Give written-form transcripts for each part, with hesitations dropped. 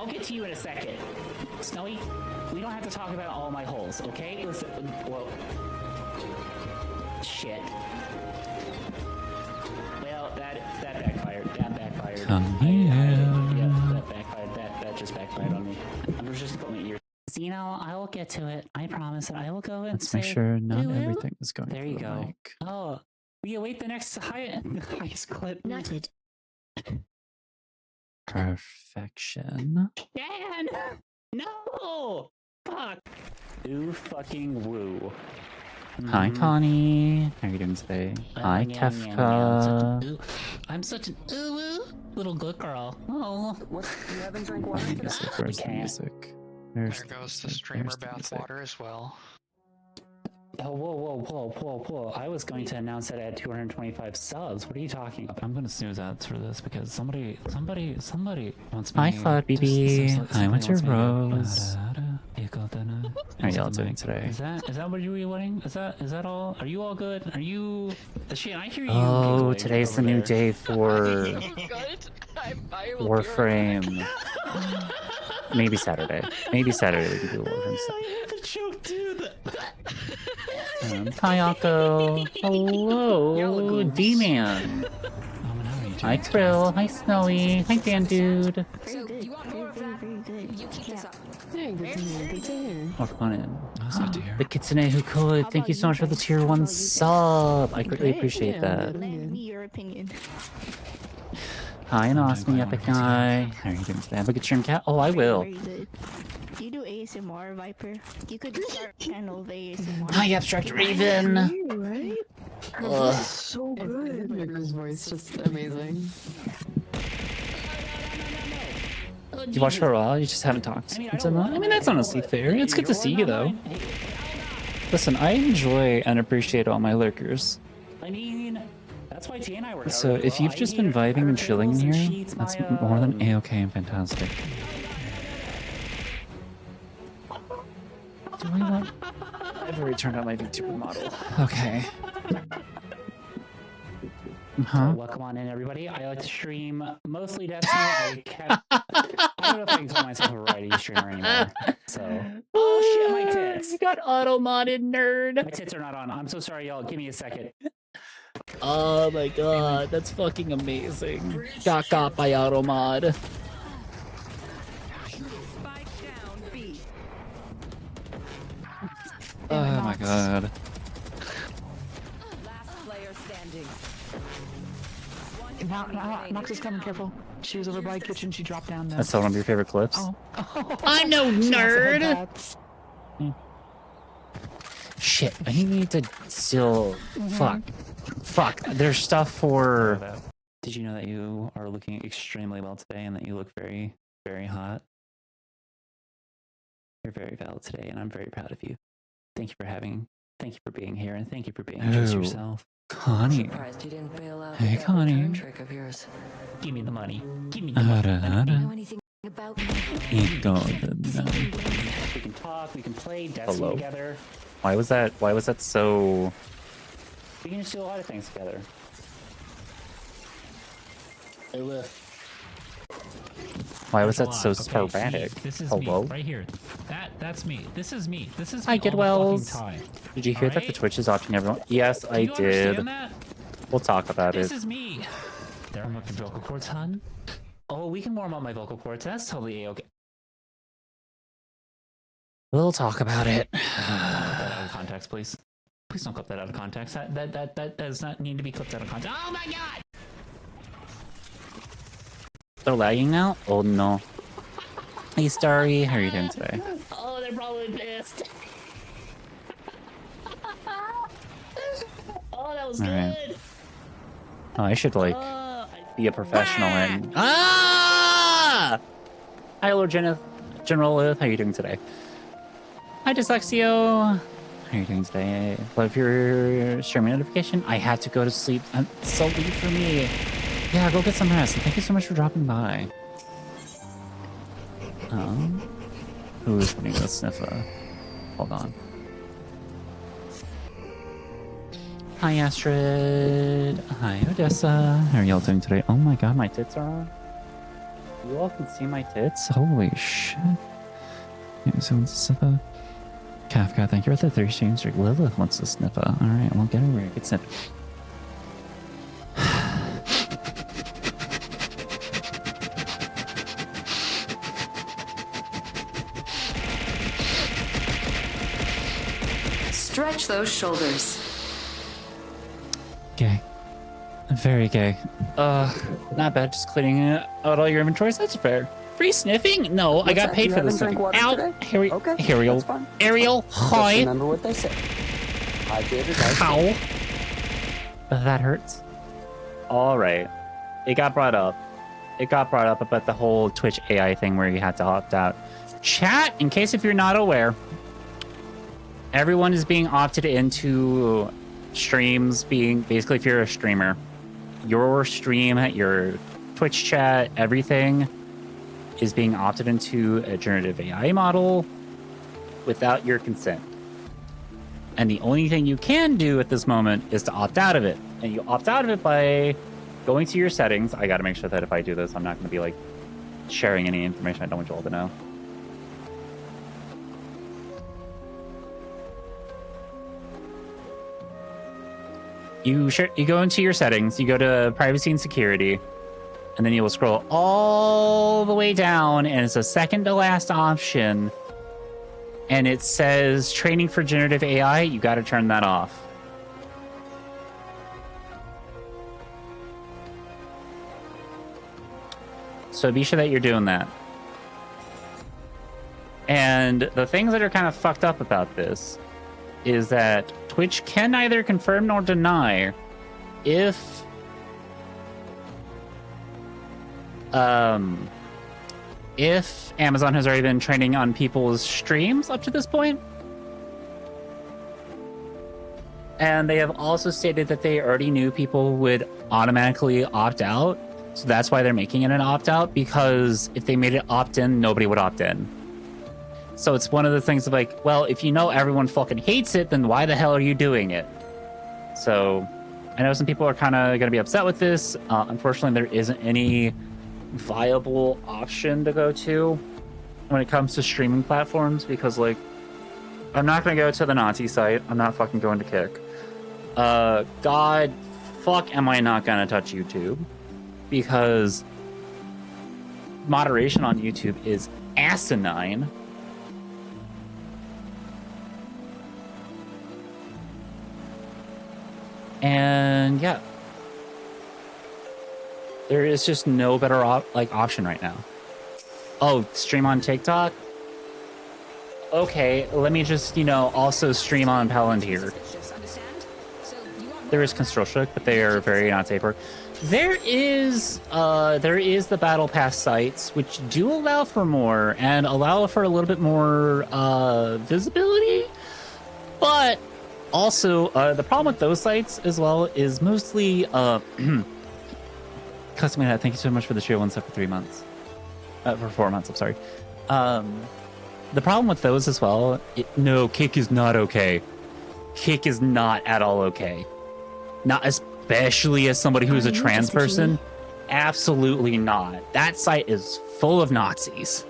I'll get to you in a second. Snowy, we don't have to talk about all my holes, okay? Listen, well... Shit. Well, that backfired. That backfired. Yeah, that backfired. That just backfired on me. I'm just put my ears. Zeno, I will get to it. I promise. I will go and Let's make sure not everything is going. There you go. Mic. Oh, we await the next highest clip. Noted. Perfection. Dan! No! Fuck! Ooh fucking woo. Hi, Connie. How are you doing today? Hi, Kefka. I'm such an little good girl. Oh. What? You haven't drank water? Where's the music? There goes the streamer bathwater as well. Oh, whoa. I was going to announce that I had 225 subs. What are you talking about? I'm going to snooze out for this because somebody wants me. Hi, Cloud BB. Hi, Winter Rose. How are y'all doing today? Is that what you were wanting? Is that all? Are you all good? Are you... Shit, I hear you. Oh, today's the new day for Warframe. Maybe Saturday. Maybe Saturday we can do a Warframe stuff. I have a choke, dude. Kayako. Hello, D-Man. Hi, Krill. Hi, Snowy. Hi, Dan Dude. Very good. Very good. You keep this up. Oh, come on in. The Kitsune who could. Thank you so much for the tier 1 sub. I greatly appreciate that. Lend me your opinion. Hi, and awesome epic guy. How are you doing today? Have a good stream, cat? Oh, I will. Very good. Do you do ASMR, Viper? You could start a channel of ASMR. Hi, Abstract Raven. Right? Ugh. So good. Viper's voice just amazing. You watched for a while, you just haven't talked. I mean, that's honestly fair. It's good to see you, though. Listen, I enjoy and appreciate all my lurkers. I mean, that's why T and I were. So if you've just been vibing and chilling in here, that's more than A-okay and fantastic. Do I want... I've already turned on my VTuber model. Okay. So welcome on in, everybody. I like to stream mostly Destiny. I don't know if I can call myself a variety streamer anymore. So, oh shit, my tits! You got auto-modded, nerd. My tits are not on. I'm so sorry, y'all. Give me a second. Oh my god, that's fucking amazing. Got by auto-mod. Oh my god. Nox is coming, careful. She was over by the kitchen, she dropped down there. That's one of your favorite clips? Oh. I'm no nerd! Shit, I need to still... Fuck, there's stuff for... Did you know that you are looking extremely well today and that you look very, very hot? You're very valid today and I'm very proud of you. Thank you for being here and thank you for being just yourself. Connie. Surprised you didn't bail out Hey, that Connie. return trick of yours. Give me the money. Give me the money. Know anything about me? We can talk, we can play Destiny together. Why was that so... We can just do a lot of things together. Why was that so sporadic? This is Hello? me, right here. That's me. This is me. This is me. Hi, Get all the Wells. fucking time. Did you hear that the Alright? Twitch is opting everyone? Yes, I You did. understand that? We'll talk about This it. is me. There, I'm up your vocal cords, hun. Oh, we can warm up my vocal cords. That's totally okay. We'll talk about it. Don't clip that out of context, please. Please don't clip that out of context. That does not need to be clipped out of context. Oh my god! They're lagging now? Oh no. Hey Starry, how are you doing today? Oh, they're probably pissed. Oh, that was All good. right. Oh, I should like be a professional and... Ah! Hi Lord General Lith, how are you doing today? Hi Dyslexio. How are you doing today? Love your streaming notification. I had to go to sleep. It's so late for me. Yeah, go get some rest. Thank you so much for dropping by. Who is putting the sniffer? Hold on. Hi Astrid. Hi Odessa. How are y'all doing today? Oh my god, my tits are on. You all can see my tits? Holy shit. Yeah, so what's the snipper? Kafka, thank you for the 3 streams. Lilith wants the snipper. Alright, well, get over here. Get snipper. Stretch those shoulders. Gay. Very gay. Not bad. Just cleaning out all your inventories. That's fair. Free sniffing? No, I got paid for this sniffing. Ow! Ariel. Ariel, hi. Remember what they say. Hydrated. How? That hurts. All right. It got brought up. It got brought up about the whole Twitch AI thing where you had to opt out. Chat, in case if you're not aware, everyone is being opted into streams being basically if you're a streamer, your stream, your Twitch chat, everything is being opted into a generative AI model without your consent. And the only thing you can do at this moment is to opt out of it. And you opt out of it by going to your settings. I got to make sure that if I do this, I'm not going to be like sharing any information I don't want you all to know. You go into your settings, you go to privacy and security, and then you will scroll all the way down, and it's a second to last option, and it says training for generative AI. You got to turn that off. So be sure that you're doing that. And the things that are kind of fucked up about this is that Twitch can neither confirm nor deny if Amazon has already been training on people's streams up to this point. And they have also stated that they already knew people would automatically opt out. So that's why they're making it an opt-out, because if they made it opt-in, nobody would opt in. So it's one of the things of like, well, if you know everyone fucking hates it, then why the hell are you doing it? So I know some people are kind of going to be upset with this. Unfortunately, there isn't any viable option to go to when it comes to streaming platforms, because like, I'm not going to go to the Nazi site. I'm not fucking going to Kick. God, fuck am I not going to touch YouTube, because moderation on YouTube is asinine. And yeah, there is just no better option right now. Oh, stream on TikTok? Okay, let me just, also stream on Palantir. There is Construction, but they are very not safer. There is the Battle Pass sites, which do allow for more and allow for a little bit more visibility, but also, the problem with those sites as well is mostly custom. Thank you so much for the show. 1 step for 3 months, for 4 months. I'm sorry. The problem with those as well. No, Kick is not okay. Kick is not at all okay. Not especially as somebody who's a trans person. Absolutely not. That site is full of Nazis.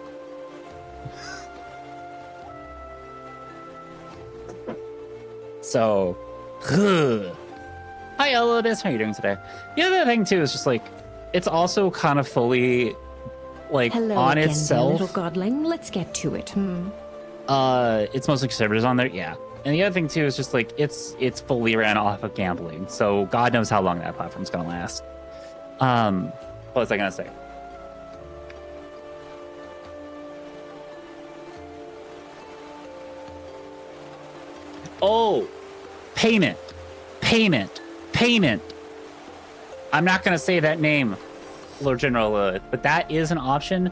So, hi Elodis, how are you doing today? The other thing too is just like, it's also kind of fully like Hello on again, itself. little godling. Let's get to it. It's mostly conservatives on there, yeah. And the other thing too is just like it's fully ran off of gambling. So God knows how long that platform's gonna last. What was I gonna say? Oh, payment. I'm not going to say that name, Lord General Lilith, but that is an option.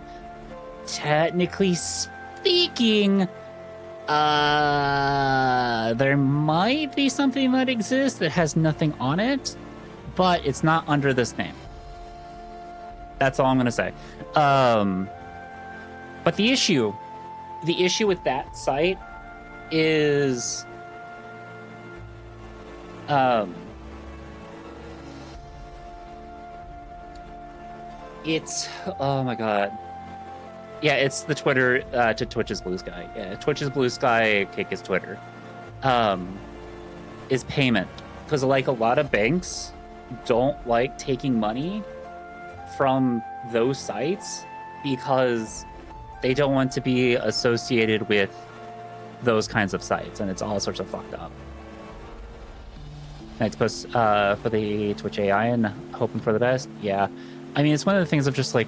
Technically speaking, there might be something that exists that has nothing on it, but it's not under this name. That's all I'm going to say. But the issue with that site is It's, oh my god. Yeah, it's the Twitter to Twitch's Blue Sky. Yeah, Twitch's Blue Sky kick is Twitter. Is payment. Because like a lot of banks don't like taking money from those sites because they don't want to be associated with those kinds of sites, and it's all sorts of fucked up. Next post for the Twitch AI and hoping for the best. Yeah, I mean, it's one of the things of just like,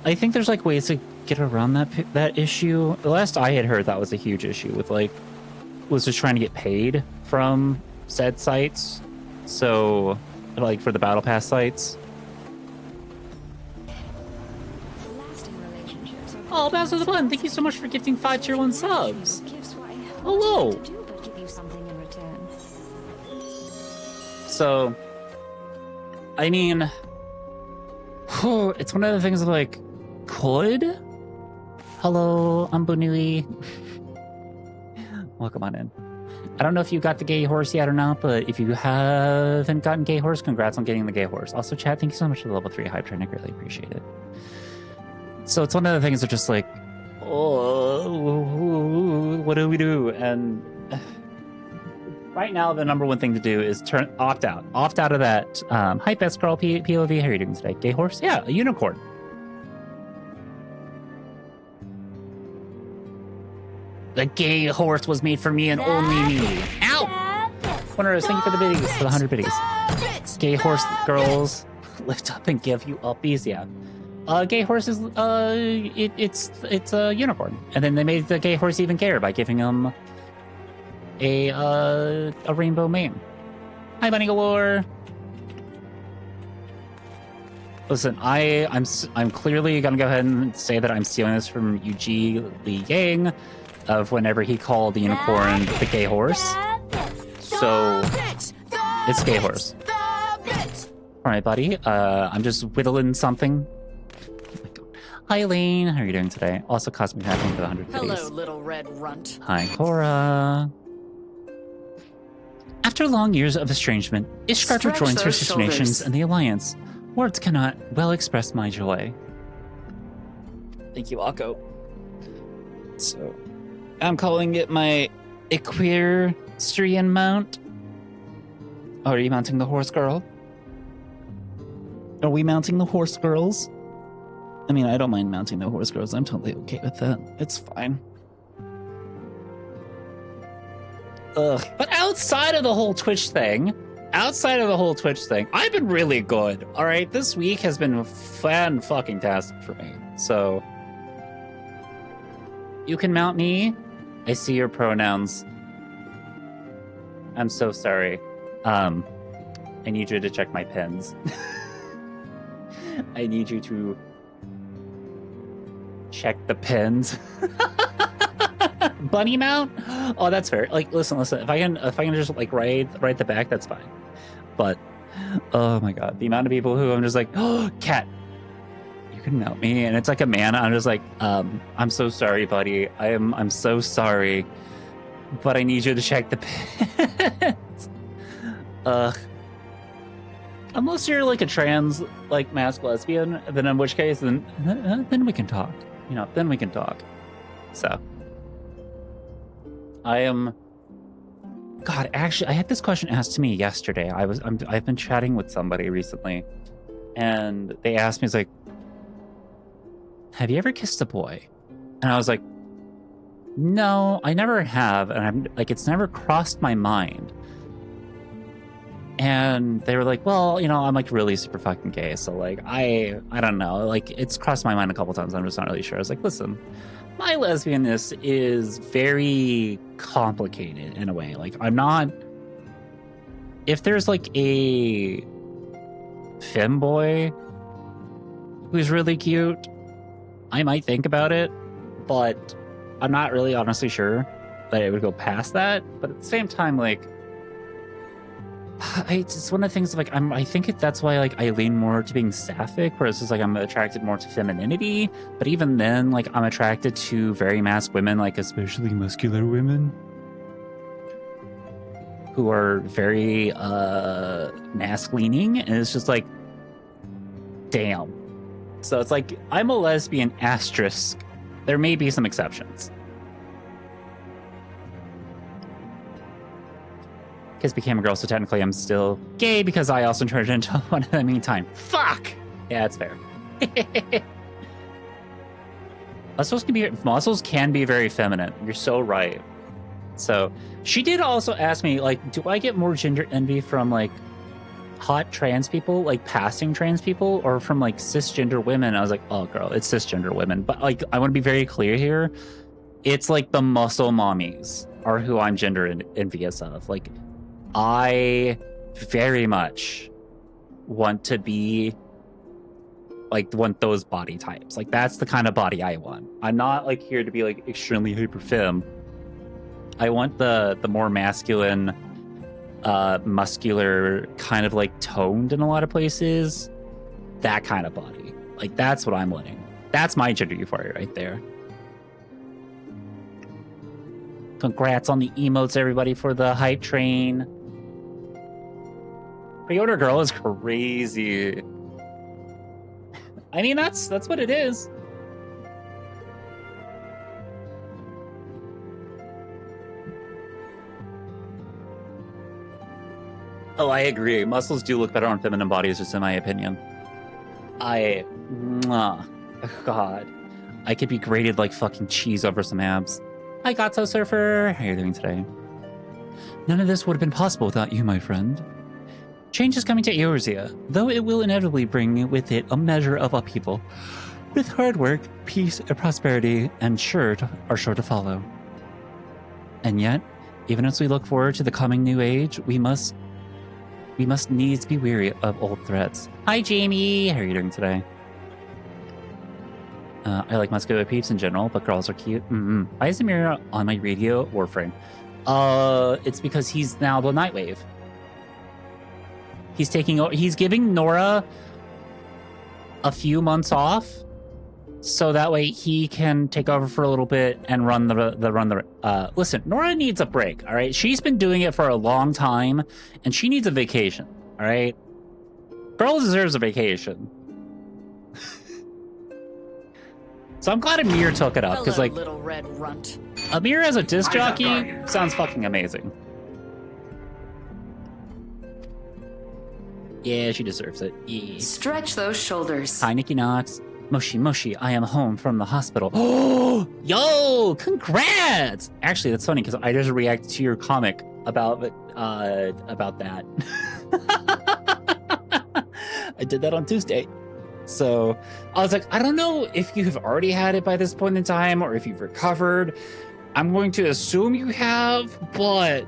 I think there's like ways to get around that issue. The last I had heard, that was a huge issue with like, was just trying to get paid from said sites. So like for the battle pass sites. Oh, Bowser the Button, thank you so much for gifting 5 tier 1 subs. Hello. So, I mean, it's one of the things of like, could? Hello, I'm Bunui. Welcome on in. I don't know if you got the gay horse yet or not, but if you haven't gotten gay horse, congrats on getting the gay horse. Also, Chad, thank you so much for the level 3 hype train. I greatly appreciate it. So it's one of the things of just like, oh, what do we do? And right now, the number one thing to do is opt out of that. Hi, best girl POV. How are you doing today? Gay horse? Yeah, a unicorn. The gay horse was made for me and only me. Ow! Wonders, thank you for the biddies, for the 100 biddies. Gay horse girls lift up and give you uppies. Yeah. Gay horse is it's a unicorn, and then they made the gay horse even gayer by giving him a rainbow mane. Hi, Bunny Galore. Listen, I'm clearly gonna go ahead and say that I'm stealing this from Yuji Li Yang, of whenever he called the unicorn the gay horse. So it's gay horse. All right, buddy. I'm just whittling something. Hi, Elaine. How are you doing today? Also, Cosmic Hacking for the 100 videos. Hello, little red runt. Hi, Cora. After long years of estrangement, Ishgard rejoins her sister nations and the Alliance. Words cannot well express my joy. Thank you, Akko. So, I'm calling it my equestrian mount. Oh, are you mounting the horse girl? Are we mounting the horse girls? I mean, I don't mind mounting the horse girls. I'm totally okay with that. It's fine. Ugh. But outside of the whole Twitch thing, I've been really good. All right, this week has been fan-fucking-tastic for me. So, you can mount me. I see your pronouns. I'm so sorry. I need you to check my pins. I need you to check the pins. Bunny mount? Oh, that's fair. Like, listen. If I can just like ride the back, that's fine. But oh my god, the amount of people who I'm just like, oh, cat, you can mount me, and it's like a man. I'm just like, I'm so sorry, buddy. I'm so sorry, but I need you to check the pins. Unless you're like a trans, like masked lesbian, then in which case, then we can talk. You know, then we can talk. So, God, actually, I had this question asked to me yesterday. I've been chatting with somebody recently, and they asked me, it's like, have you ever kissed a boy? And I was like, no, I never have, and I'm like, it's never crossed my mind. And they were like, well, you know, I'm like really super fucking gay, so like I don't know, like it's crossed my mind a couple times. I'm just not really sure. I was like, listen, my lesbianness is very complicated in a way. Like, I'm not. If there's like a femboy who's really cute, I might think about it, but I'm not really honestly sure that it would go past that. But at the same time, like, it's one of the things like I think that's why like I lean more to being sapphic, whereas it's like I'm attracted more to femininity. But even then, like I'm attracted to very masked women, like especially muscular women who are very mask leaning, and it's just like damn. So it's like, I'm a lesbian asterisk. There may be some exceptions. Kiss became a girl, so technically I'm still gay because I also turned into one in the meantime. Fuck! Yeah, that's fair. Muscles can be very feminine. You're so right. So she did also ask me, like, do I get more gender envy from like hot trans people, like passing trans people, or from like cisgender women? I was like, oh girl, it's cisgender women. But like, I want to be very clear here. It's like the muscle mommies are who I'm gender envious of. Like, I very much want to be like those body types. Like, that's the kind of body I want. I'm not like here to be like extremely hyper femme. I want the more masculine, muscular, kind of like toned in a lot of places. That kind of body. Like, that's what I'm wanting. That's my gender euphoria right there. Congrats on the emotes, everybody, for the hype train. Pre-order girl is crazy. I mean, that's what it is. Oh, I agree. Muscles do look better on feminine bodies, just in my opinion. God. I could be grated like fucking cheese over some abs. Hi, Gato Surfer. How are you doing today? None of this would have been possible without you, my friend. Change is coming to Eorzea, though it will inevitably bring with it a measure of upheaval. With hard work, peace, and prosperity, are sure to follow. And yet, even as we look forward to the coming new age, we must needs be weary of old threats. Hi, Jamie. How are you doing today? I like muscular peeps in general, but girls are cute. Why is Amir on my radio Warframe? It's because he's now the Nightwave. He's giving Nora a few months off, so that way he can take over for a little bit and run the. Listen, Nora needs a break. All right, she's been doing it for a long time, and she needs a vacation. All right, girl deserves a vacation. So I'm glad Amir took it up, because like, little red runt. Amir as a disc jockey sounds fucking amazing. Yeah, she deserves it. Yeah. Stretch those shoulders. Hi, Nikki Knox. Moshi, I am home from the hospital. Oh, yo, congrats! Actually, that's funny because I just reacted to your comic about that. I did that on Tuesday. So I was like, I don't know if you have already had it by this point in time or if you've recovered. I'm going to assume you have, but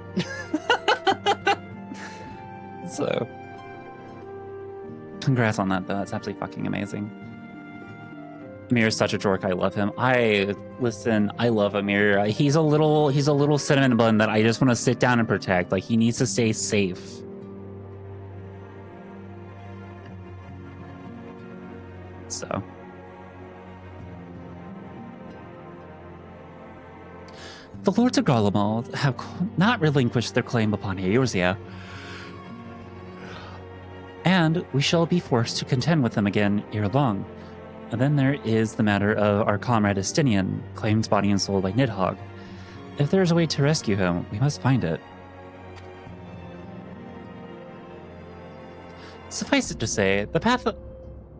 so congrats on that though. That's absolutely fucking amazing. Amir is such a dork. I love him. I love Amir. He's a little cinnamon bun that I just want to sit down and protect. Like, he needs to stay safe. So the Lords of Garlemald have not relinquished their claim upon Eorzea, and we shall be forced to contend with them again ere long. And then there is the matter of our comrade Estinian, claimed body and soul by Nidhogg. If there is a way to rescue him, we must find it. Suffice it to say, the path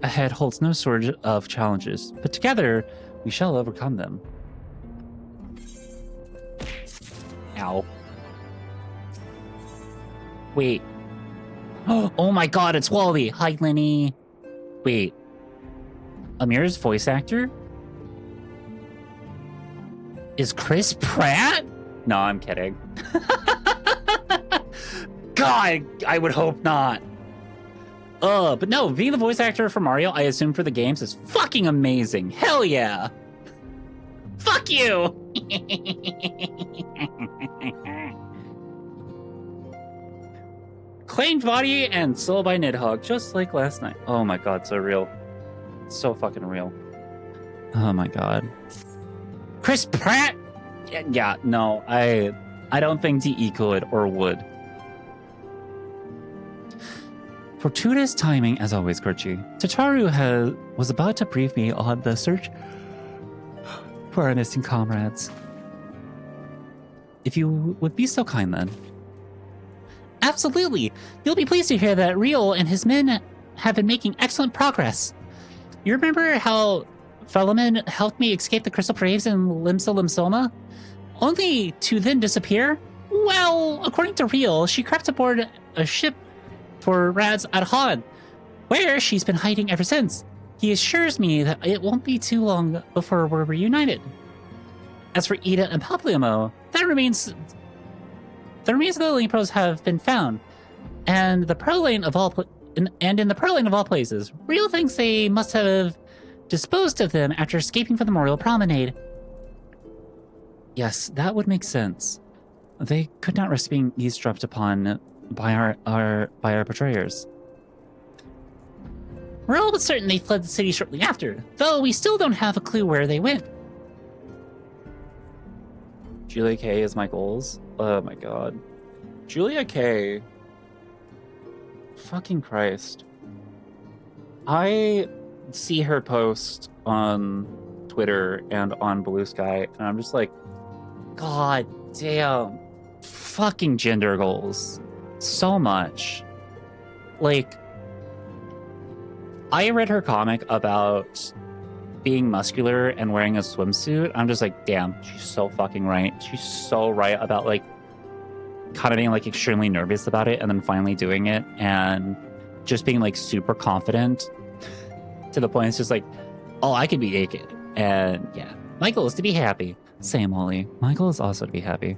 ahead holds no shortage of challenges, but together we shall overcome them. Ow. Wait. Oh my god, it's Wally! Hi, Lenny! Wait. Amir's voice actor is Chris Pratt? No, I'm kidding. God, I would hope not. But no, being the voice actor for Mario, I assume for the games, is fucking amazing. Hell yeah. Fuck you. Claimed body and soul by Nidhogg, just like last night. Oh my god, so real. So fucking real. Oh my god. Chris Pratt? Yeah, no, I don't think DE could or would. Fortuitous timing, as always, Korchi. Tataru was about to brief me on the search for our missing comrades. If you would be so kind, then. Absolutely! You'll be pleased to hear that Riol and his men have been making excellent progress. You remember how Philemon helped me escape the Crystal Graves in Limsoma? Only to then disappear? Well, according to Riol, she crept aboard a ship for Rads at Han, where she's been hiding ever since. He assures me that it won't be too long before we're reunited. As for Ida and Papliomo, the remains of the Limpros have been found, and the Pearl Lane of all in the Pearl Lane of all places. Riol thinks they must have disposed of them after escaping from the Memorial Promenade. Yes, that would make sense. They could not risk being eavesdropped upon by our betrayers. We're all but certain they fled the city shortly after, though we still don't have a clue where they went. Julia K is my goals. Oh my god. Julia K. Fucking Christ. I see her post on Twitter and on Blue Sky, and I'm just like, god damn. Fucking gender goals. So much. Like, I read her comic about being muscular and wearing a swimsuit. I'm just like, damn, she's so fucking right. She's so right about like kind of being like extremely nervous about it and then finally doing it and just being like super confident to the point it's just like, oh, I could be naked. And yeah, my goal is to be happy. Same, Ollie. My goal is also to be happy.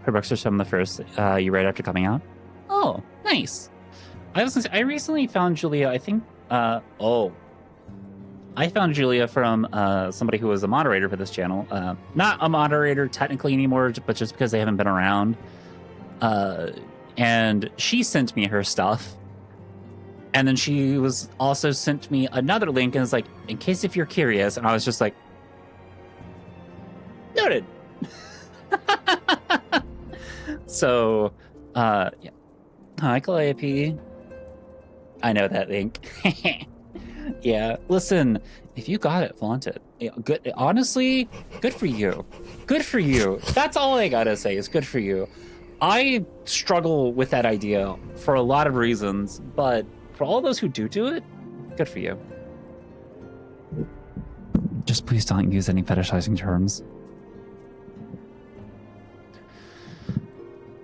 Her books are some of the first you read after coming out. Oh, nice. I recently found Julia, I think, I found Julia from somebody who was a moderator for this channel. Not a moderator technically anymore, but just because they haven't been around. And she sent me her stuff. And then she was also sent me another link and was like, in case if you're curious. And I was just like, noted. So, yeah. Hi, Calliope. I know that link. Yeah, listen, if you got it, flaunt it. Yeah, good. Honestly, good for you. Good for you. That's all I gotta say is good for you. I struggle with that idea for a lot of reasons, but for all those who do it, good for you. Just please don't use any fetishizing terms.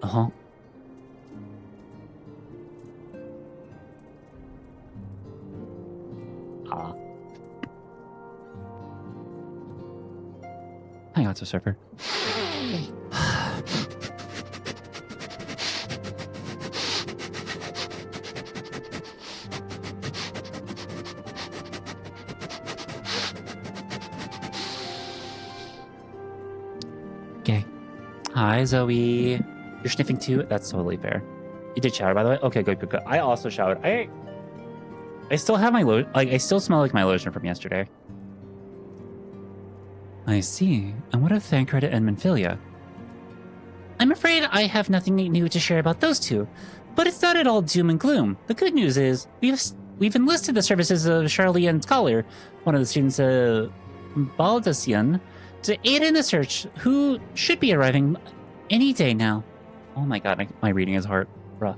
Uh-huh. Hang on to surfer. Okay. Hi, Zoe. You're sniffing too? That's totally fair. You did shower, by the way? Okay, good, good, good. I also showered. I still have my lotion. Like, I still smell like my lotion from yesterday. I see. And what of Thancred and Menphilia? I'm afraid I have nothing new to share about those two, but it's not at all doom and gloom. The good news is we've enlisted the services of Charlian Scholar, one of the students of Baldasian, to aid in the search, who should be arriving any day now. Oh my god, my reading is hard. Bruh.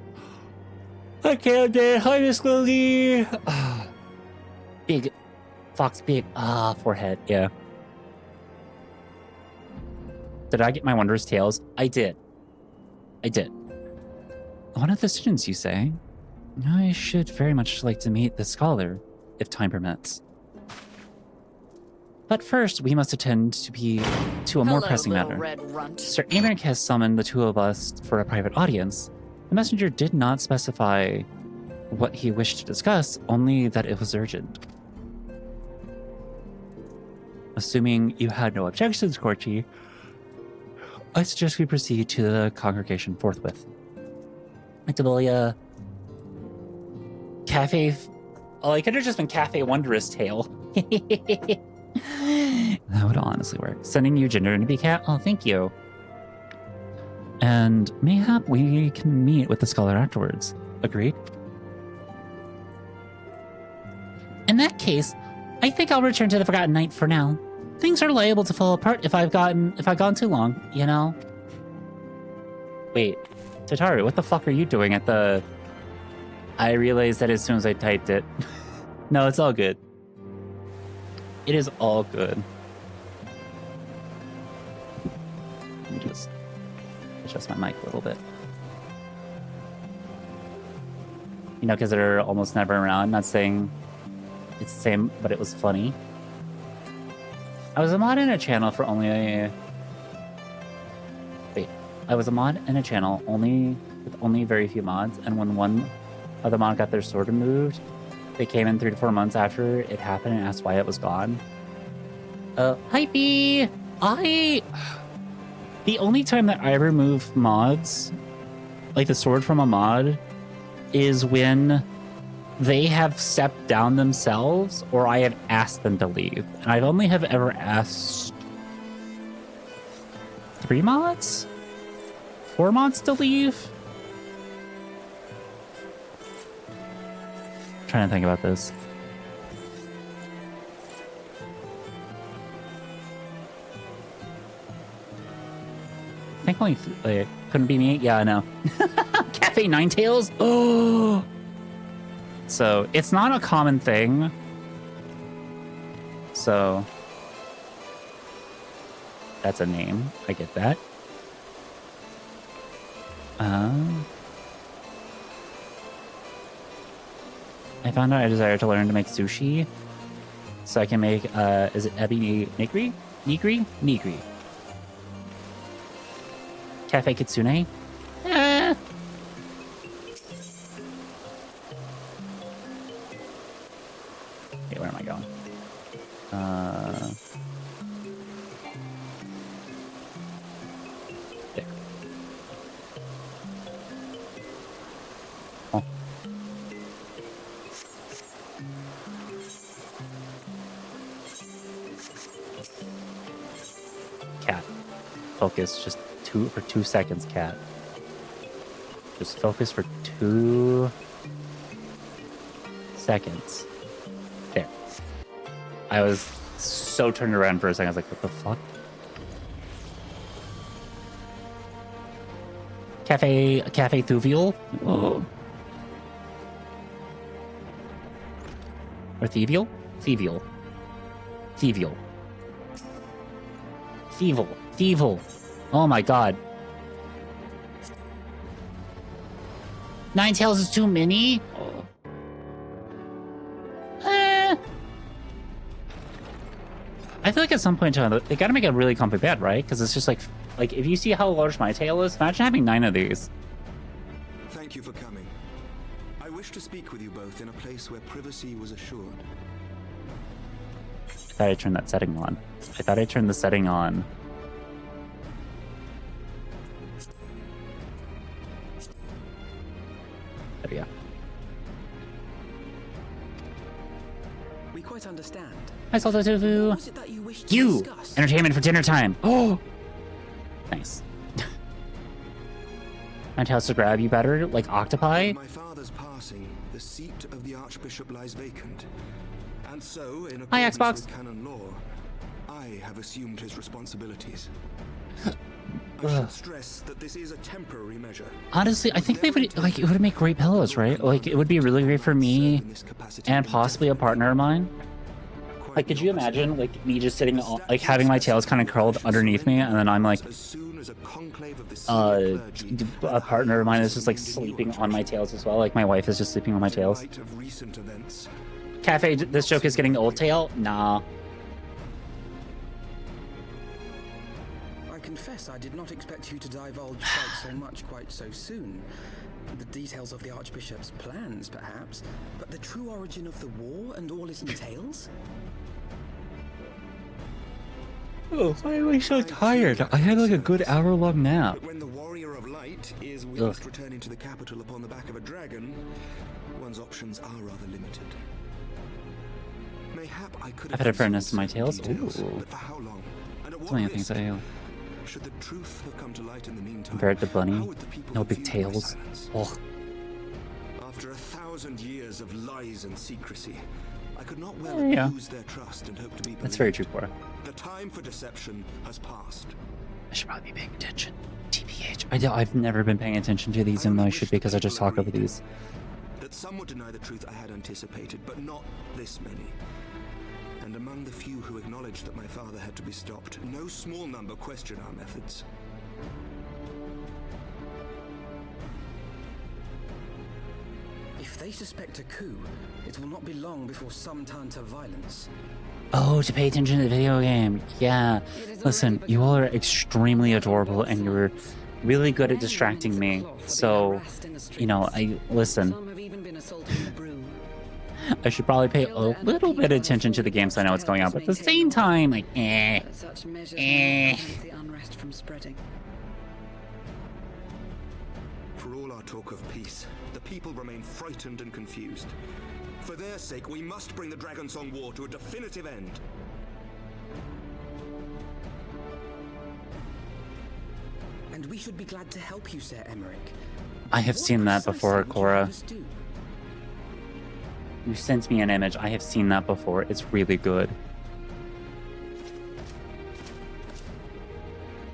I can't do it. Hi, Miss Lily. Big. Fox big. Forehead. Yeah. Did I get my wondrous tales? I did. I did. One of the students, you say? I should very much like to meet the scholar, if time permits. But first, we must attend to a more pressing matter. Sir Amric has summoned the two of us for a private audience. The messenger did not specify what he wished to discuss, only that it was urgent. Assuming you had no objections, Korchi, I suggest we proceed to the congregation forthwith. Activalia. Cafe. Oh, it could have just been Cafe Wondrous Tale. That would honestly work. Sending you Ginger and Cat. Oh, thank you. And mayhap we can meet with the scholar afterwards. Agreed. In that case, I think I'll return to the Forgotten Night for now. Things are liable to fall apart if I've gone too long, you know? Wait, Tataru, what the fuck are you doing at the... I realized that as soon as I typed it. No, it's all good. It is all good. Let me just adjust my mic a little bit. You know, because they're almost never around. Not saying it's the same, but it was funny. I was a mod in a channel for only a... Wait. I was a mod in a channel with only very few mods, and when one other mod got their sword removed, they came in 3 to 4 months after it happened and asked why it was gone. Hypey! The only time that I remove mods, like the sword from a mod, is when they have stepped down themselves or I have asked them to leave. And I only have ever asked 3 mods? 4 mods to leave? I'm trying to think about this. I think only couldn't be me. Yeah, I know. Cafe Ninetales. Oh. So it's not a common thing. So that's a name. I get that. I found out I desire to learn to make sushi, so I can make. Is it ebi nigiri? Nigiri. Cafe Kitsune? Eh. Okay, where am I going? There. Oh. Cat. Focus, just for 2 seconds, cat. Just focus for 2 seconds. There. I was so turned around for a second. I was like, what the fuck? Cafe Thuvial? Oh. Or Thievial? Thievial. Oh my god. Ninetales is too many? Oh. I feel like at some point in time, they gotta make a really comfy bed, right? Because it's just like if you see how large my tail is, imagine having 9 of these. Thank you for coming. I wish to speak with you both in a place where privacy was assured. I thought I turned that setting on. I thought I turned the setting on. There we go. We quite understand. Hi, Salto Tofu. What was it that you wished to You! discuss? Entertainment for dinner time. Oh! Nice. My tails to grab you better, like octopi? With my father's passing, the seat of the Archbishop lies vacant. And so, in Hi, accordance Xbox. with canon law, I have assumed his responsibilities. I should stress that this is a temporary measure. Honestly, I think they would, like, it would make great pillows, right? Like, it would be really great for me and possibly a partner of mine. Like, could you imagine, like, me just sitting, like, having my tails kind of curled underneath me, and then I'm, like, a partner of mine is just, like, sleeping on my tails as well. Like, my wife is just sleeping on my tails. Cafe, this joke is getting old tail? Nah. I confess I did not expect you to divulge quite so much quite so soon. The details of the Archbishop's plans, perhaps, but the true origin of the war and all it entails? Oh, why am I so tired? I had like a good hour-long nap. But when the Warrior of Light is witnessed returning to the capital upon the back of a dragon, one's options are rather limited. Mayhap I could I've had a furnace in my tails. details, Ooh. but for how long? And at So what many risk? things I do. Should the truth have come to light in the meantime, Compared to Bunny, how would the people no have big viewed my tails. silence? Oh. After 1,000 years of lies and secrecy, I could not well Yeah. lose their trust and hope to be believed. That's very true, Cora. The time for deception has passed. I should probably be paying attention. TBH. I've never been paying attention to these, even though I should, because I just talk over these. That some would deny the truth I had anticipated, but not this many. And among the few who acknowledged that my father had to be stopped, no small number question our methods. If they suspect a coup, it will not be long before some turn to violence. Oh, to pay attention to the video game. Yeah. Listen, you all are extremely adorable, and you're really good at distracting me. So, you know, listen. I should probably pay a little bit of attention to the games so I know what's going on, but at the same time, like, For all our talk of peace, the people remain frightened and confused. For their sake, we must bring the Dragonsong War to a definitive end. And we should be glad to help you, Sir Emmerich. I have seen that before, Cora. You sent me an image. I have seen that before. It's really good.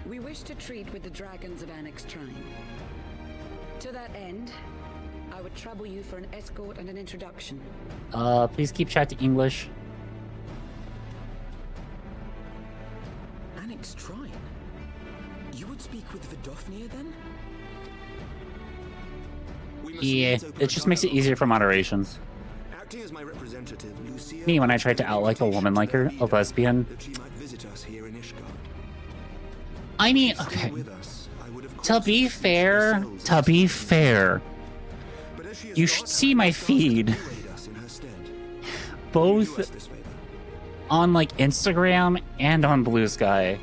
We wish to treat with the dragons of Annex Trine. To that end, I would trouble you for an escort and an introduction. Please keep chat to English. Annex Trine? You would speak with Vidofnir then? Yeah, it just makes it easier for moderation. Acting as my representative, Lucia, Me, when I tried to out like a woman like her, a lesbian. that she might visit us here in Ishgard. I mean, Still okay. with us, I would of To course be expect fair, yourselves But as she has you not, should see my I asked feed. to aid us in her stead. Will you do Both us this favor? on like Instagram and on Blue Sky.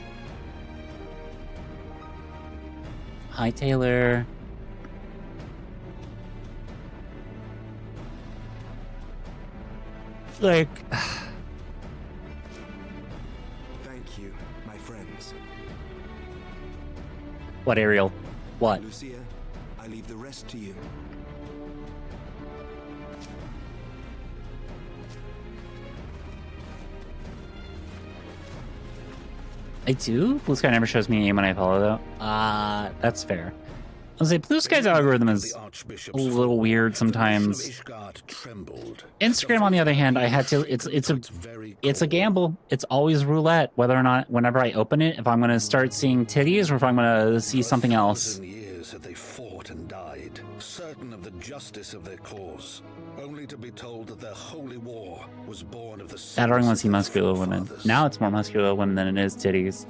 Hi, Taylor. Like, Thank you, my friends. what, Ariel? What? Lucia, I leave the rest to you. I do? Blue Sky never shows me a name when I follow, though. That's fair. I'll say Blue Sky's algorithm is a little weird sometimes. Instagram, on the other hand, I had to. It's a gamble. It's always roulette whether or not, whenever I open it, if I'm going to start seeing titties or if I'm going to see something else. Years had they fought and died, certain of the justice of their cause, only to be told that their holy war was born of the. I don't want to see muscular women. Now it's more muscular women than it is titties.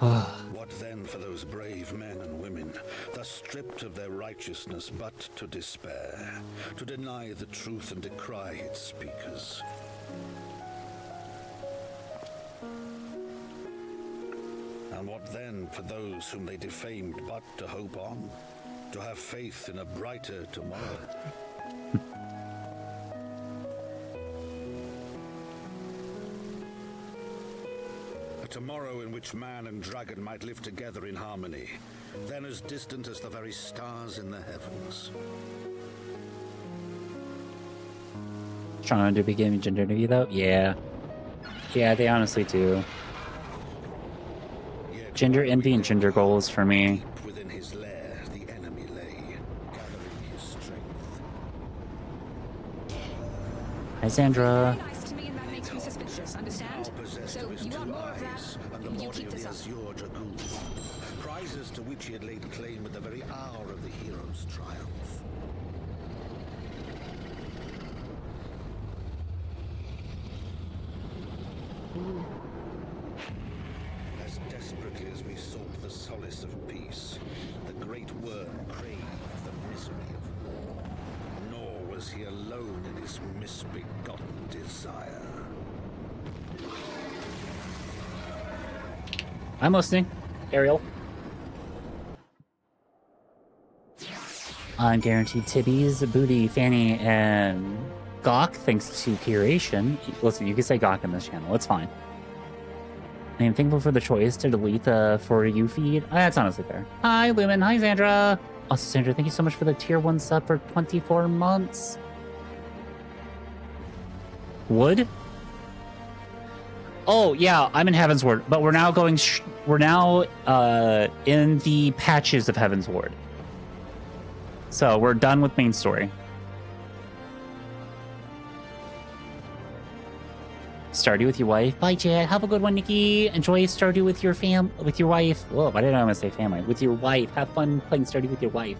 What then for those brave men and women, thus stripped of their righteousness but to despair, to deny the truth and decry its speakers? And what then for those whom they defamed but to hope on, to have faith in a brighter tomorrow? A tomorrow in which man and dragon might live together in harmony, then as distant as the very stars in the heavens. Trying to begin gender envy, though? Yeah. Yeah, they honestly do. Gender envy and gender goals for me. Within his lair, the enemy lay, gathering his strength. Hi, Sandra. Nice to me, and that makes me suspicious, understand? Possessed of his two eyes and the body of the Azure Dragoon, prizes to which he had laid claim at the very hour of the hero's triumph. As desperately as we sought the solace of peace, the great worm craved the misery of war. Nor was he alone in his misbegotten desire. I'm listening. Ariel. Unguaranteed tibbies, booty, fanny, and gawk, thanks to curation. Listen, you can say gawk in this channel. It's fine. I am thankful for the choice to delete the For You feed. That's honestly fair. Hi, Lumen. Hi, Sandra. Also, Sandra, thank you so much for the tier 1 sub for 24 months. Wood? Oh, yeah, I'm in Heaven's Ward, but we're now going... we're now in the patches of Heaven's Ward. So, we're done with main story. Stardew with your wife. Bye, Chad. Have a good one, Nikki. Enjoy Stardew with your wife. Whoa, why did I almost say family? With your wife. Have fun playing Stardew with your wife.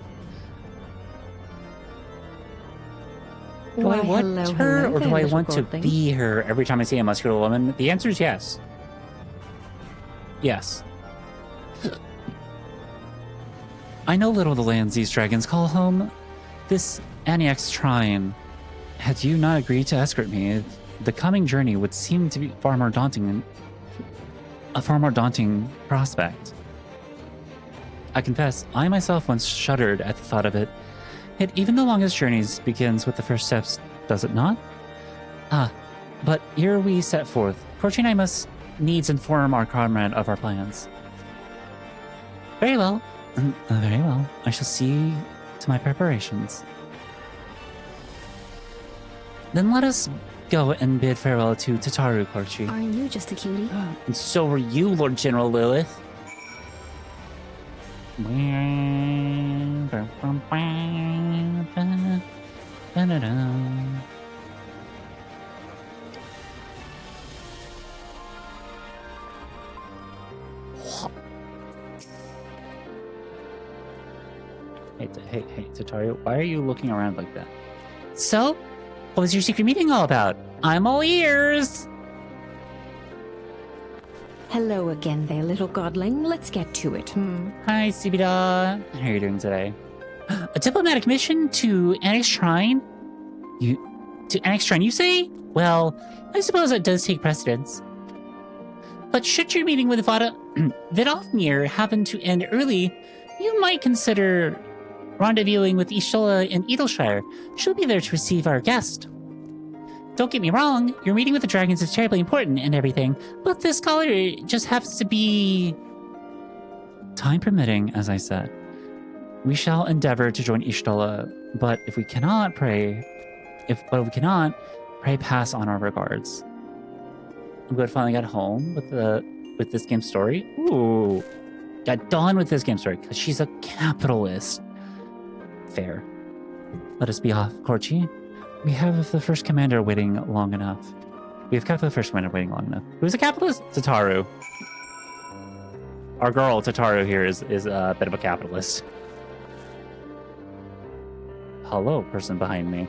Do I want her, or do I want to be her every time I see a muscular woman? The answer is yes. Yes. I know little of the lands these dragons call home. This Aniak's Shrine. Had you not agreed to escort me, the coming journey would seem to be a far more daunting prospect. I confess, I myself once shuddered at the thought of it. Yet even the longest journeys begins with the first steps, does it not? But here we set forth. Corchi and I must needs inform our comrade of our plans. Very well. Very well. I shall see to my preparations. Then let us go and bid farewell to Tataru, Corchi. Aren't you just a cutie? And so are you, Lord General Lilith. Hey, Tataru, why are you looking around like that? So, what was your secret meeting all about? I'm all ears! Hello again there, little godling. Let's get to it. Hi, Sibida. How are you doing today? A diplomatic mission to Annex Shrine? To Annex Shrine, you say? Well, I suppose that does take precedence. But should your meeting with Vidofnir happen to end early, you might consider rendezvousing with Ishtola in Edelshire. She'll be there to receive our guest. Don't get me wrong, your meeting with the dragons is terribly important and everything, but this scholar just happens to be... Time permitting, as I said. We shall endeavor to join Ishtola, but if we cannot, pray pass on our regards. I'm good finally got home with this game story. Ooh. Got done with this game story, because she's a capitalist. Fair. Let us be off, Corchi. We have the first commander waiting long enough. Who's a capitalist? Tataru. Our girl, Tataru, here is a bit of a capitalist. Hello, person behind me.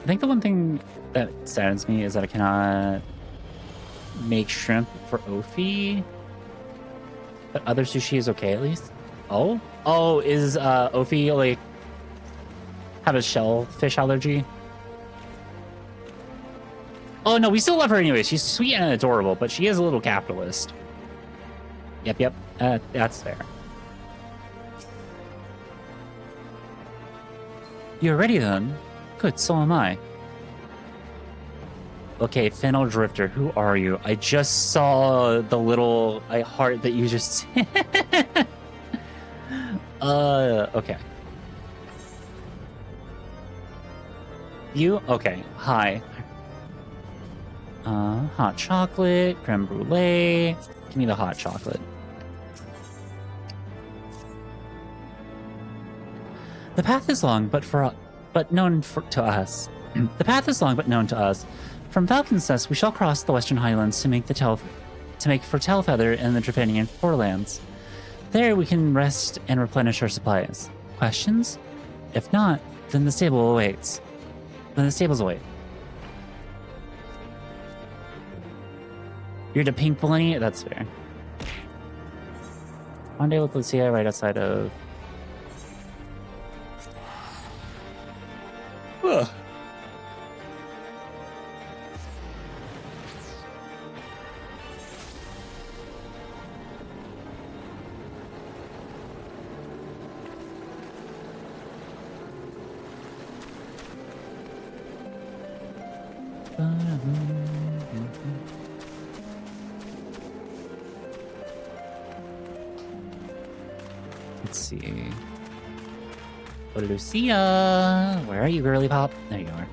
I think the one thing that saddens me is that I cannot make shrimp for Ophi. But other sushi is okay at least. Oh? Oh, is Ophi like have a shellfish allergy? Oh no, we still love her anyway. She's sweet and adorable, but she is a little capitalist. Yep. That's fair. You're ready then? Good, so am I. Okay, Fennel Drifter, who are you? I just saw the little heart that you just... okay. You? Okay, hi. Hot chocolate, creme brulee. Give me the hot chocolate. The path is long, but known to us. The path is long, but known to us. From Falcon's Nest, we shall cross the Western Highlands to make for Tailfeather and the Drevanian Forelands. There we can rest and replenish our supplies. Questions? If not, then the stable awaits. Then the stables await. You're the pink bunny? That's fair. One day with Lucia right outside of... Ugh. Let's see. Oh, Lucia! Where are you, girly pop? There you are.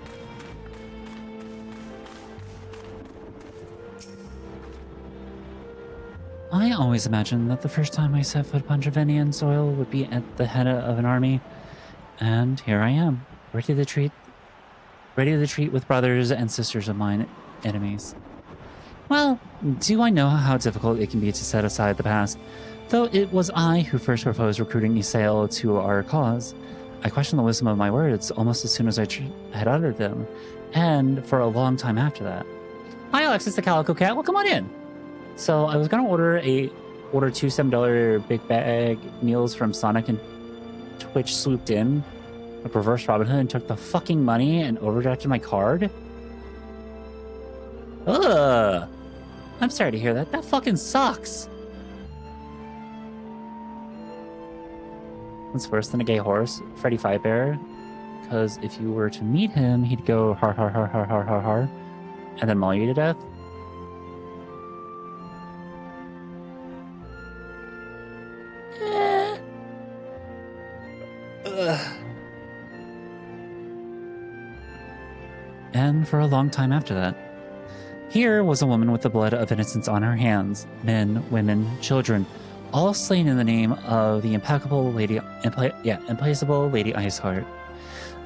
I always imagined that the first time I set foot on Javenian soil would be at the head of an army. And here I am, ready to treat with brothers and sisters of mine enemies. Well, do I know how difficult it can be to set aside the past? Though it was I who first proposed recruiting Isael to our cause, I questioned the wisdom of my words almost as soon as I had uttered them, and for a long time after that. Hi, Alexis the Calico Cat. Well, come on in. So I was gonna order two $7 big bag meals from Sonic, and Twitch swooped in, a reverse Robin Hood, and took the fucking money and overdrafted my card. Ugh. I'm sorry to hear that. That fucking sucks. What's worse than a gay horse? Freddy Fazbear. Because if you were to meet him, he'd go har har har har har har har, and then maul you to death. And for a long time after that. Here was a woman with the blood of innocents on her hands, men, women, children, all slain in the name of the implacable Lady Iceheart.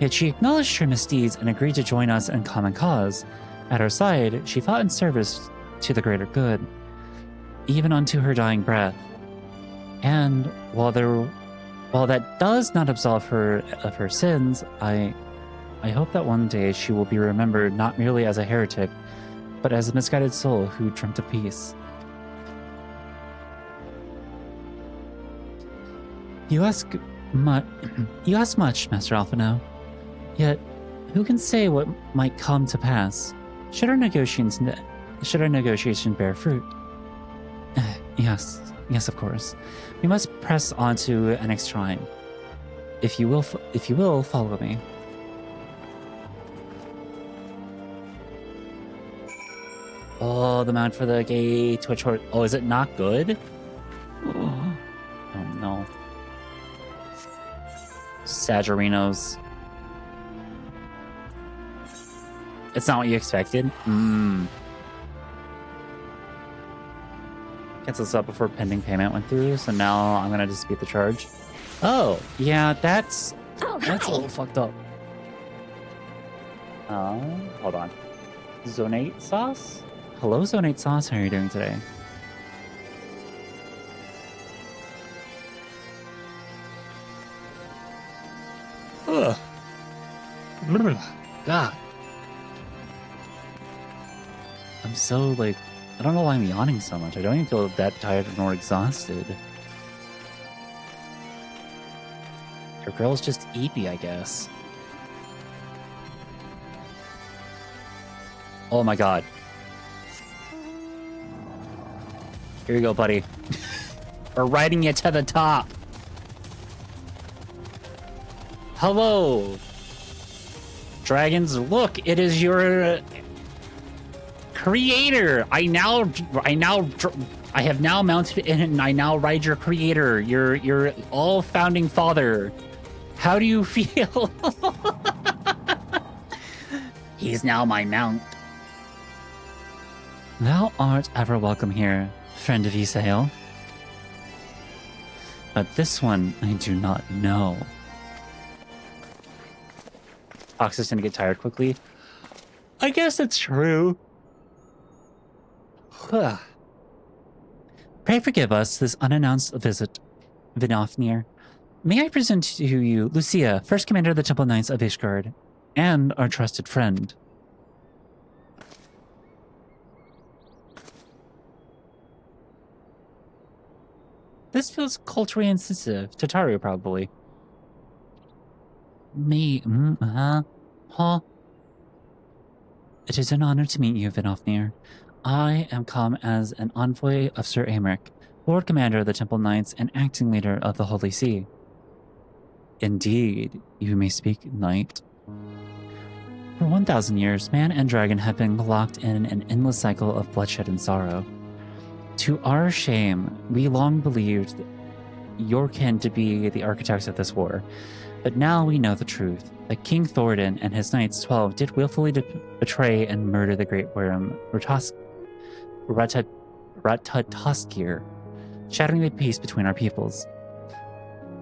Yet she acknowledged her misdeeds and agreed to join us in common cause. At our side, she fought in service to the greater good, even unto her dying breath. And while that does not absolve her of her sins, I hope that one day she will be remembered not merely as a heretic, but as a misguided soul who dreamt of peace. You ask much, Master Alphino. Yet, who can say what might come to pass? Should our negotiation bear fruit? Yes, of course. We must press on to an next shrine. If you will, follow me. Oh, the mount for the gay Twitch horse. Oh, is it not good? Oh no. Sagerinos. It's not what you expected? Cancel this up before pending payment went through, so now I'm gonna dispute the charge. Oh, yeah, that's a little fucked up. Hold on. Zonate Sauce? Hello, Zonate Sauce. How are you doing today? Ugh. God. I'm so, I don't know why I'm yawning so much. I don't even feel that tired nor exhausted. Your girl's just eepy, I guess. Oh my god. Here you go, buddy. We're riding you to the top. Hello. Dragons, look, it is your creator. I have now mounted in and I now ride your creator, your all founding father. How do you feel? He's now my mount. Thou art ever welcome here, friend of Isael. But this one I do not know. Fox is gonna get tired quickly. I guess it's true. Pray forgive us this unannounced visit, Vinofnir. May I present to you Lucia, first commander of the Temple Knights of Ishgard, and our trusted friend. This feels culturally insensitive. Tataru, probably. Me, huh? It is an honor to meet you, Vinofnir. I am come as an envoy of Sir Aymeric, Lord Commander of the Temple Knights and acting leader of the Holy See. Indeed, you may speak, Knight. For 1,000 years, man and dragon have been locked in an endless cycle of bloodshed and sorrow. To our shame, we long believed your kin to be the architects of this war. But now we know the truth, that King Thoradin and his knights 12 did willfully betray and murder the great worm Ratatoskir, shattering the peace between our peoples.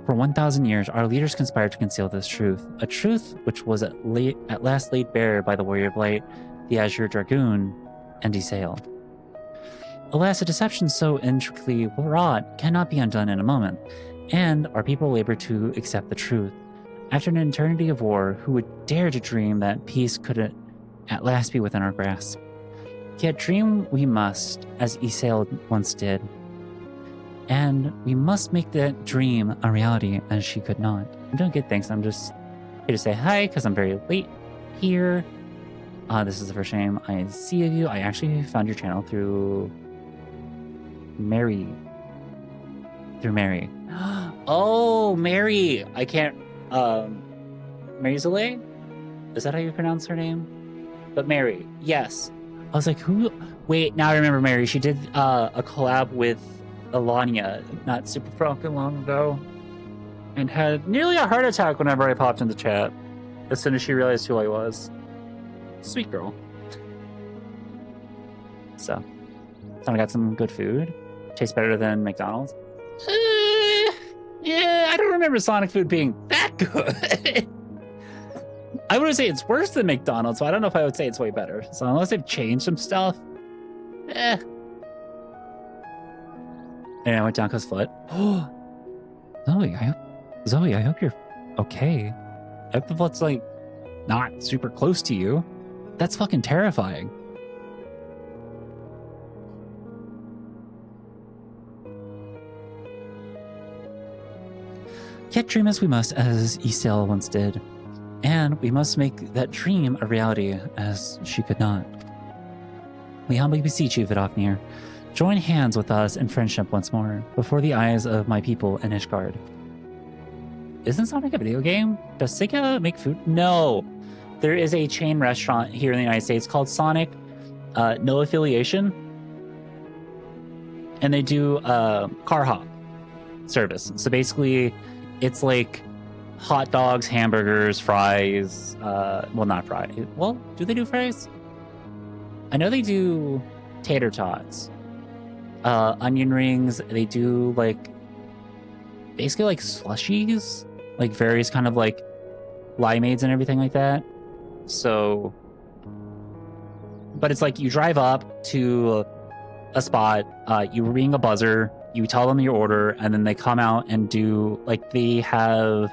For 1,000 years, our leaders conspired to conceal this truth, a truth which was at last laid bare by the Warrior of Light, the Azure Dragoon, and Isael. Alas, a deception so intricately wrought cannot be undone in a moment, and our people labor to accept the truth. After an eternity of war, who would dare to dream that peace could at last be within our grasp? Yet dream we must, as Isael once did. And we must make that dream a reality, as she could not. I'm doing good, thanks. I'm just here to say hi, because I'm very late here. This is the first time I see of you. I actually found your channel through Mary. Oh, Mary! I can't... Mary Zalay? Is that how you pronounce her name? But Mary, yes. I was like, who? Wait, now I remember Mary. She did a collab with Alania not super fucking long ago, and had nearly a heart attack whenever I popped into chat as soon as she realized who I was. Sweet girl. So I got some good food. Tastes better than McDonald's. Yeah, I don't remember Sonic food being that good. I would say it's worse than McDonald's, so I don't know if I would say it's way better. So unless they've changed some stuff, And I went down because foot. Oh, Zoe, I hope you're okay. I hope the foot's like not super close to you. That's fucking terrifying. Yet dream as we must, as Isael once did. And we must make that dream a reality, as she could not. We humbly beseech you, Vidofnir, join hands with us in friendship once more, before the eyes of my people in Ishgard. Isn't Sonic a video game? Does Sega make food? No. There is a chain restaurant here in the United States called Sonic, no affiliation. And they do car hop service. So basically, it's like hot dogs, hamburgers, fries. Well, not fries. Well, do they do fries? I know they do tater tots, onion rings. They do like basically like slushies, like various kind of like limeades and everything like that. So, but it's like you drive up to a spot, you ring a buzzer, you tell them your order, and then they come out and do like they have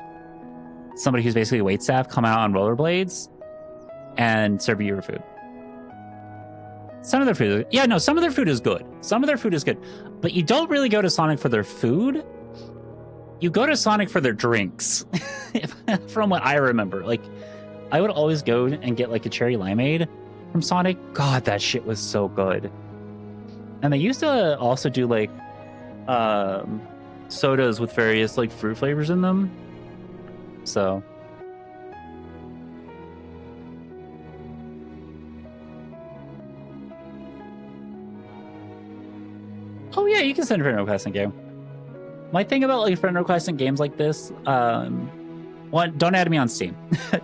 somebody who's basically a waitstaff come out on rollerblades and serve you your food. Some of their food, some of their food is good. Some of their food is good, but you don't really go to Sonic for their food. You go to Sonic for their drinks, from what I remember. Like, I would always go and get like a cherry limeade from Sonic. God, that shit was so good. And they used to also do like sodas with various like fruit flavors in them. So. Oh yeah, you can send a friend request in game. My thing about like friend requests in games like this, one, don't add me on Steam.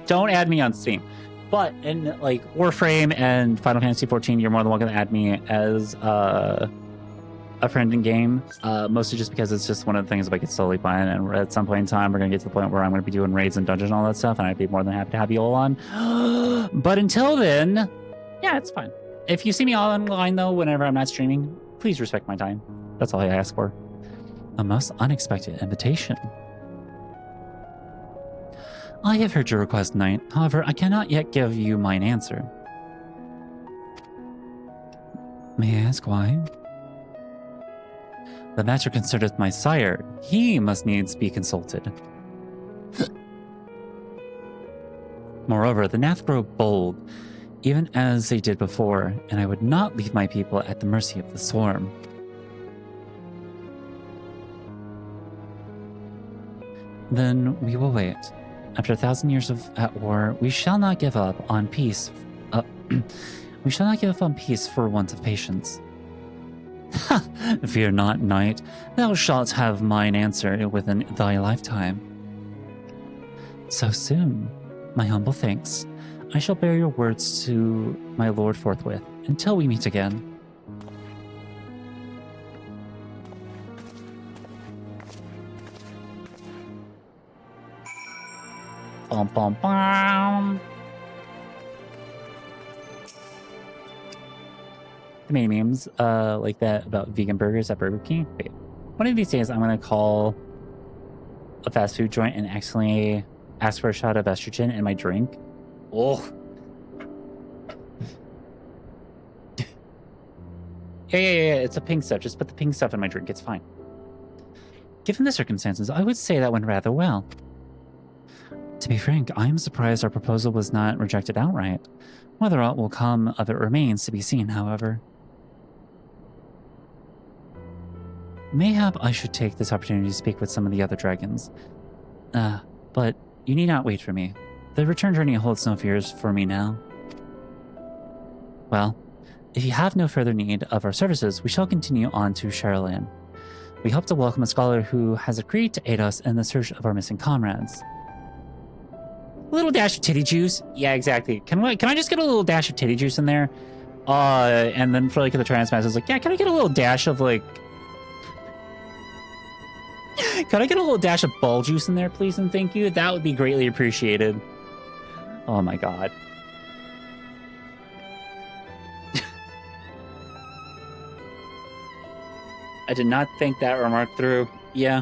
Don't add me on Steam. But in like Warframe and Final Fantasy XIV, you're more than welcome to add me as a friend in game. Mostly just because it's just one of the things like it's slowly playing, and at some point in time we're gonna get to the point where I'm gonna be doing raids and dungeons and all that stuff, and I'd be more than happy to have you all on. But until then, yeah, it's fine. If you see me online though, whenever I'm not streaming, please respect my time. That's all I ask for. A most unexpected invitation. I have heard your request, Knight. However, I cannot yet give you mine answer. May I ask why? The matter concerneth my sire. He must needs be consulted. Moreover, the Nath grow bold, even as they did before, and I would not leave my people at the mercy of the swarm. Then we will wait. After 1,000 years at war, we shall not give up on peace. We shall not give up on peace for want of patience. Fear not, knight. Thou shalt have mine answer within thy lifetime. So soon. My humble thanks. I shall bear your words to my lord forthwith, until we meet again. Bum, bum, bum. The many memes like that about vegan burgers at Burger King. Wait, one of these days I'm gonna call a fast food joint and accidentally ask for a shot of estrogen in my drink. Oh. Yeah, it's a pink stuff. Just put the pink stuff in my drink. It's fine. Given the circumstances, I would say that went rather well. To be frank, I am surprised our proposal was not rejected outright. Whether aught will come of it remains to be seen, however. Mayhap I should take this opportunity to speak with some of the other dragons. But you need not wait for me. The return journey holds no fears for me now. Well, if you have no further need of our services, we shall continue on to Sharalan. We hope to welcome a scholar who has agreed to aid us in the search of our missing comrades. A little dash of titty juice? Yeah, exactly. Can I just get a little dash of titty juice in there? And then for like the trans masters, like, yeah, can I get a little dash of like... Could I get a little dash of ball juice in there, please, and thank you? That would be greatly appreciated. Oh my god. I did not think that remark through. Yeah.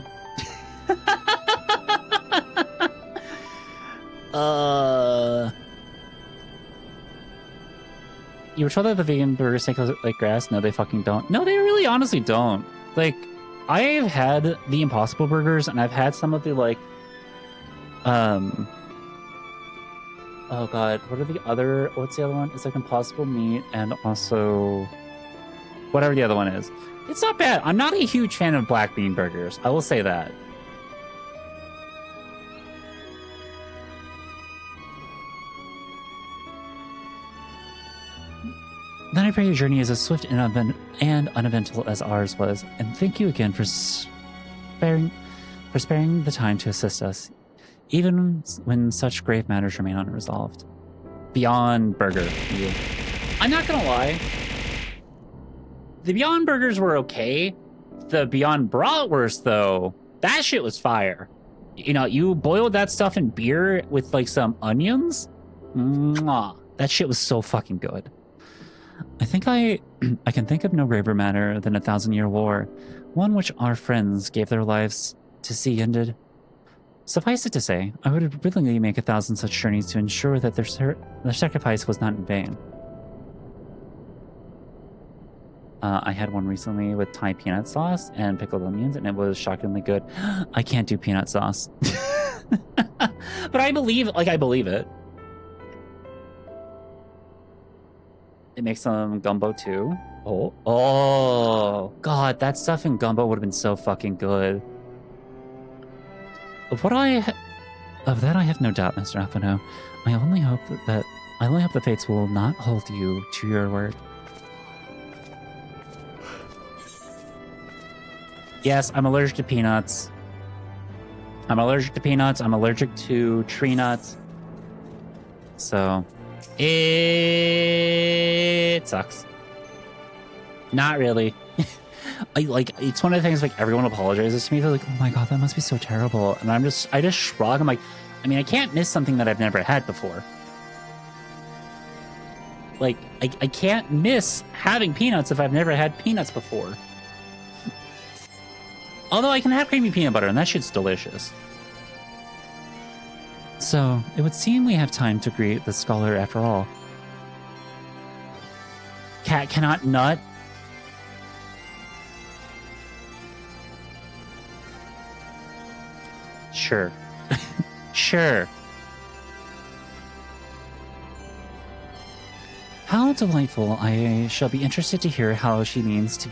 You were told that the vegan burgers taste like grass? No, they fucking don't. No, they really honestly don't. Like, I've had the Impossible Burgers, and I've had some of the, like, oh god, what's the other one? It's like Impossible Meat, and also whatever the other one is. It's not bad. I'm not a huge fan of black bean burgers. I will say that. Then I pray your journey is as swift and uneventful as ours was, and thank you again for sparing the time to assist us, even when such grave matters remain unresolved. Beyond Burger. Yeah. I'm not gonna lie. The Beyond Burgers were okay. The Beyond Bratwurst, though, that shit was fire. You know, you boiled that stuff in beer with like some onions. Mwah. That shit was so fucking good. I think I can think of no graver matter than a 1,000-year war, one which our friends gave their lives to see ended. Suffice it to say, I would willingly make 1,000 such journeys to ensure that their sacrifice was not in vain. I had one recently with Thai peanut sauce and pickled onions, and it was shockingly good. I can't do peanut sauce. But I believe it. It makes some gumbo too. Oh, God, that stuff in gumbo would have been so fucking good. Of that I have no doubt, Mr. Alphano. I only hope the fates will not hold you to your word. Yes, I'm allergic to peanuts. I'm allergic to tree nuts. So, it sucks. Not really. It's one of the things like everyone apologizes to me. They're like, "Oh my god, that must be so terrible," and I just shrug. I'm like, I mean, I can't miss something that I've never had before. Like, I can't miss having peanuts if I've never had peanuts before. Although I can have creamy peanut butter, and that shit's delicious. So, it would seem we have time to greet the scholar after all. Cat cannot nut. Sure. Sure. How delightful. I shall be interested to hear how she means to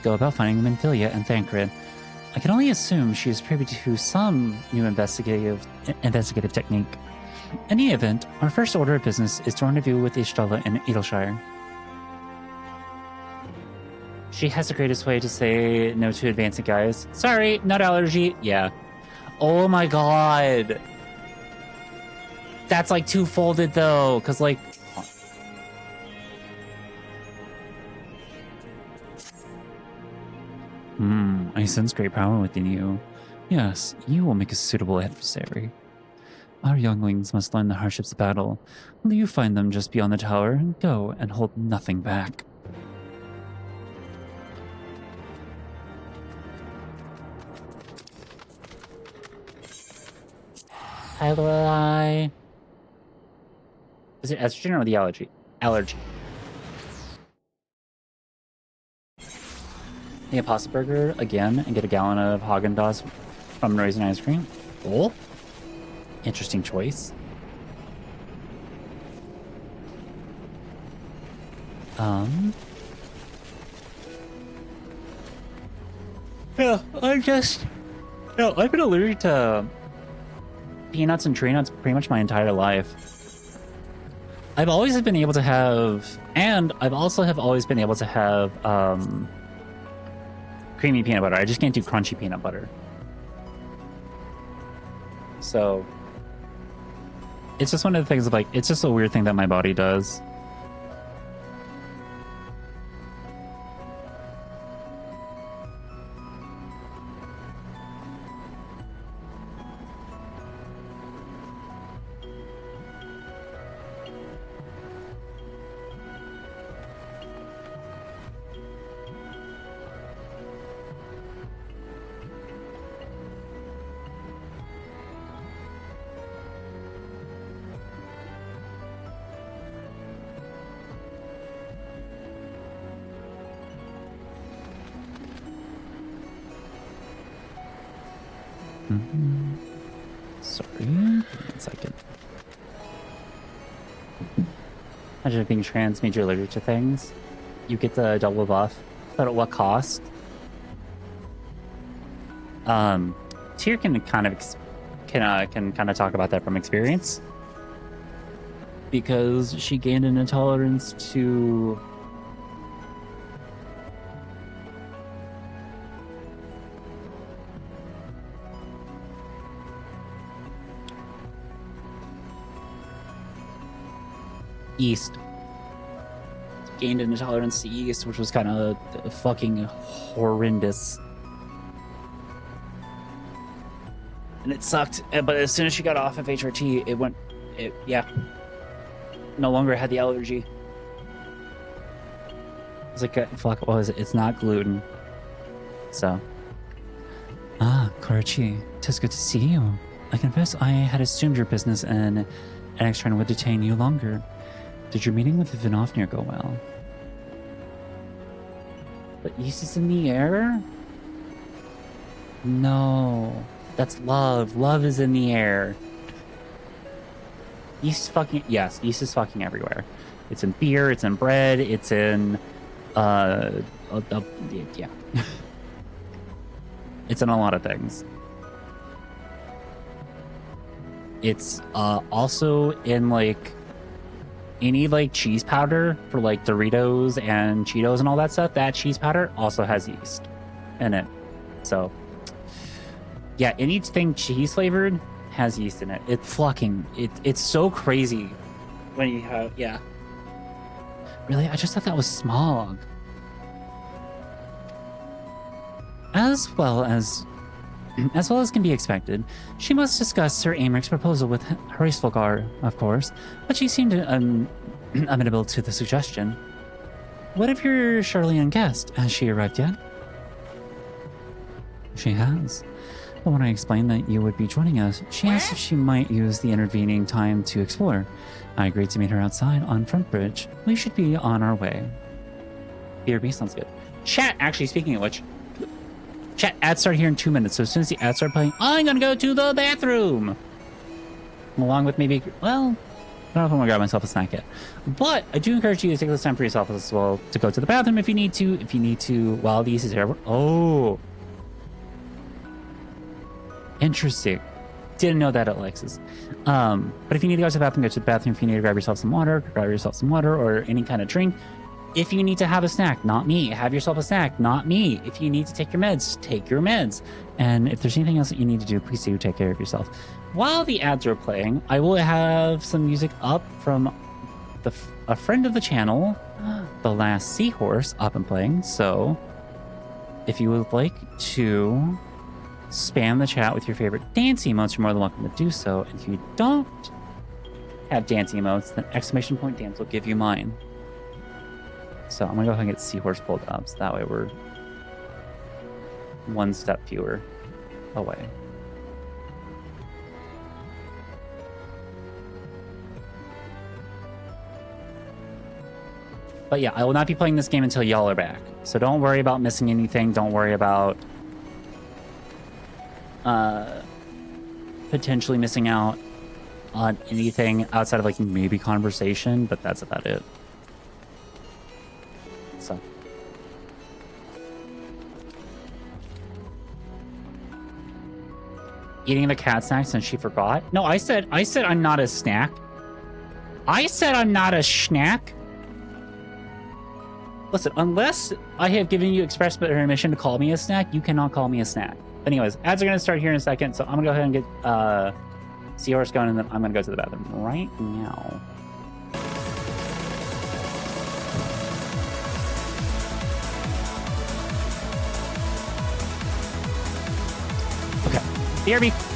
go about finding Minfilia and Thancred. I can only assume she is privy to some new investigative technique. In any event, our first order of business is to rendezvous with Ishtala in Edelshire. She has the greatest way to say no to advancing guys. Sorry, nut allergy. Yeah. Oh my god. That's like two folded though, because like. I sense great power within you. Yes, you will make a suitable adversary. Our younglings must learn the hardships of battle. Will you find them just beyond the tower? Go and hold nothing back. Hi, Lorelai. Is it estrogen or the allergy? Allergy. The Impossible Burger again and get a gallon of Haagen-Dazs from Raisin Ice Cream. Oh, interesting choice. Yeah, I've been allergic to peanuts and tree nuts pretty much my entire life. I've always been able to have, and I've also always been able to have, creamy peanut butter. I just can't do crunchy peanut butter. So it's just one of the things of like, it's just a weird thing that my body does. Sorry, give me 1 second. Imagine being trans made you allergic to things. You get the double buff, but at what cost? Tyr can kind of talk about that from experience, because she gained an intolerance to yeast. Gained an intolerance to yeast, which was kind of fucking horrendous. And it sucked. But as soon as she got off of HRT, yeah. No longer had the allergy. It's like, fuck, what was it? It's not gluten. So. Karachi, 'tis good to see you. I confess I had assumed your business and an external would detain you longer. Did your meeting with Vinofnir go well? But yeast is in the air? No. That's love. Love is in the air. Yeast fucking... Yes, yeast is fucking everywhere. It's in beer, it's in bread, it's in... yeah. It's in a lot of things. It's also in, like... Any like cheese powder for like Doritos and Cheetos and all that stuff, that cheese powder also has yeast in it. So yeah, anything cheese flavored has yeast in it. It's so crazy when you have, yeah. Really? I just thought that was smog. As well as can be expected, she must discuss Sir Americ's proposal with Hraesvelgar, of course, but she seemed amenable to the suggestion. What of your Charlian guest? Has she arrived yet? She has. But when I explained that you would be joining us, she asked if she might use the intervening time to explore. I agreed to meet her outside on Front Bridge. We should be on our way. BRB sounds good. Chat, actually, speaking of which, chat, ads start here in 2 minutes, so as soon as the ads start playing, I'm gonna go to the bathroom! Along with maybe, well, I don't know if I'm gonna grab myself a snack yet. But I do encourage you to take this time for yourself as well, to go to the bathroom if you need to, while the yeast is here. Oh! Interesting. Didn't know that, Alexis. But if you need to go to the bathroom, go to the bathroom. If you need to grab yourself some water, or any kind of drink, If you need to have a snack, not me. Have yourself a snack, not me. If you need to take your meds, take your meds. And if there's anything else that you need to do, please do take care of yourself. While the ads are playing, I will have some music up from a friend of the channel, The Last Seahorse, up and playing. So if you would like to spam the chat with your favorite dance emotes, you're more than welcome to do so. And if you don't have dance emotes, then exclamation point dance will give you mine. So I'm gonna go ahead and get Seahorse pulled up, so that way we're one step fewer away. But yeah, I will not be playing this game until y'all are back. So don't worry about missing anything. Don't worry about potentially missing out on anything outside of like maybe conversation, but that's about it. So eating the cat snack since she forgot. No, I said I'm not a snack. I said I'm not a snack. Listen, unless I have given you express permission to call me a snack, you cannot call me a snack. But anyways, ads are going to start here in a second, so I'm going to go ahead and get Seahorse going, and then I'm going to go to the bathroom right now. Okay, BRB.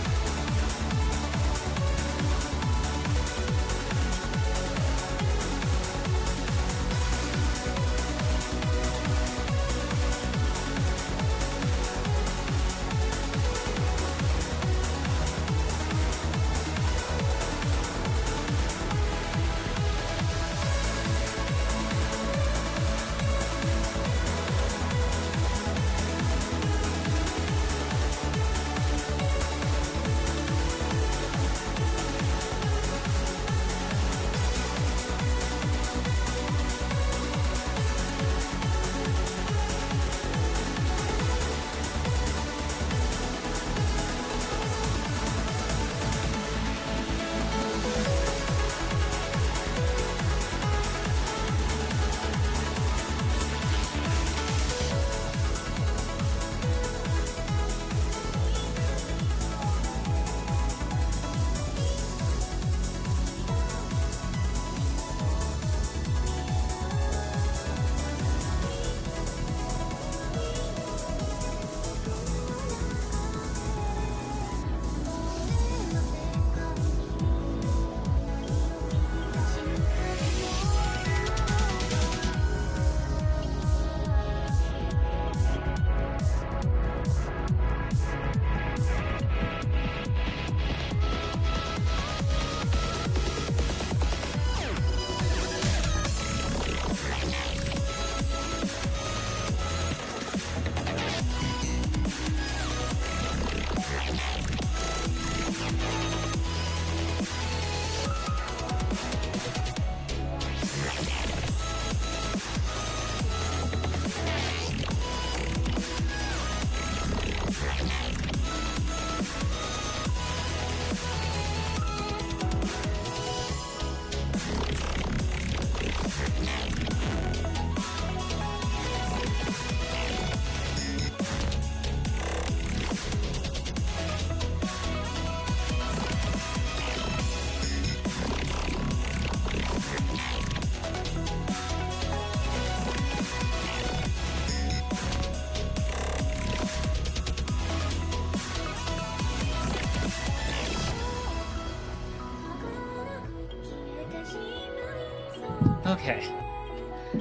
Okay.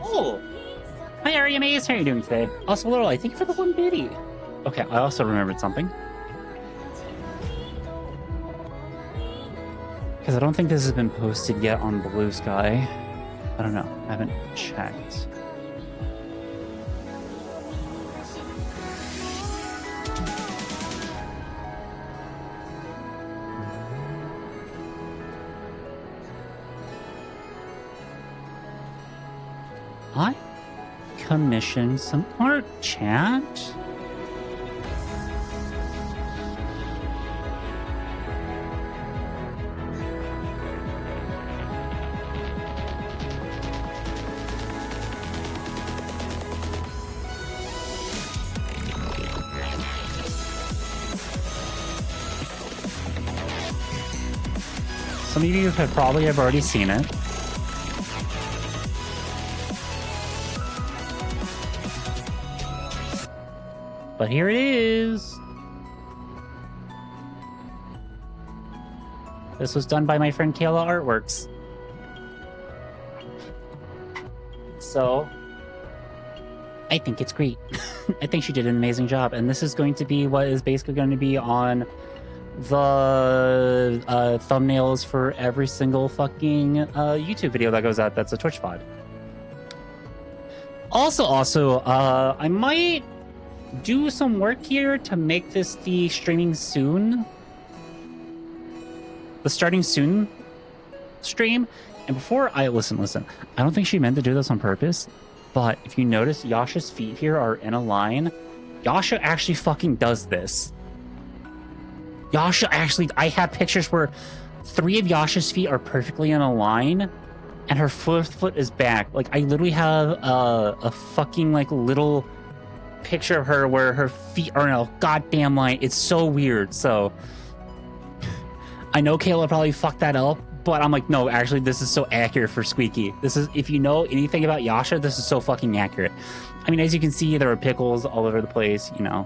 Oh! Hi, Ari Maze. How are you doing today? Also, Lorelai, thank you for the 1 biddy. Okay, I also remembered something. Because I don't think this has been posted yet on Blue Sky. I don't know. I haven't checked. I commissioned some art, chat. Some of you have probably have already seen it. But here it is. This was done by my friend KaylaArtworks. So, I think it's great. I think she did an amazing job. And this is going to be what is basically going to be on the thumbnails for every single fucking YouTube video that goes out that's a Twitch VOD. Also, I might do some work here to make this the streaming soon. The starting soon stream. And before I listen, I don't think she meant to do this on purpose, but if you notice, Yasha's feet here are in a line. Yasha actually fucking does this. Yasha actually, I have pictures where 3 of Yasha's feet are perfectly in a line and her 4th foot is back. Like, I literally have a fucking like little picture of her where her feet are in a goddamn line. It's so weird. So I know Kayla probably fucked that up, but I'm like, no, actually, this is so accurate for Squeaky. This is, if you know anything about Yasha, this is so fucking accurate. I mean, as you can see, there are pickles all over the place, you know.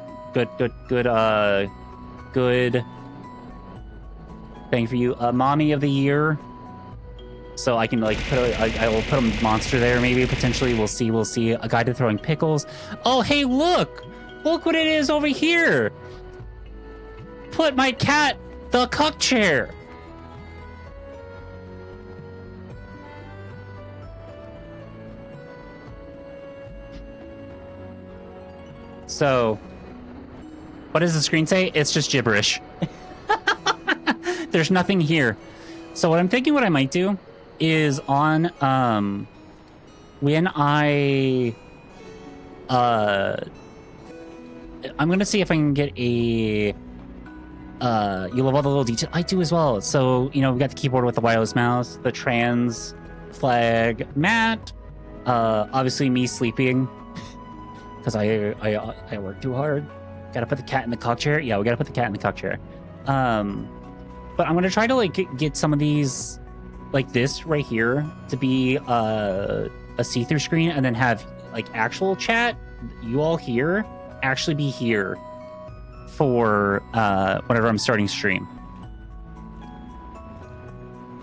Good thing for you. Mommy of the year. So I can like put I will put a monster there maybe, potentially. We'll see. A guy to throwing pickles. Oh, hey, look what it is over here. Put my cat the cuck chair. So, what does the screen say? It's just gibberish. There's nothing here. So what I'm thinking what I might do is on, when I'm gonna see if I can get a, you love all the little details. I do as well. So, you know, we got the keyboard with the wireless mouse, the trans flag mat, obviously me sleeping because I work too hard. Gotta put the cat in the cock chair. Yeah, we gotta put the cat in the cock chair. But I'm gonna try to like get some of these, like this right here, to be a see-through screen, and then have like actual chat, you all here, actually be here for whenever I'm starting stream.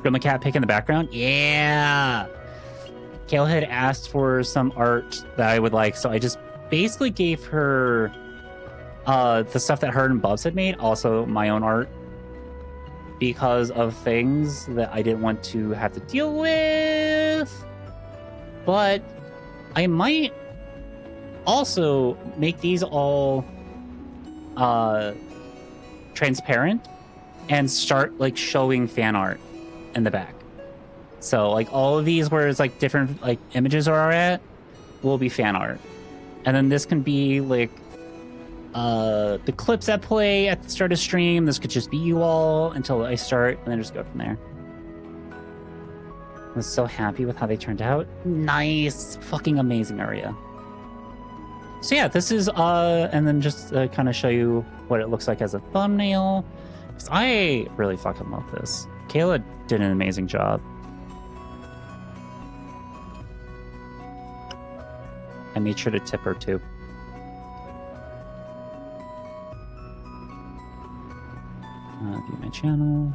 Grandma cat pick in the background. Yeah. Kayla had asked for some art that I would like, so I just basically gave her the stuff that her and Bubs had made, also my own art, because of things that I didn't want to have to deal with. But I might also make these all transparent and start like showing fan art in the back. So like all of these where it's like different like images are at will be fan art. And then this can be like the clips that play at the start of stream. This could just be you all until I start, and then just go from there. I was so happy with how they turned out. Nice, fucking amazing area. So yeah, this is and then just kind of show you what it looks like as a thumbnail. Because I really fucking love this. Kayla did an amazing job. I made sure to tip her too. View my channel.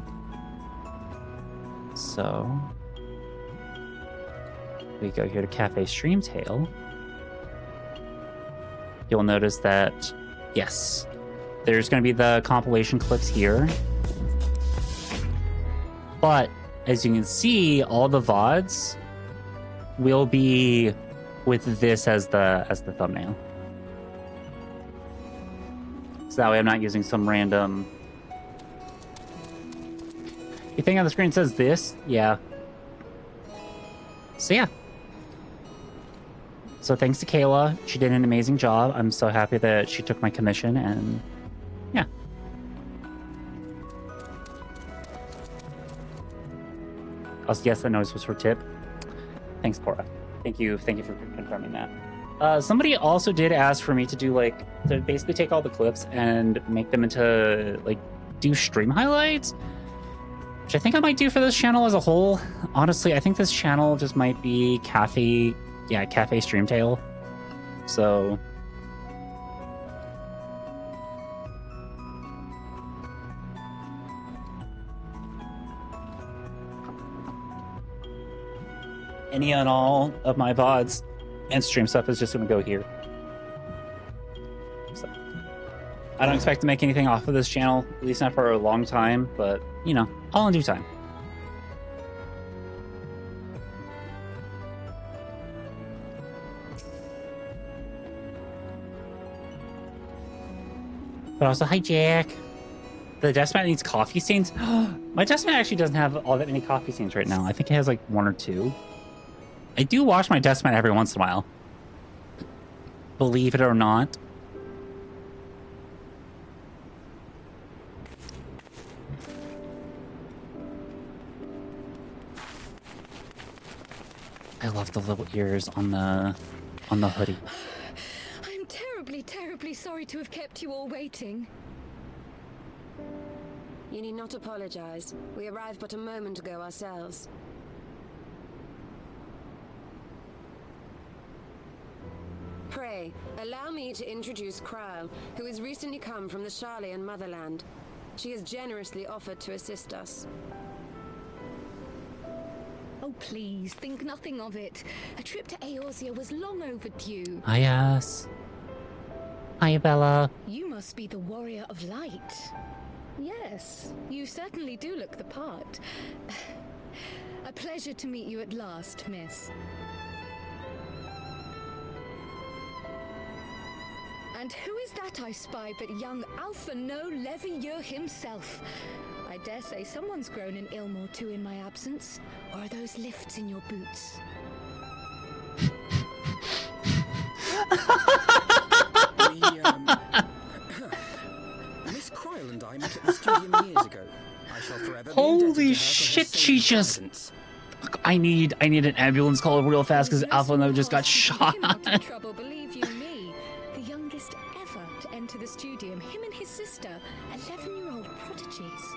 So we go here to Cafe Streamtail. You'll notice that, yes, there's going to be the compilation clips here. But as you can see, all the VODs will be with this as the thumbnail. So that way I'm not using some random... You think on the screen says this? Yeah. So yeah. So thanks to Kayla. She did an amazing job. I'm so happy that she took my commission, and yeah. Also, yes, that notice was for tip. Thanks, Cora. Thank you for confirming that. Somebody also did ask for me to do to basically take all the clips and make them into do stream highlights. which I think I might do for this channel as a whole. Honestly, I think this channel just might be cafe streamtail. So any and all of my VODs and stream stuff is just going to go here. So, I don't expect to make anything off of this channel, at least not for a long time, but, you know, all in due time. But also, hi, Jack. The deskmat needs coffee stains. My deskmat actually doesn't have all that many coffee stains right now. I think it has like 1 or 2. I do wash my deskmat every once in a while. Believe it or not. I love the little ears on the hoodie. I'm terribly sorry to have kept you all waiting. You need not apologize. We arrived but a moment ago ourselves. Pray, allow me to introduce Kryle, who has recently come from the Sharlayan motherland. She has generously offered to assist us. Oh, please, think nothing of it. A trip to Eorzea was long overdue. Hi, Ass. Hi, Bella. You must be the Warrior of Light. Yes, you certainly do look the part. A pleasure to meet you at last, miss. And who is that I spy but young Alpha No Levieur himself? I dare say someone's grown an ilm or two in my absence. Or are those lifts in your boots? Miss Kryle and I met at the studio years ago. I shall forever be indebted to her Holy for shit, her she saving just... guidance. I need an ambulance call real fast because Alpha No just got shot. Trouble, believe you me. The youngest ever to enter the studium, him and his sister, 11-year-old prodigies.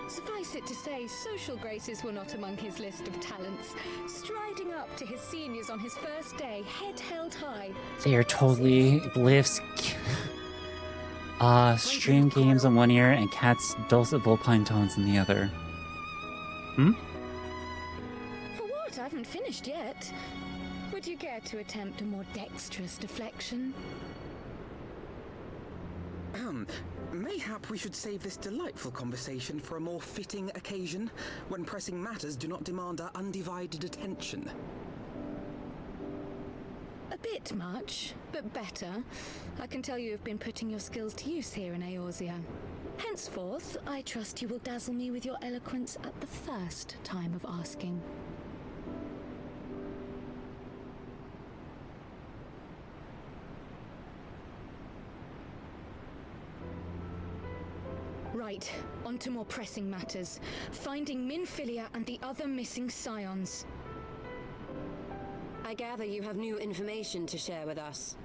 Suffice it to say, social graces were not among his list of talents. Striding up to his seniors on his first day, head held high. They are totally lifts. Stream games in one ear and Cat's dulcet vulpine tones in the other. Hmm? For what? I haven't finished yet. Would you care to attempt a more dexterous deflection? Mayhap we should save this delightful conversation for a more fitting occasion, when pressing matters do not demand our undivided attention. A bit much, but better. I can tell you have been putting your skills to use here in Eorzea. Henceforth, I trust you will dazzle me with your eloquence at the first time of asking. Right, on to more pressing matters. Finding Minfilia and the other missing scions. I gather you have new information to share with us.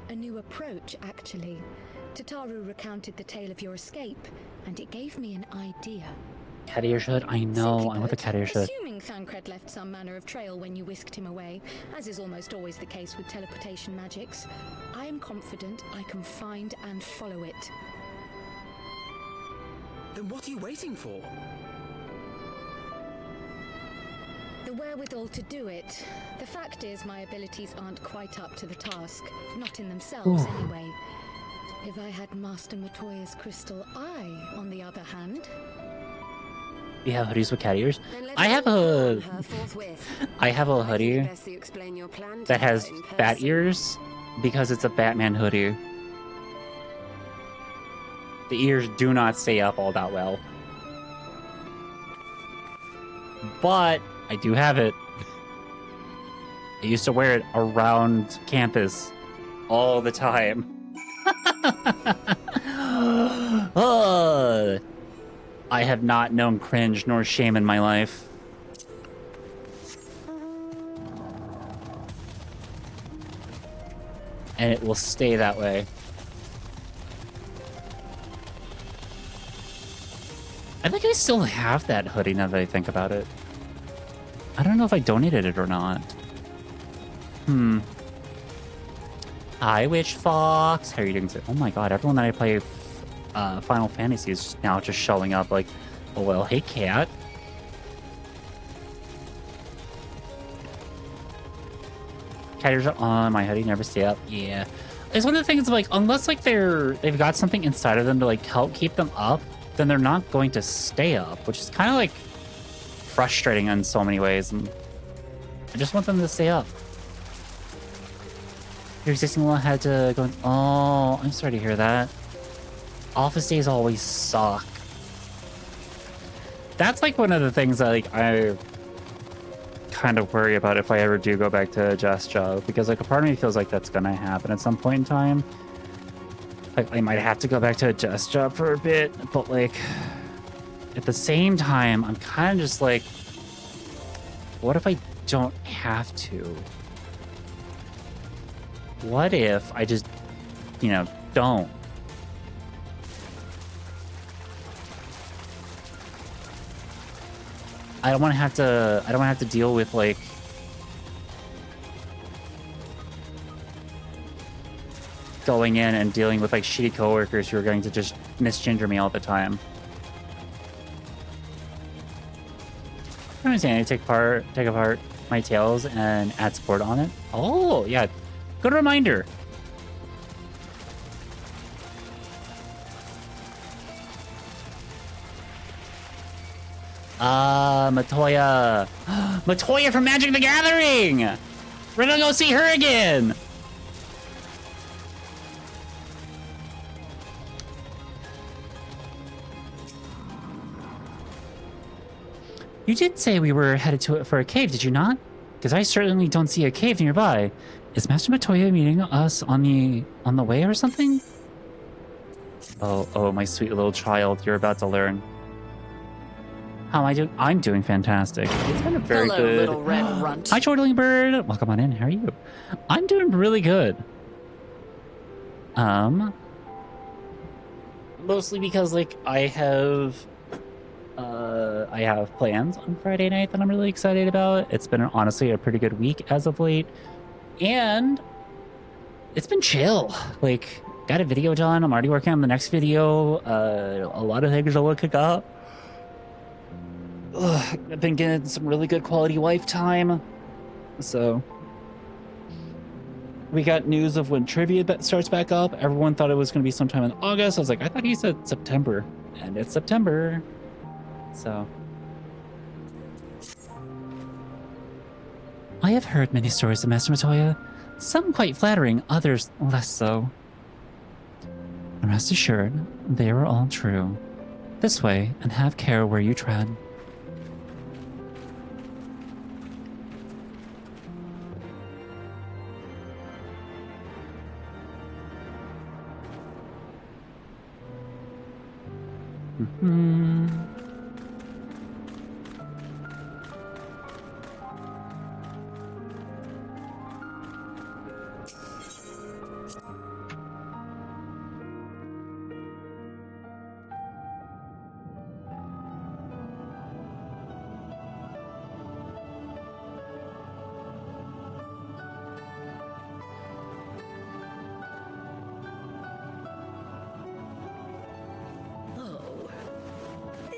A new approach, actually. Tataru recounted the tale of your escape, and it gave me an idea. Cat ear should? I know, I'm with the cat ear should. Assuming Thancred left some manner of trail when you whisked him away, as is almost always the case with teleportation magics, I am confident I can find and follow it. Then what are you waiting for? The wherewithal to do it. The fact is, my abilities aren't quite up to the task. Not in themselves, anyway. If I had Master Matoya's crystal eye, on the other hand... You have hoodies with cat ears? I have a hoodie that has bat ears because it's a Batman hoodie. The ears do not stay up all that well. But I do have it. I used to wear it around campus all the time. I have not known cringe nor shame in my life. And it will stay that way. I think I still have that hoodie now that I think about it. I don't know if I donated it or not. Hi, Witch Fox. How are you doing today? Oh my god, everyone that I play Final Fantasy is just now just showing up like, oh well, hey cat. Cat ears are on, my hoodie never stay up. Yeah. It's one of the things like, unless like they've got something inside of them to like help keep them up, then they're not going to stay up, which is kind of like frustrating in so many ways. And I just want them to stay up. Your existing one had to go. Oh, I'm sorry to hear that. Office days always suck. That's like one of the things that like I kind of worry about if I ever do go back to a desk job, because like a part of me feels like that's gonna happen at some point in time. Like I might have to go back to a desk job for a bit, but like at the same time, I'm kind of just like, what if I don't have to? What if I just, you know, don't? I don't want to have to deal with like going in and dealing with like shitty coworkers who are going to just misgender me all the time. I understand. I take apart my tails and add support on it. Oh yeah, good reminder. Matoya. Matoya from Magic the Gathering! We're gonna go see her again! You did say we were headed for a cave, did you not? Because I certainly don't see a cave nearby. Is Master Matoya meeting us on the way or something? Oh, my sweet little child, you're about to learn. How am I doing? I'm doing fantastic. It's been a very Hello, good... little red runt. Hi, chortling bird. Welcome on in. How are you? I'm doing really good. Mostly because like I have plans on Friday night that I'm really excited about. It's been honestly a pretty good week as of late, and it's been chill. Like, got a video done. I'm already working on the next video. A lot of things are looking up. I've been getting some really good quality wife time. So we got news of when trivia starts back up. Everyone thought it was going to be sometime in August. I was like, I thought he said September, and it's September. So I have heard many stories of Master Matoya, some quite flattering, others less so. And rest assured, they are all true. This way, and have care where you tread.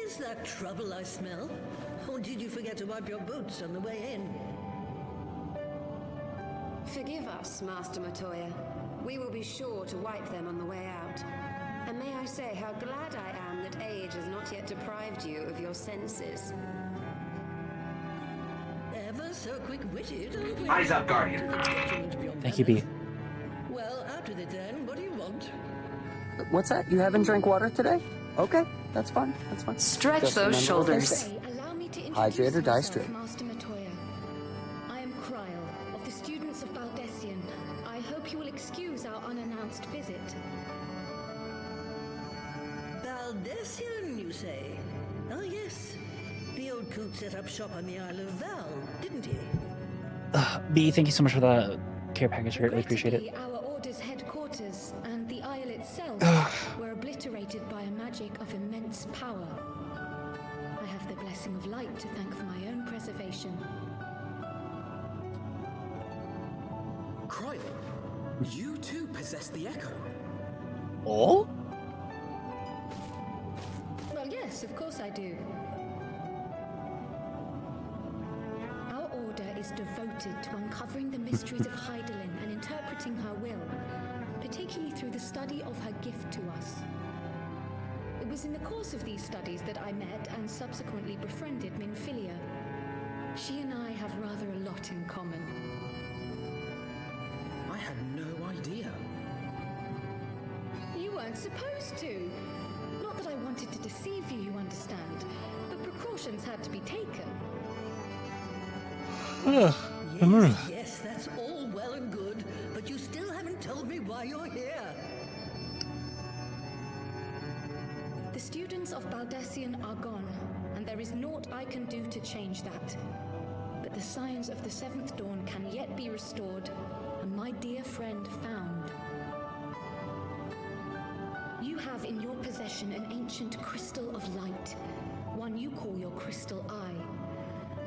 Is that trouble I smell? Or did you forget to wipe your boots on the way in? Forgive us, Master Matoya. We will be sure to wipe them on the way out. And may I say how glad I am that age has not yet deprived you of your senses. Ever so quick-witted. Eyes up, Guardian. Thank you, B. Well, out with it then. What do you want? What's that? You haven't drank water today? Okay, that's fine. That's fine. Stretch Just those remember shoulders. what they say. Allow me to Hydrate or die myself, straight. Master Matoya. I am Kryl, of the students of Baldessian. I hope you will excuse our unannounced visit. Baldessian, you say? Oh, yes. The old coot set up shop on the Isle of Val, didn't he? B, thank you so much for the care package. I greatly appreciate it. Our order's headquarters and the isle itself were obliterated by a magic of immense power. have the blessing of light to thank for my own preservation. Croyle, you too possess the echo. Oh? Well, yes, of course I do. Our order is devoted to uncovering the mysteries of Hydaelyn and interpreting her will, particularly through the study of her gift to us. It was in the course of these studies that I met and subsequently befriended Minfilia. She and I have rather a lot in common. I had no idea. You weren't supposed to. Not that I wanted to deceive you, you understand, but precautions had to be taken. Yes, that's all well and good, but you still haven't told me why you're here. The students of Baldessian are gone, and there is naught I can do to change that. But the science of the Seventh Dawn can yet be restored, and my dear friend found. You have in your possession an ancient crystal of light, one you call your crystal eye.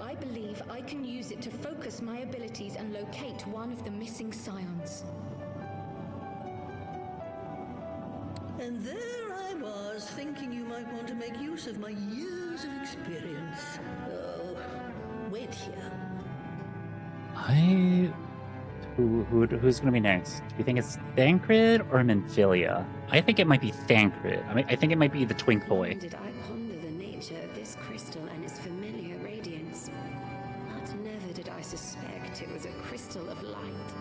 I believe I can use it to focus my abilities and locate one of the missing scions. And there I was, thinking you might want to make use of my years of experience. Oh, wait here. Who's gonna be next? Do you think it's Thancred or Minfilia? I think it might be Thancred. I think it might be the twink boy. Did I ponder the nature of this crystal and its familiar radiance? But never did I suspect it was a crystal of light.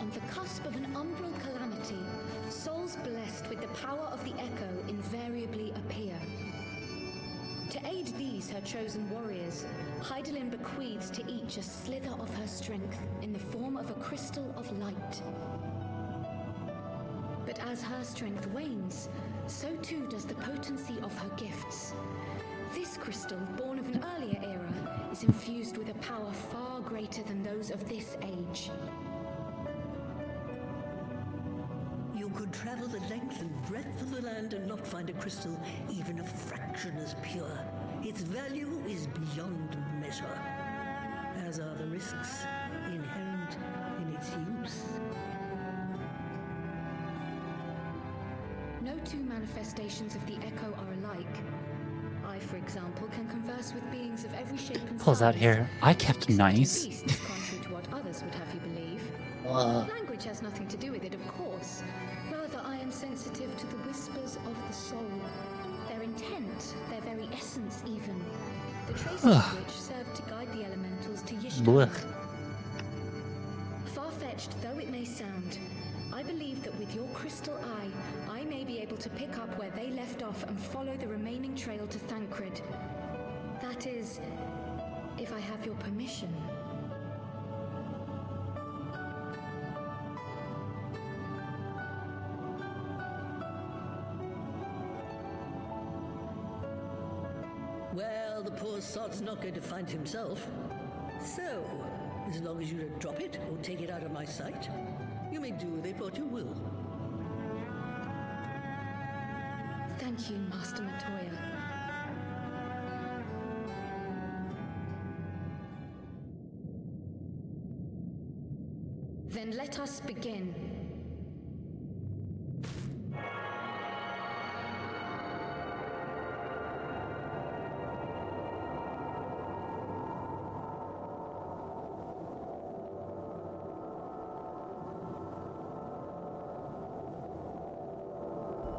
On the cusp of an umbral calamity, souls blessed with the power of the Echo invariably appear. To aid these, her chosen warriors, Hydaelyn bequeaths to each a slither of her strength in the form of a crystal of light. But as her strength wanes, so too does the potency of her gifts. This crystal, born of an earlier era, is infused with a power far greater than those of this age. You could travel the length and breadth of the land and not find a crystal even a fraction as pure. Its value is beyond measure, as are the risks inherent in its use. No two manifestations of the Echo are alike. I, for example, can converse with beings of every shape and Pulls out size. here. I kept nice. At least, contrary to what others would have you believe. Language has nothing to do with it, of course. Rather, I am sensitive to the whispers of the soul. Their intent, their very essence even. The traces of which serve to guide the elementals to Yishtar. Far-fetched though it may sound, I believe that with your crystal eye, I may be able to pick up where they left off and follow the remaining trail to Thancred. That is, if I have your permission. Well, the poor sod's not going to find himself. So, as long as you don't drop it or take it out of my sight, you may do with it what you will. Thank you, Master Matoya. Then let us begin.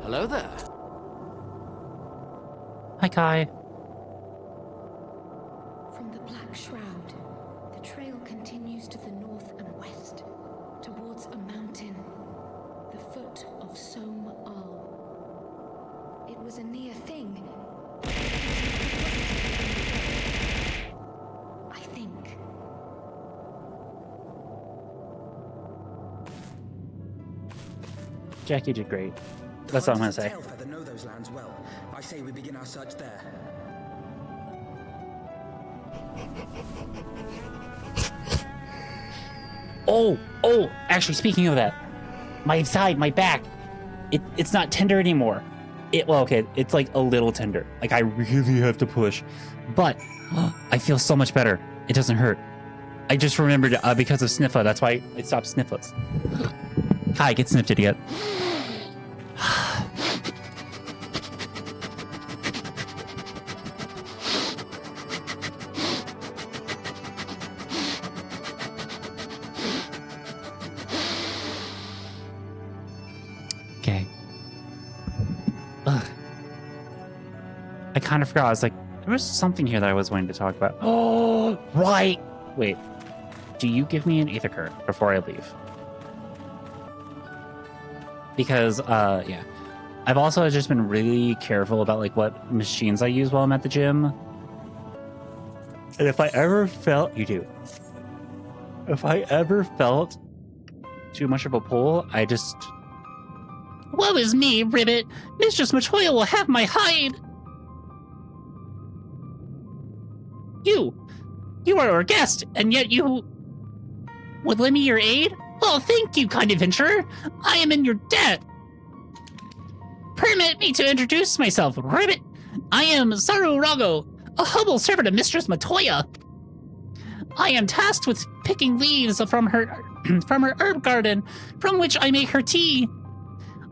Hello there. Hi, Kai. From the Black Shroud, the trail continues to the north and west, towards a mountain, the foot of Som Al. It was a near thing. I think. Jack, you did great. That's all I'm gonna say. Tailfeather know those lands well. I say we begin our search there. Oh, actually, speaking of that, my side, my back. it's not tender anymore. It's like a little tender. Like I really have to push, but I feel so much better. It doesn't hurt. I just remembered because of Sniffa. That's why I stopped Sniffas. Hi, get sniffed, idiot. Okay. Ugh. I kind of forgot. I was like, there was something here that I was wanting to talk about. Oh, right. Wait. Do you give me an ether current before I leave? Because, yeah. I've also just been really careful about, like, what machines I use while I'm at the gym. And if I ever felt... You do. If I ever felt too much of a pull, I just... Woe is me, Ribbit! Mistress Matoya will have my hide! You are our guest, and yet you... would lend me your aid? Oh, thank you, kind adventurer. I am in your debt. Permit me to introduce myself, Ribbit. I am Saru Rago, a humble servant of Mistress Matoya. I am tasked with picking leaves from her herb garden, from which I make her tea.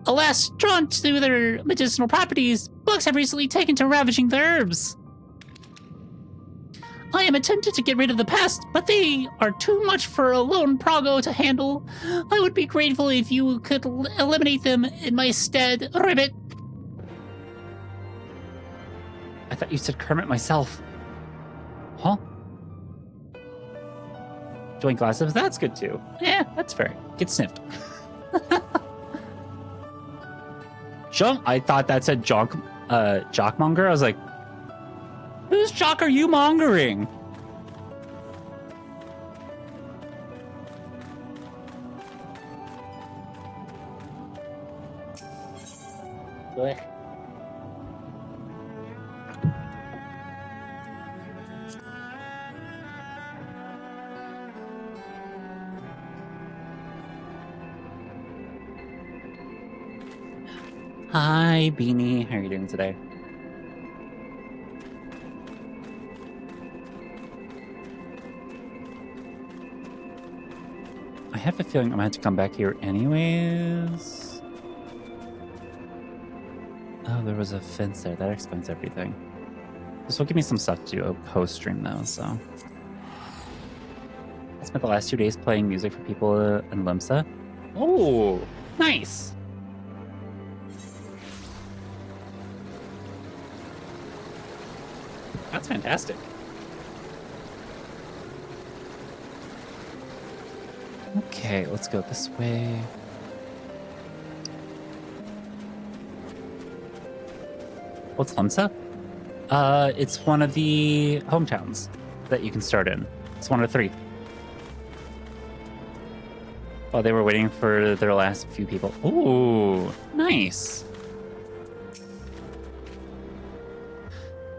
Alas, drawn to their medicinal properties, bugs have recently taken to ravaging the herbs. I am attempted to get rid of the pest, but they are too much for a lone Prago to handle. I would be grateful if you could eliminate them in my stead, Ribbit. I thought you said Kermit myself. Huh? Join glasses, that's good too. Yeah, that's fair. Get sniffed. I thought that said jockmonger. I was like, whose jock are you mongering? Blech. Hi, Beanie. How are you doing today? I have a feeling I'm gonna have to come back here anyways. Oh, there was a fence there. That explains everything. This will give me some stuff to do post-stream though, so. I spent the last 2 days playing music for people in Limsa. Oh, nice. That's fantastic. Okay, let's go this way. What's Limsa? It's one of the hometowns that you can start in. It's one of 3. Oh, they were waiting for their last few people. Ooh, nice.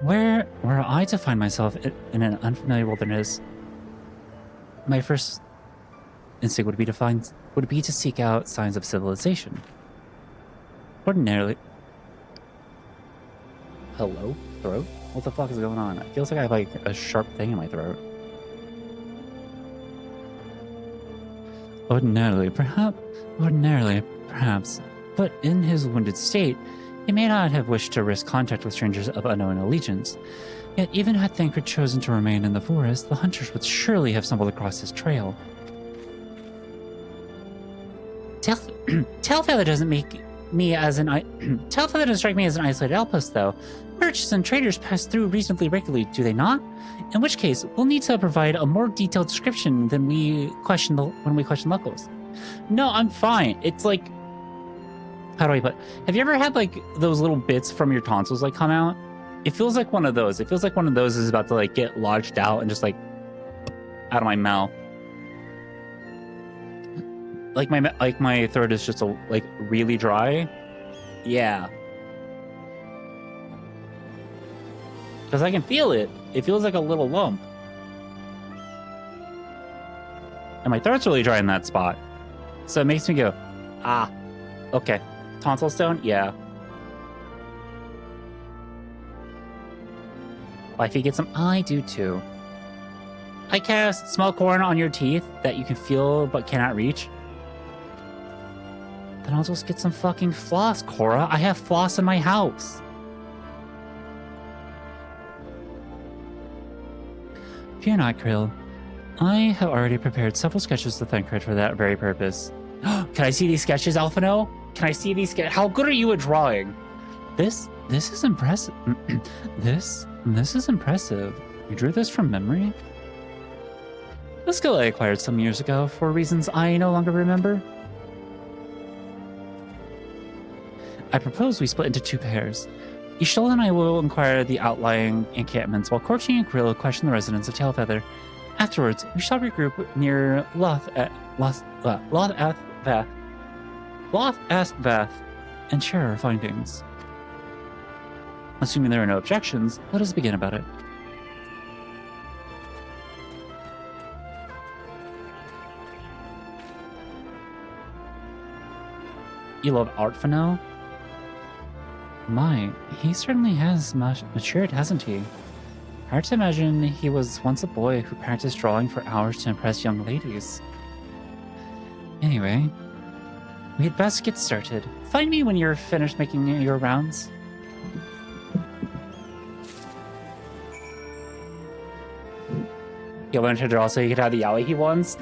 Where were I to find myself in an unfamiliar wilderness? My first instinct would be to seek out signs of civilization. Ordinarily. Hello? Throat? What the fuck is going on? It feels like I have like a sharp thing in my throat. Ordinarily, perhaps, but in his wounded state, he may not have wished to risk contact with strangers of unknown allegiance. Yet even had Thancred chosen to remain in the forest, the hunters would surely have stumbled across his trail. Tailfeather doesn't strike me as an isolated outpost, though. Merchants and traders pass through reasonably regularly, do they not? In which case, we'll need to provide a more detailed description than when we question locals. No, I'm fine. It's like, how do I put? Have you ever had like those little bits from your tonsils like come out? It feels like one of those. It feels like one of those is about to like get lodged out and just like out of my mouth. Like my throat is just like really dry. Yeah. Because I can feel it. It feels like a little lump. And my throat's really dry in that spot. So it makes me go, ah, okay. Tonsil stone? Yeah. Wifey gets some. I do too. I cast small corn on your teeth that you can feel but cannot reach. Then I'll just get some fucking floss, Cora. I have floss in my house. Fear not, Krill. I have already prepared several sketches to thank Crit for that very purpose. Can I see these sketches, Alphino? Can I see these sketches? How good are you at drawing? This is impressive. This is impressive. You drew this from memory? A skill I acquired some years ago for reasons I no longer remember. I propose we split into 2 pairs. Ishtal and I will inquire the outlying encampments, while Corchi and Krill question the residents of Tailfeather. Afterwards, we shall regroup near Loth-Asvath and share our findings. Assuming there are no objections, let us begin about it. You love art for now? My, he certainly has matured, hasn't he? Hard to imagine he was once a boy who practiced drawing for hours to impress young ladies. Anyway, we'd best get started. Find me when you're finished making your rounds. You learned to draw so you could have the yaoi he wants?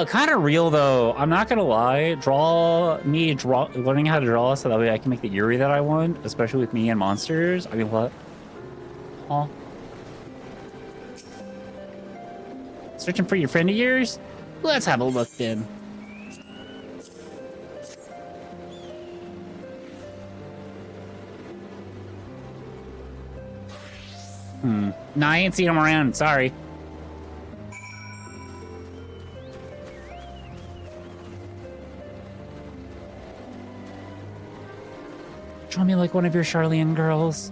Kind of real though. I'm not gonna lie. Learning how to draw so that way I can make the Yuri that I want, especially with me and monsters. I mean, what? Huh? Searching for your friend of yours? Let's have a look then. Nah, I ain't seen him around. Sorry. Draw me like one of your Charlian girls.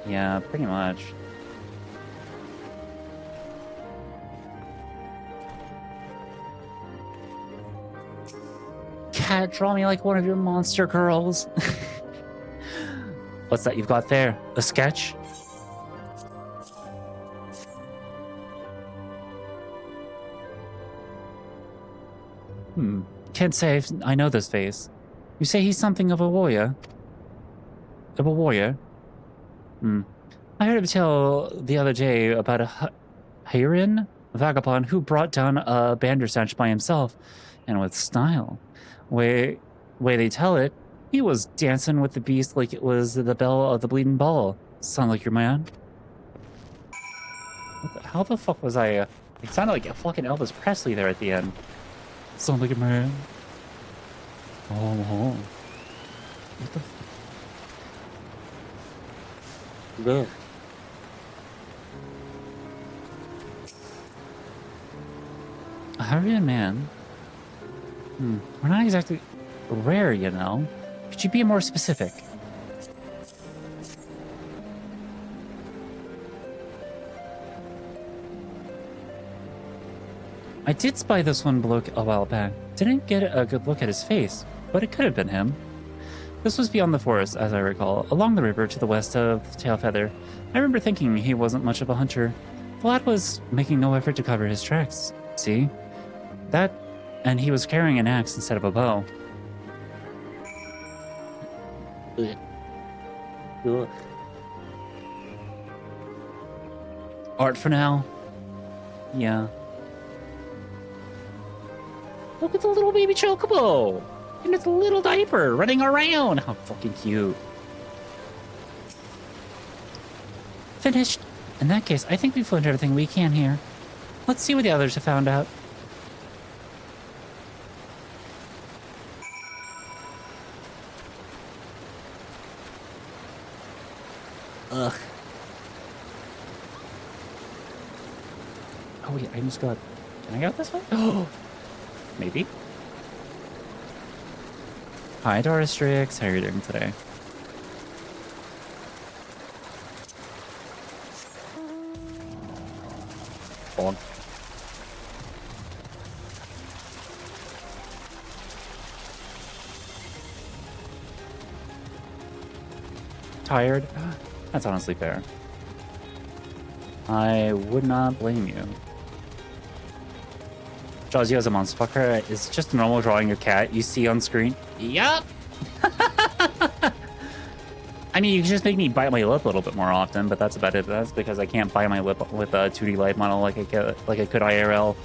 Yeah, pretty much. Cat, draw me like one of your monster girls. What's that you've got there? A sketch? Can't say I know this face. You say he's something of a warrior? Of a warrior? I heard a tale the other day about a Hayrin vagabond who brought down a Bandersnatch by himself, and with style. Way they tell it, he was dancing with the beast like it was the bell of the bleeding ball. Sound like your man? How the fuck was I? It sounded like a fucking Elvis Presley there at the end. Sound like a man. Oh. What the fuck? Look. A Hurrian man? We're not exactly rare, you know. Could you be more specific? I did spy this one bloke a while back. Didn't get a good look at his face, but it could have been him. This was beyond the forest, as I recall, along the river to the west of Tailfeather. I remember thinking he wasn't much of a hunter. The lad was making no effort to cover his tracks. See? That, and he was carrying an axe instead of a bow. Ugh. Art for now? Yeah. Look at the little baby chocobo! In its little diaper, running around! How fucking cute. Finished. In that case, I think we've learned everything we can here. Let's see what the others have found out. Ugh. Oh wait, I just got... Can I get this one? Oh! Maybe. Hi, Doris. How are you doing today? Hold on. tired. That's honestly fair. I would not blame you. Draws you as a monster fucker is just a normal drawing your cat you see on screen. Yup! I mean, you can just make me bite my lip a little bit more often, but that's about it. That's because I can't bite my lip with a 2D light model like I could IRL.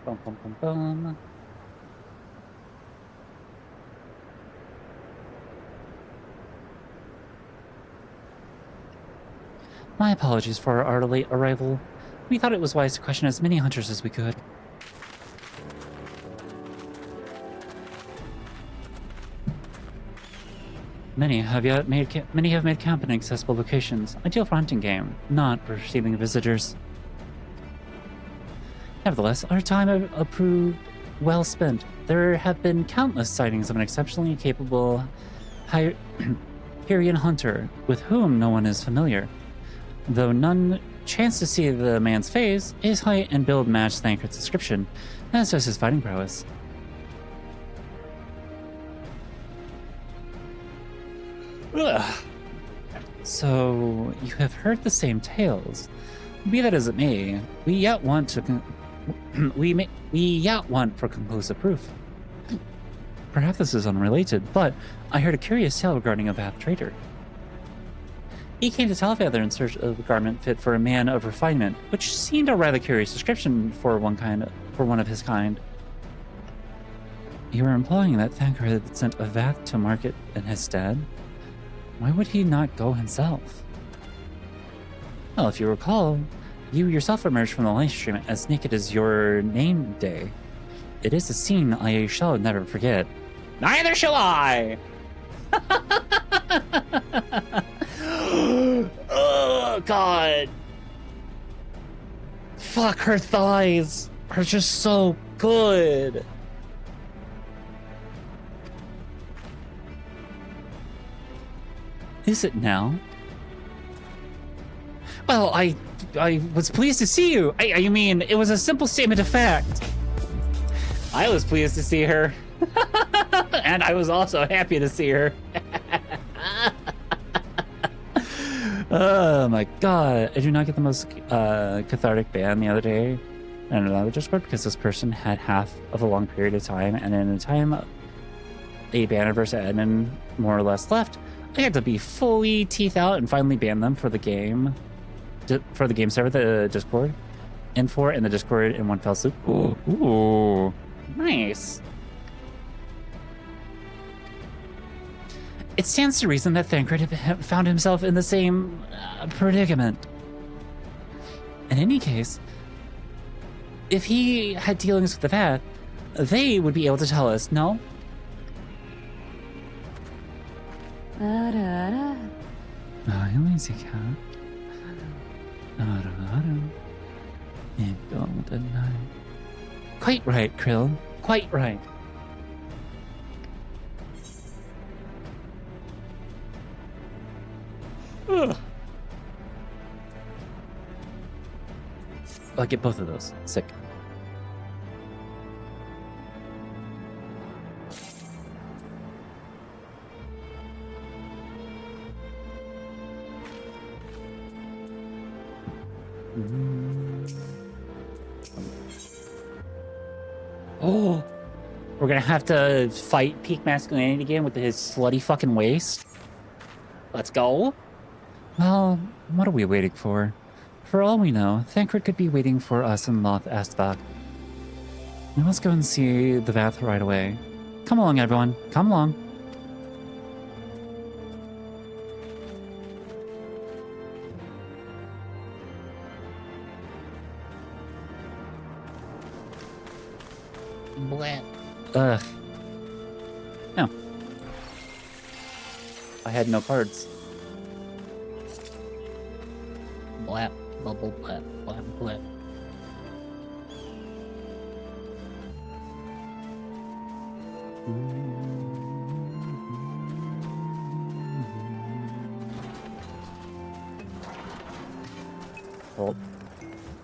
Bum, bum, bum, bum. My apologies for our late arrival. We thought it was wise to question as many hunters as we could. Many have made camp in accessible locations, ideal for hunting game, not for receiving visitors. Nevertheless, our time approved well spent. There have been countless sightings of an exceptionally capable Hyperion hunter with whom no one is familiar. Though none chance to see the man's face, his height and build match Thancred's description, as does his fighting prowess. Ugh. So, you have heard the same tales. Be that as it may, we yet want for conclusive proof. Perhaps this is unrelated, but I heard a curious tale regarding a Vath trader. He came to Telfather in search of a garment fit for a man of refinement, which seemed a rather curious description for one of his kind. You are implying that Thancred had sent a Vath to market in his stead? Why would he not go himself? Well, if you recall, you yourself emerged from the live stream as naked as your name day. It is a scene I shall never forget. Neither shall I! Oh, God. Fuck, her thighs are just so good. Is it now? Well, I was pleased to see you. I mean, it was a simple statement of fact. I was pleased to see her. And I was also happy to see her. Oh my god. I do not get the most cathartic ban the other day in another Discord because this person had half of a long period of time, and in a time a bannerverse admin more or less left, I had to be fully teeth out and finally ban them for the game server, the Discord, and the Discord in one fell swoop. Ooh, nice. It stands to reason that Thancred found himself in the same predicament. In any case, if he had dealings with the Vath, they would be able to tell us, no? Oh, you lazy cat. Quite right, Krill. Quite right. Ugh. I'll get both of those. Sick. Oh, we're gonna have to fight peak masculinity again with his slutty fucking waist. Let's go. Well, what are we waiting for? For all we know, Thancred could be waiting for us in Loth Astvak. Now let's go and see the Vath right away. Come along, everyone. Come along. Bleh. Ugh. No. I had no cards. Blap, bubble, blap, blap, blap. Well,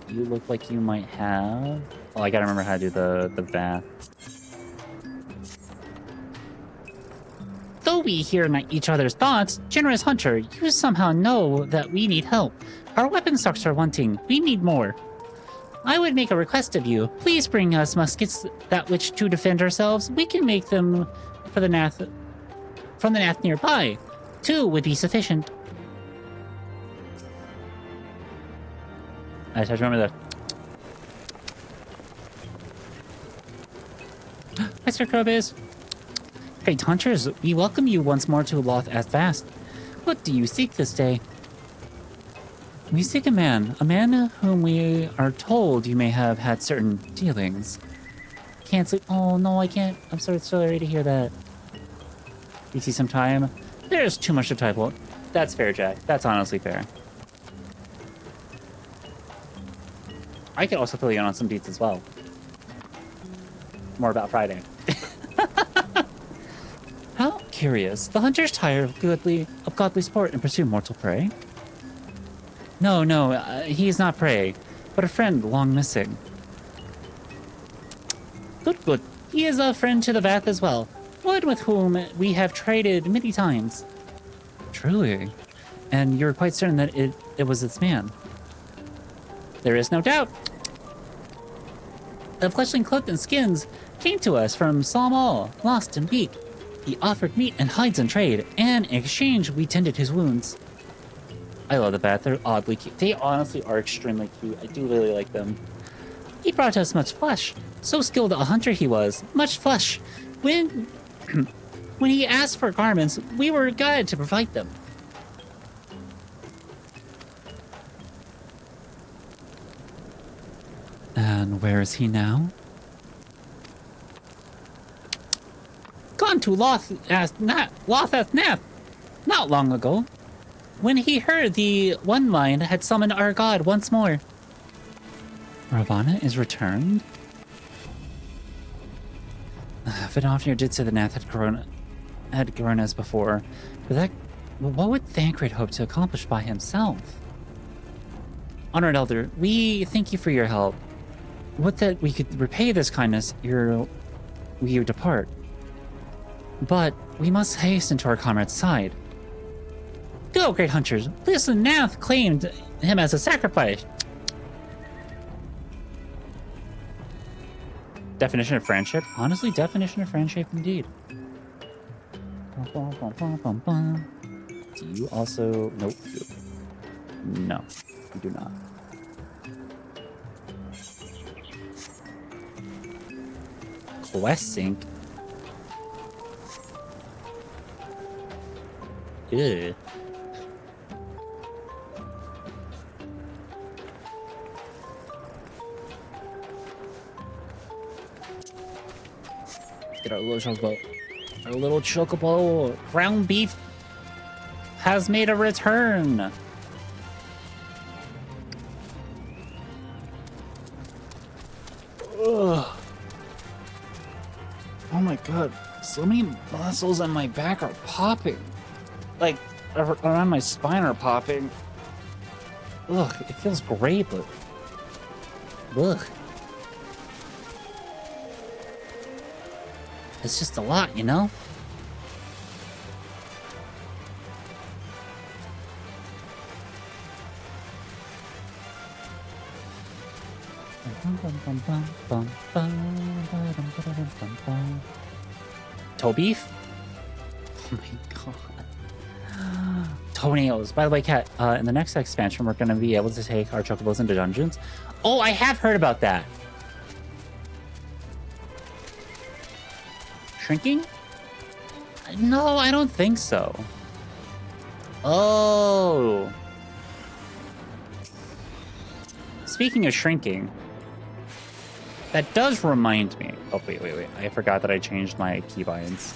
you look like you might have... Oh, I gotta remember how to do the bath. Though we hear each other's thoughts, Generous Hunter, you somehow know that we need help. Our weapon stocks are wanting. We need more. I would make a request of you. Please bring us muskets that which to defend ourselves. We can make them for the Nath from the Nath nearby. 2 would be sufficient. I just have to remember that. Mr. Krobis. Great hunters, we welcome you once more to Loth as Vast. What do you seek this day? We seek a man whom we are told you may have had certain dealings. Can't sleep. Oh no, I can't. I'm so sorry to hear that. You see some time? There's too much to type out. That's fair, Jack. That's honestly fair. I could also fill you in on some deets as well. More about Friday. How curious. The hunters tire of godly sport and pursue mortal prey? No, he is not prey, but a friend long missing. Good. He is a friend to the Vath as well, one with whom we have traded many times. Truly? And you're quite certain that it was this man? There is no doubt. The fleshling cloth and skins came to us from Salmal, lost and weak. He offered meat and hides in trade, and in exchange we tended his wounds. I love the Vath. They're oddly cute. They honestly are extremely cute. I do really like them. He brought us much flesh. So skilled a hunter he was. Much flesh. When he asked for garments, we were glad to provide them. And where is he now? Gone to Loth as Nath, not long ago. When he heard the One Mind had summoned our god once more. Ravana is returned? Vidofnir did say the Nath had grown as before, but what would Thancred hope to accomplish by himself? Honored Elder, we thank you for your help. Would that we could repay this kindness ere we depart. But we must hasten to our comrade's side. Go, great hunters. This Nath claimed him as a sacrifice. Definition of friendship? Honestly, definition of friendship indeed. Do you also... Nope. No, you do not. Quest sync? Ew. Get our little chocobo. Our little chocobo. Ground beef has made a return. Ugh. Oh my god. So many muscles on my back are popping. Like, around my spine are popping. Ugh, it feels great, but... Ugh. It's just a lot, you know? Toe beef? Oh my god. Toenails. By the way, Kat, in the next expansion, we're going to be able to take our chocobos into dungeons. Oh, I have heard about that. Shrinking? No, I don't think so. Oh. Speaking of shrinking, that does remind me. Oh, wait. I forgot that I changed my keybinds.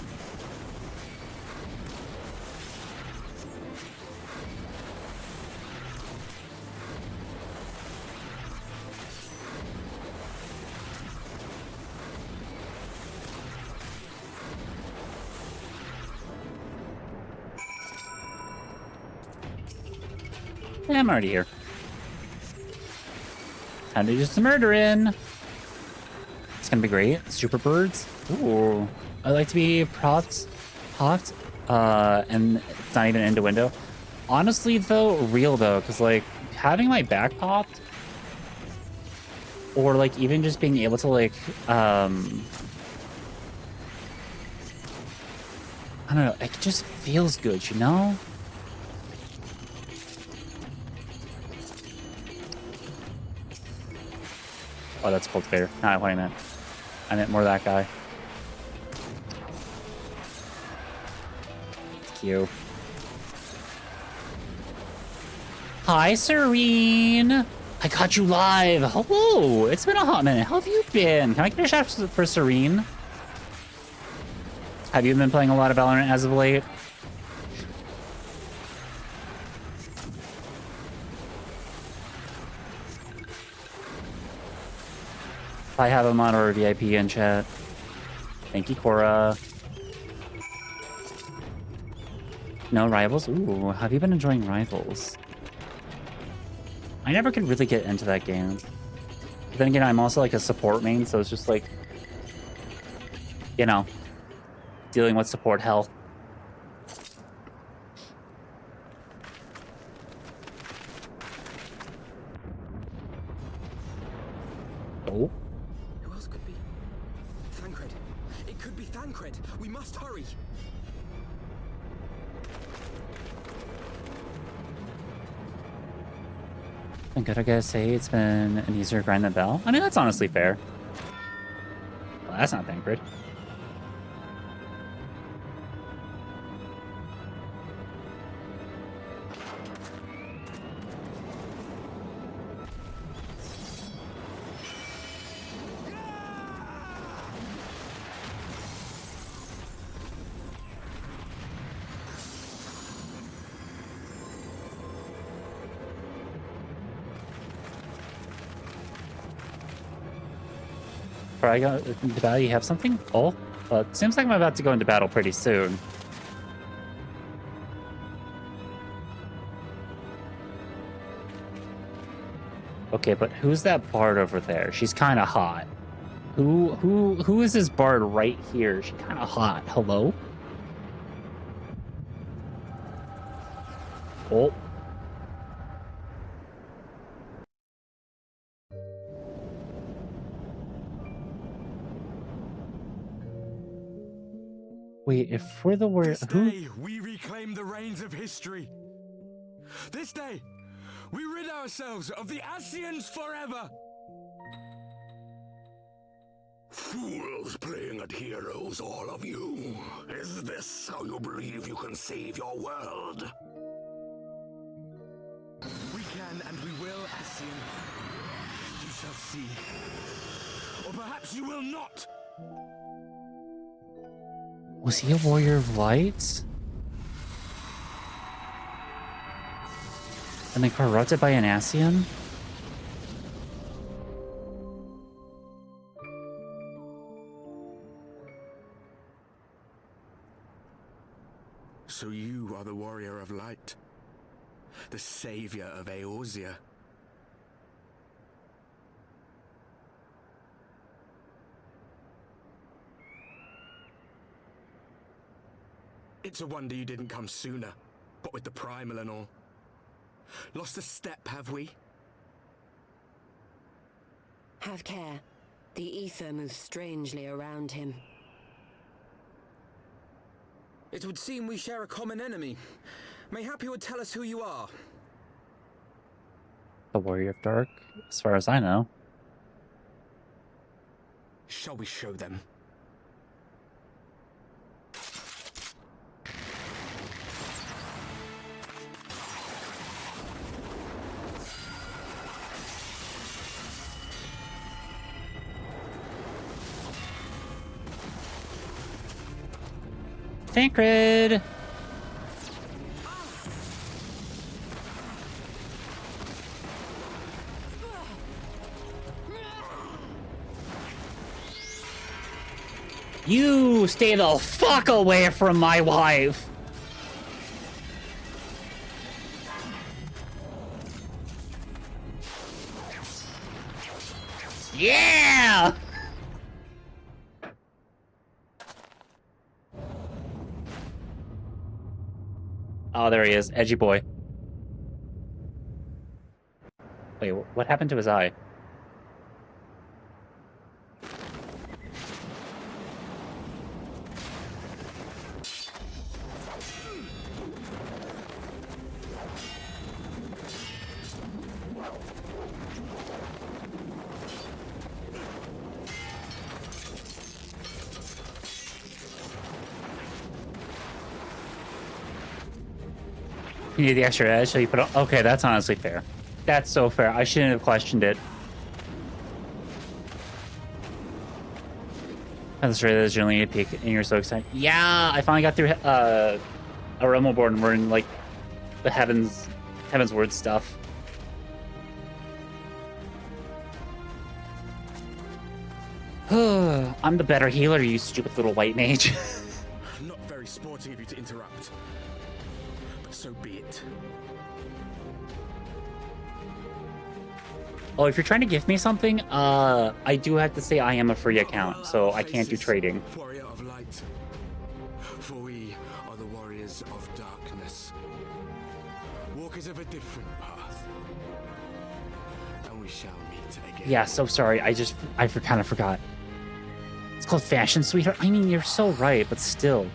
Yeah, I'm already here. Time to do some murdering. It's gonna be great. Super birds. Ooh. I like to be popped, and it's not even into window. Honestly, though, real though, because like having my back popped, or like even just being able to like, I don't know, it just feels good, you know? Oh, that's cultivator. Not what I meant. I meant more that guy. Thank you. Hi, Serene. I caught you live. Hello. It's been a hot minute. How have you been? Can I get a shout for Serene? Have you been playing a lot of Valorant as of late? I have a mod or a VIP in chat. Thank you, Cora. No Rivals? Ooh, have you been enjoying Rivals? I never could really get into that game. But then again, I'm also like a support main, so it's just like, you know, dealing with support hell. Oh. Who else could be? Thancred. It could be Thancred. We must hurry. I gotta say, it's been an easier grind than Bell. I mean, that's honestly fair. Well, that's not Thancred. Before I go into battle, you have something? Oh, well, it seems like I'm about to go into battle pretty soon. Okay, but who's that bard over there? She's kind of hot. Who is this bard right here? She's kind of hot. Hello? Oh. Wait, if we're the This who? day we reclaim the reins of history. This day we rid ourselves of the Asians forever. Fools playing at heroes, all of you. Is this how you believe you can save your world? We can and we will, Asian. You shall see. Or perhaps you will not. Was he a warrior of light? And then corrupted by an Asian? So you are the warrior of light, the savior of Eorzea. It's a wonder you didn't come sooner, what with the primal and all. Lost a step, have we? Have care. The ether moves strangely around him. It would seem we share a common enemy. Mayhap you would tell us who you are. The Warrior of Dark, as far as I know. Shall we show them? Thancred! You stay the fuck away from my wife! Yeah! Oh, there he is. Edgy boy. Wait, what happened to his eye? You need the extra edge, so you put it. Okay, that's honestly fair. That's so fair. I shouldn't have questioned it. That's right. That's generally a peak, and you're so excited. Yeah, I finally got through a Realm board, and we're in like the heavens word stuff. I'm the better healer, you stupid little white mage. Not very sporting of you to interrupt, but so be it. Oh, if you're trying to gift me something, I do have to say I am a free account, so I can't do trading. Warrior of light, for we are the warriors of darkness, walkers of a different path, and we shall meet again. Yeah, so sorry. I kind of forgot. It's called Fashion Sweetheart. I mean, you're so right, but still.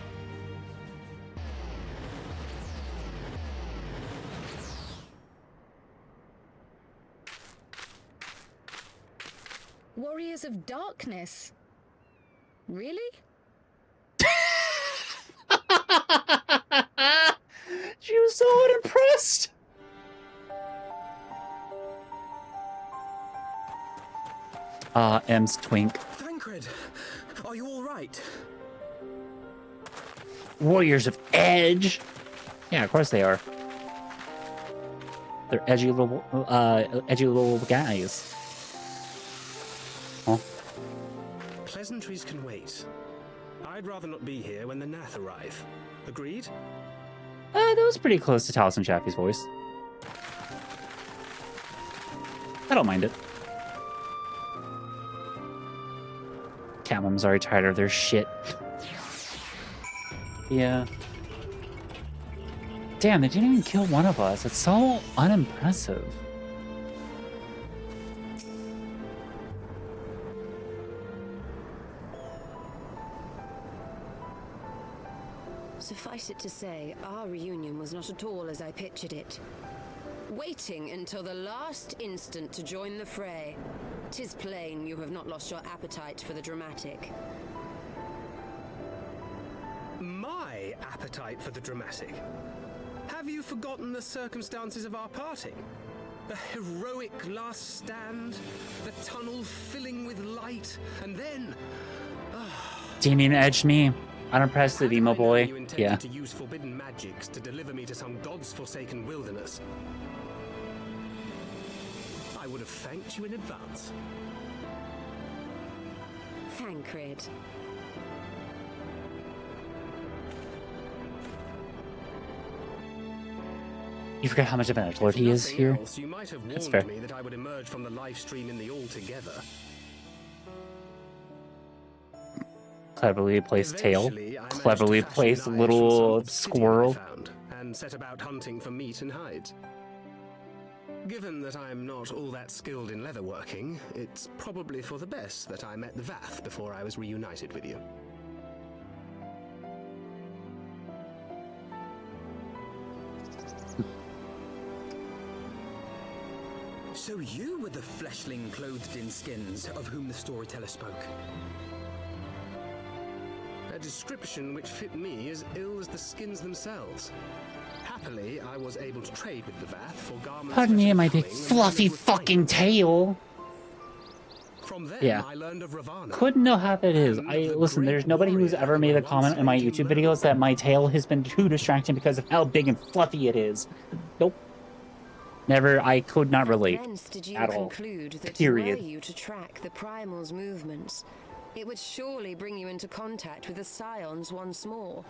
Warriors of Darkness? Really? She was so unimpressed. M's twink. Thancred, are you all right? Warriors of Edge. Yeah, of course they are. They're edgy little guys. Huh? Pleasantries can wait. I'd rather not be here when the Nath arrive. Agreed? That was pretty close to Taliesin Chaffee's voice. I don't mind it. Catmom's already tired of their shit. Yeah. Damn, they didn't even kill one of us. It's so unimpressive. Suffice it to say, our reunion was not at all as I pictured it. Waiting until the last instant to join the fray. 'Tis plain you have not lost your appetite for the dramatic. My appetite for the dramatic? Have you forgotten the circumstances of our parting? The heroic last stand, the tunnel filling with light, and then... Damien edged me. Unimpressive, emo boy. You intended Yeah. to use forbidden magics to deliver me to some god's forsaken wilderness. I would have thanked you in advance. Thancred. You forget how much of an edgelord he is Nothing here. else, you might have That's warned fair. me that I would emerge from the live stream in the altogether. Cleverly placed tail. Eventually, I managed to Cleverly fashion placed knives little from some obsidian I squirrel. found, and set about hunting for meat and hides. Given that I'm not all that skilled in leatherworking, it's probably for the best that I met the Vath before I was reunited with you. So you were the fleshling clothed in skins of whom the storyteller spoke. A description which fit me as ill as the skins themselves. Happily, I was able to trade with the Vath for garments. Pardon me such and my as big clothing and fluffy wood fucking tail. From them, Yeah. I learned of Ravana. Couldn't know how that is. Listen, there's nobody who's ever made a comment in my YouTube videos that my tail has been too distracting because of how big and fluffy it is. Nope. Never. I could not relate Whence did you at all. conclude that Period. were you to track the Primal's movements, it would surely bring you into contact with the Scions once more?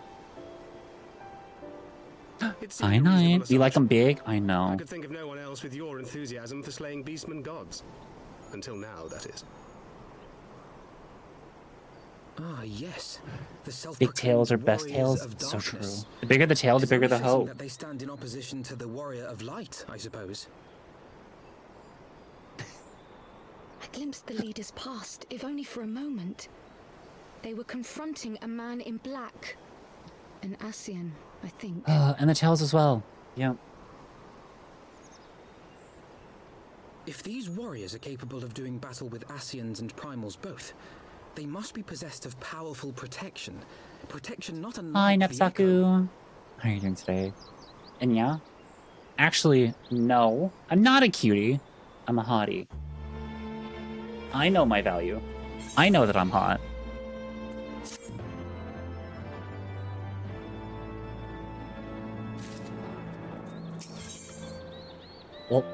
I know. You like them big? I I know. could think of no one else with your enthusiasm for slaying beastmen gods. Until now, that is. Ah, yes. The Big tails are best tails. So true. The bigger the tail, the bigger the hoe. That they stand in opposition to the warrior of light, I suppose. I glimpsed the leaders past, if only for a moment. They were confronting a man in black. An Ascian, I think. And the tails as well. Yeah. If these warriors are capable of doing battle with Ascians and Primals both, they must be possessed of powerful protection. Protection not unlike Hi, the Nepsaku. How are you doing today? And yeah? Actually, no. I'm not a cutie. I'm a hottie. I know my value. I know that I'm hot. Well,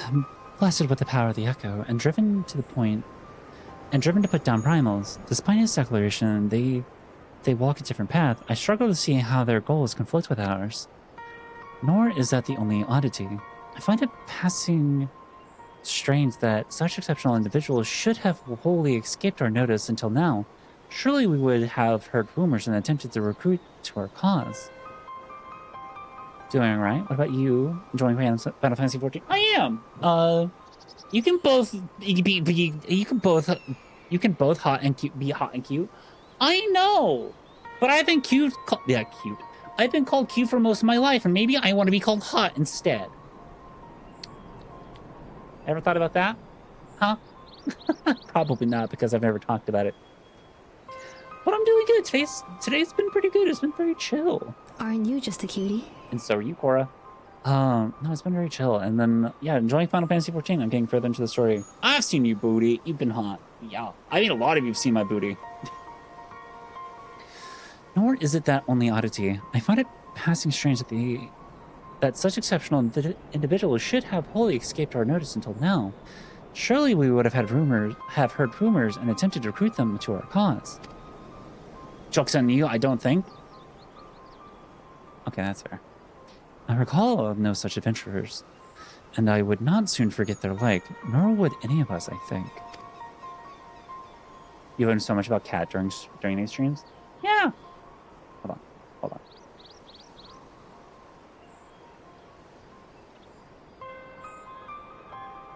I'm blasted with the power of the echo and driven to put down primals. Despite his declaration, they walk a different path. I struggle to see how their goals conflict with ours. Nor is that the only oddity. I find it passing strange that such exceptional individuals should have wholly escaped our notice until now. Surely we would have heard rumors and attempted to recruit to our cause. Doing all right. What about you? Enjoying Final Fantasy XIV? I am. You can both hot and cute, be hot and cute. I know, but I've been cute. Cute. I've been called cute for most of my life, and maybe I want to be called hot instead. Ever thought about that? Huh? Probably not, because I've never talked about it. But I'm doing good. Today's been pretty good. It's been very chill. Aren't you just a cutie? And so are you, Cora. No, it's been very chill. And then, yeah, enjoying Final Fantasy XIV. I'm getting further into the story. I've seen you, booty. You've been hot. Yeah. I mean, a lot of you have seen my booty. Nor is it that only oddity. I find it passing strange that such exceptional individuals should have wholly escaped our notice until now. Surely we would have heard rumors and attempted to recruit them to our cause. Joke's on you, I don't think. Okay, that's fair. I recall of no such adventurers, and I would not soon forget their like, nor would any of us, I think. You learned so much about Cat during these streams? Yeah. Hold on.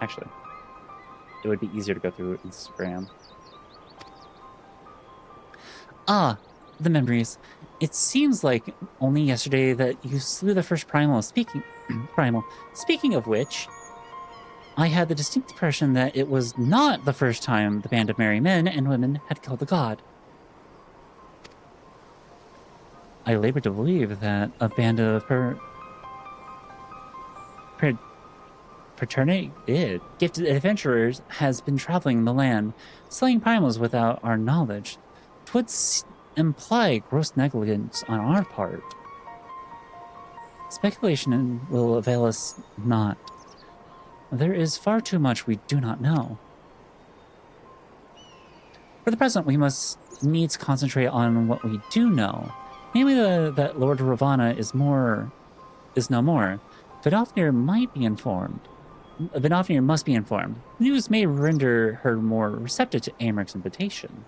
Actually, it would be easier to go through Instagram. Ah, the memories. It seems like only yesterday that you slew the first primal. Speaking of which, I had the distinct impression that it was not the first time the band of merry men and women had killed the god. I labor to believe that a band of gifted adventurers has been traveling the land, slaying primals without our knowledge. 'Twould imply gross negligence on our part. Speculation will avail us not. There is far too much we do not know. For the present, we must needs concentrate on what we do know, namely that Lord Ravana is no more. Vidofnir must be informed. News may render her more receptive to Amric's invitation.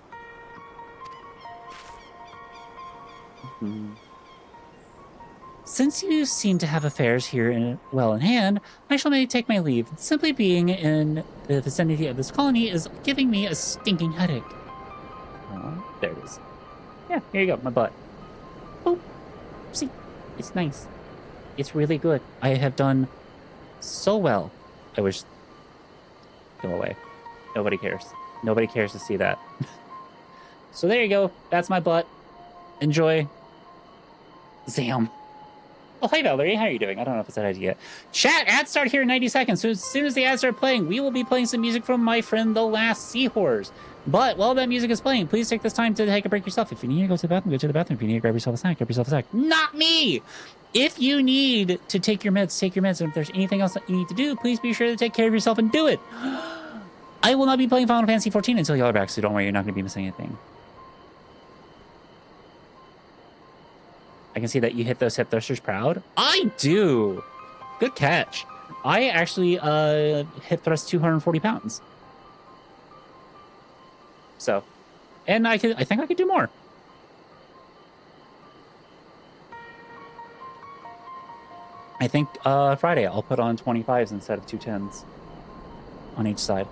Since you seem to have affairs here in hand, I shall take my leave. Simply being in the vicinity of this colony is giving me a stinking headache. Oh, there it is. Yeah, here you go, my butt. Oh, see, it's nice. It's really good. I have done so well. I wish. Go away. Nobody cares. Nobody cares to see that. So there you go. That's my butt. Enjoy. Zam. Oh, hi, Valerie. How are you doing? I don't know if it's that idea yet. Chat, ads start here in 90 seconds. So as soon as the ads start playing, we will be playing some music from my friend, The Last Seahorse. But while that music is playing, please take this time to take a break yourself. If you need to go to the bathroom, go to the bathroom. If you need to grab yourself a snack, grab yourself a snack. Not me! If you need to take your meds, take your meds. And if there's anything else that you need to do, please be sure to take care of yourself and do it. I will not be playing Final Fantasy XIV until y'all are back, so don't worry, you're not going to be missing anything. I can see that you hit those hip thrusters proud. I do. Good catch. I actually hip thrust 240 pounds. So, and I think I could do more. I think Friday I'll put on 25s instead of 210s on each side.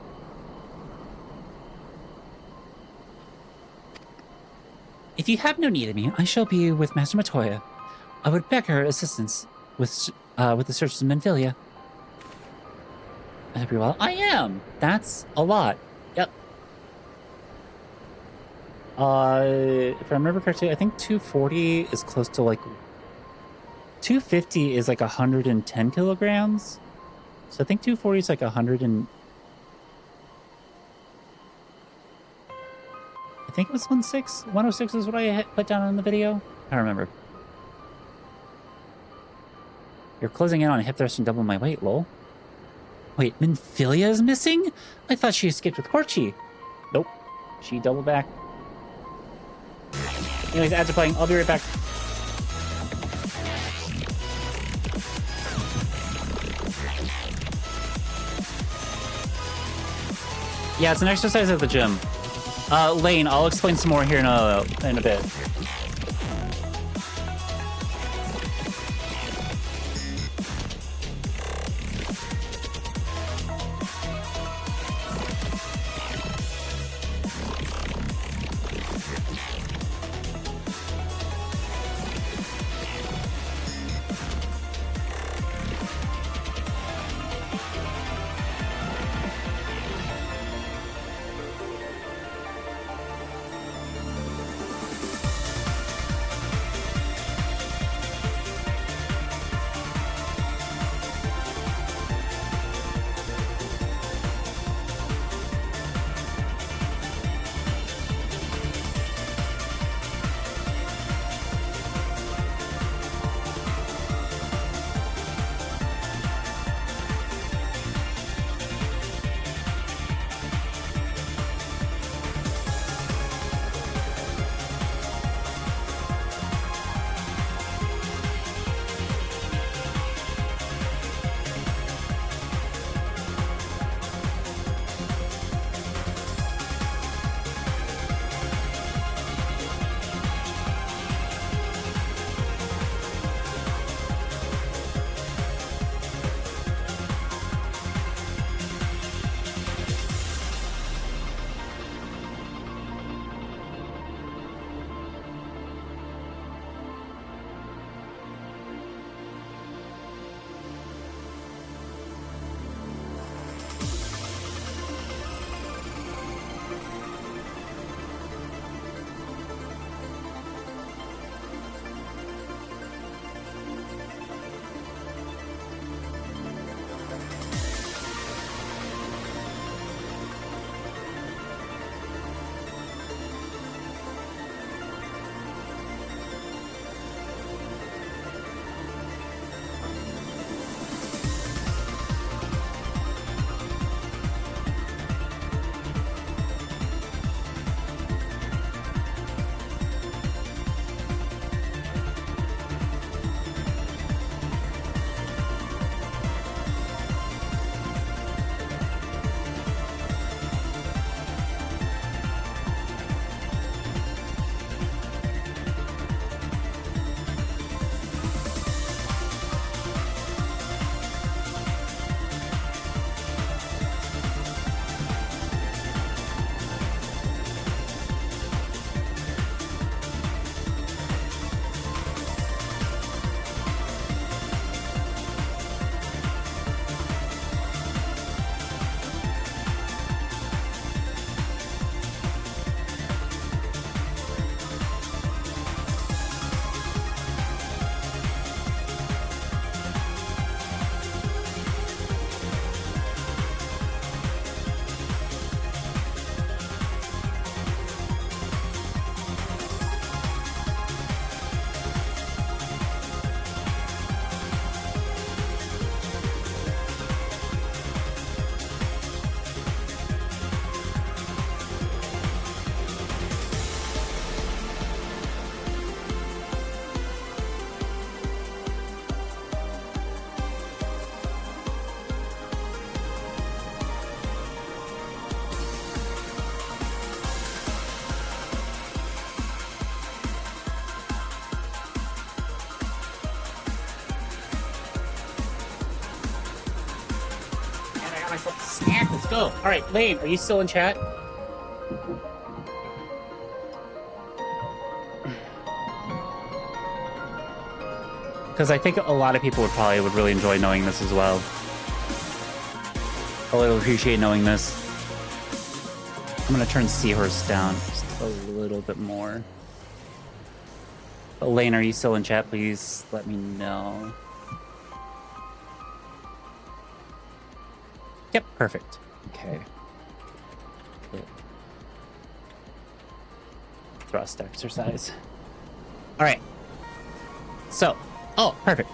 If you have no need of me, I shall be with Master Matoya. I would beg her assistance with the searches of Menphilia. I hope you're well. I am. That's a lot. Yep. If I remember correctly, I think 240 is close to like 250 is like 110 kilograms. So I think 240 is like 100 and I think it was 106 is what I put down in the video. I don't remember. You're closing in on hip thrust and double my weight, lol. Wait, Menphilia is missing? I thought she escaped with Corchi. Nope. She doubled back. Anyways, ads are playing. I'll be right back. Yeah, it's an exercise at the gym. Lane, I'll explain some more here in a bit. myself a snack. Let's go. All right, Lane, are you still in chat? Because I think a lot of people would really enjoy knowing this as well. I would appreciate knowing this. I'm gonna turn Seahorse down just a little bit more. But Lane, are you still in chat? Please let me know. Yep, perfect. Okay. Thrust exercise. All right. So, oh, perfect.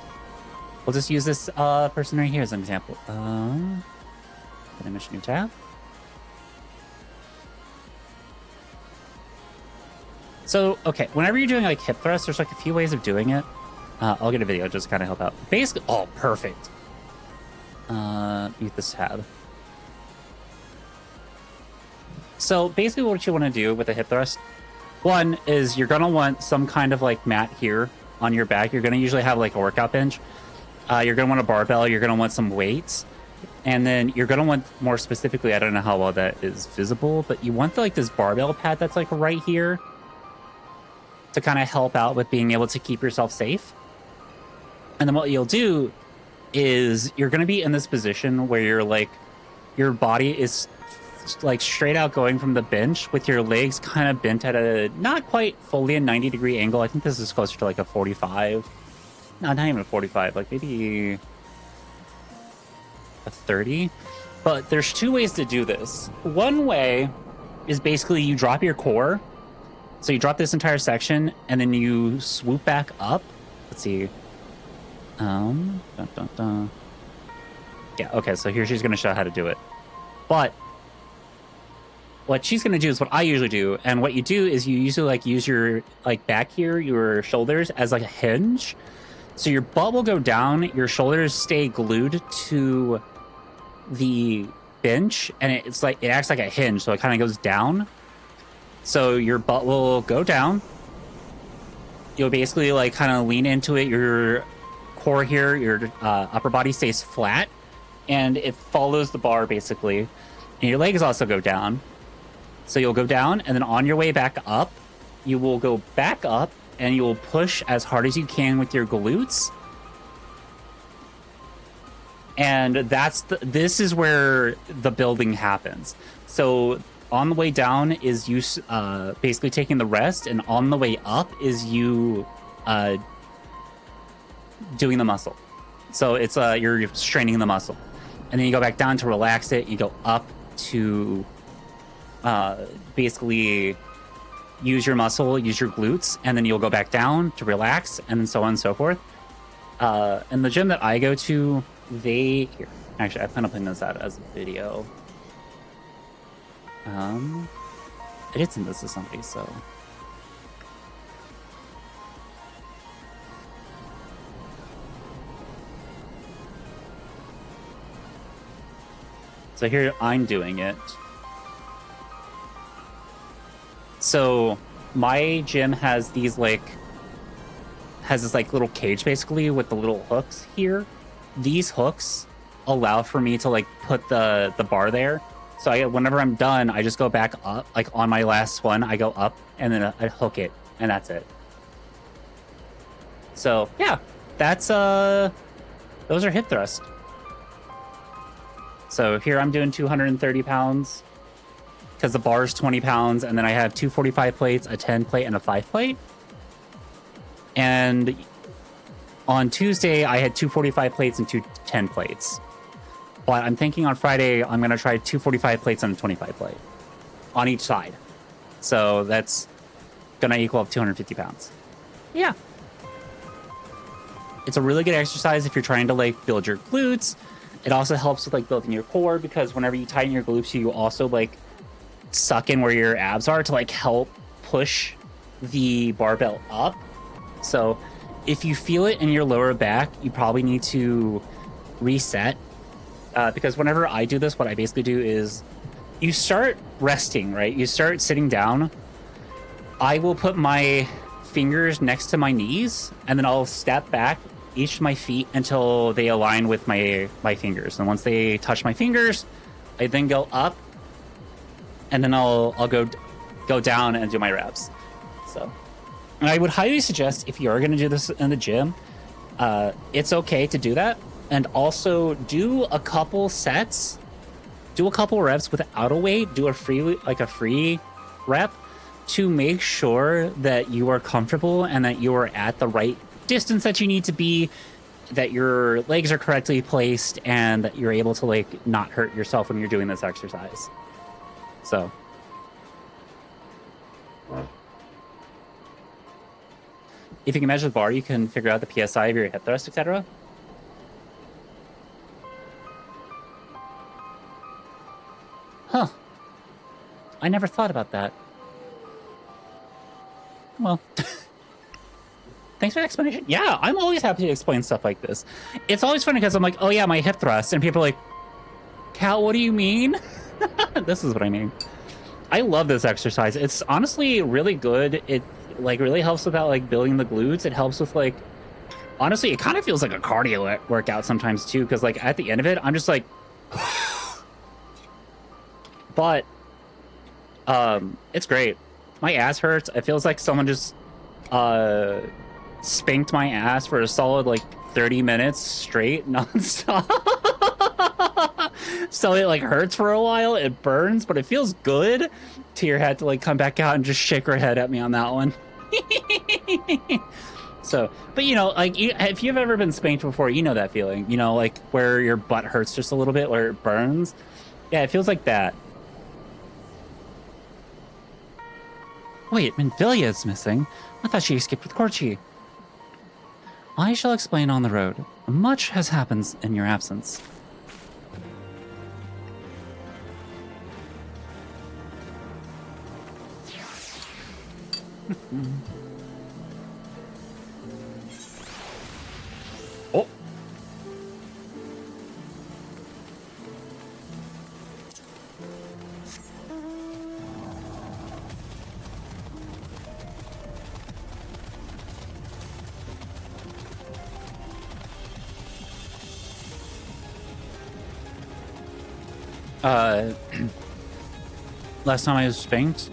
We'll just use this person right here as an example. Finish new tab. So, okay, whenever you're doing like hip thrusts, there's like a few ways of doing it. I'll get a video just to kind of help out. Basically, oh, perfect. Use this tab. So basically what you want to do with a hip thrust, one is you're going to want some kind of like mat here on your back. You're going to usually have like a workout bench. You're going to want a barbell. You're going to want some weights. And then you're going to want, more specifically, I don't know how well that is visible, but you want like this barbell pad that's like right here to kind of help out with being able to keep yourself safe. And then what you'll do is you're going to be in this position where you're like, your body is like straight out going from the bench with your legs kind of bent at a not quite fully a 90-degree angle. I think this is closer to like a 45. No, not even a 45, like maybe a 30. But there's two ways to do this. One way is basically you drop your core. So you drop this entire section and then you swoop back up. Let's see. Dun, dun, dun. Yeah, okay, so here she's going to show how to do it. But what she's going to do is what I usually do. And what you do is you usually like use your like back here, your shoulders as like a hinge. So your butt will go down, your shoulders stay glued to the bench, and it's like it acts like a hinge, so it kind of goes down. So your butt will go down. You'll basically like kind of lean into it. Your core here, your upper body stays flat, and it follows the bar basically. And your legs also go down. So you'll go down, and then on your way back up, you will go back up, and you will push as hard as you can with your glutes. And this is where the building happens. So on the way down is you basically taking the rest, and on the way up is you doing the muscle. So it's you're straining the muscle, and then you go back down to relax it. You go up to basically use your muscle, use your glutes, and then you'll go back down to relax, and then so on and so forth. And the gym that I go to, here, actually, I plan on putting this out as a video. I did send this to somebody, so. So here I'm doing it. So my gym has these this like little cage basically with the little hooks here. These hooks allow for me to like put the bar there. So whenever I'm done, I just go back up, like on my last one, I go up and then I hook it, and that's it. So yeah, that's those are hip thrusts. So here I'm doing 230 pounds because the bar is 20 pounds, and then I have 2 45 plates, a 10 plate, and a 5 plate. And on Tuesday, I had 2 45 plates and 2 10 plates. But I'm thinking on Friday, I'm going to try 2 45 plates and a 25 plate on each side. So that's going to equal up 250 pounds. Yeah. It's a really good exercise if you're trying to like build your glutes. It also helps with like building your core, because whenever you tighten your glutes, you also like suck in where your abs are to like help push the barbell up. So if you feel it in your lower back, you probably need to reset. Because whenever I do this, what I basically do is you start resting, right? You start sitting down. I will put my fingers next to my knees, and then I'll step back each of my feet until they align with my fingers. And once they touch my fingers, I then go up, and then I'll go down and do my reps. So, and I would highly suggest if you're gonna do this in the gym, it's okay to do that, and also do a couple sets, do a couple reps without a weight, do a free rep to make sure that you are comfortable and that you are at the right distance that you need to be, that your legs are correctly placed, and that you're able to like not hurt yourself when you're doing this exercise. So if you can measure the bar, you can figure out the PSI of your hip thrust, etc. Huh. I never thought about that. Well, thanks for the explanation. Yeah, I'm always happy to explain stuff like this. It's always funny because I'm like, oh yeah, my hip thrust. And people are like, Cal, what do you mean? This is what I mean. I love this exercise. It's honestly really good. It like really helps with that, like building the glutes. It helps with like, honestly, it kind of feels like a cardio workout sometimes too. Cause like at the end of it, I'm just like, but it's great. My ass hurts. It feels like someone just spanked my ass for a solid like 30 minutes straight nonstop. So it like hurts for a while, it burns, but it feels good. Tear had to like come back out and just shake her head at me on that one. So, but you know, like if you've ever been spanked before, you know that feeling, you know, like where your butt hurts just a little bit, where it burns. Yeah, it feels like that. Wait, Minfilia is missing. I thought she escaped with Corchi. I shall explain on the road. Much has happened in your absence. Oh. Last time I was spanked,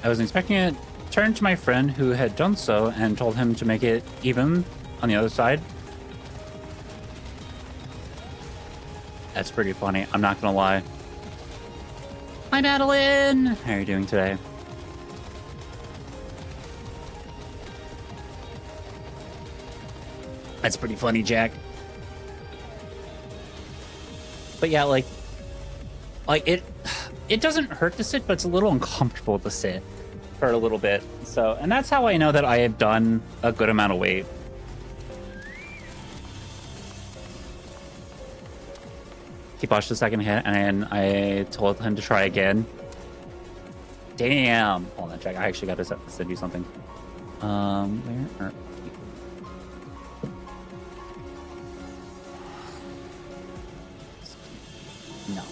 I wasn't expecting it. Turned to my friend who had done so and told him to make it even on the other side. That's pretty funny, I'm not gonna lie. Hi Madeline! How are you doing today? That's pretty funny, Jack. But yeah, like it doesn't hurt to sit, but it's a little uncomfortable to sit for a little bit. So, and that's how I know that I have done a good amount of weight. He botched the second hit, and I told him to try again. Damn! Hold on, check. I actually got to send you something. Where are you? No.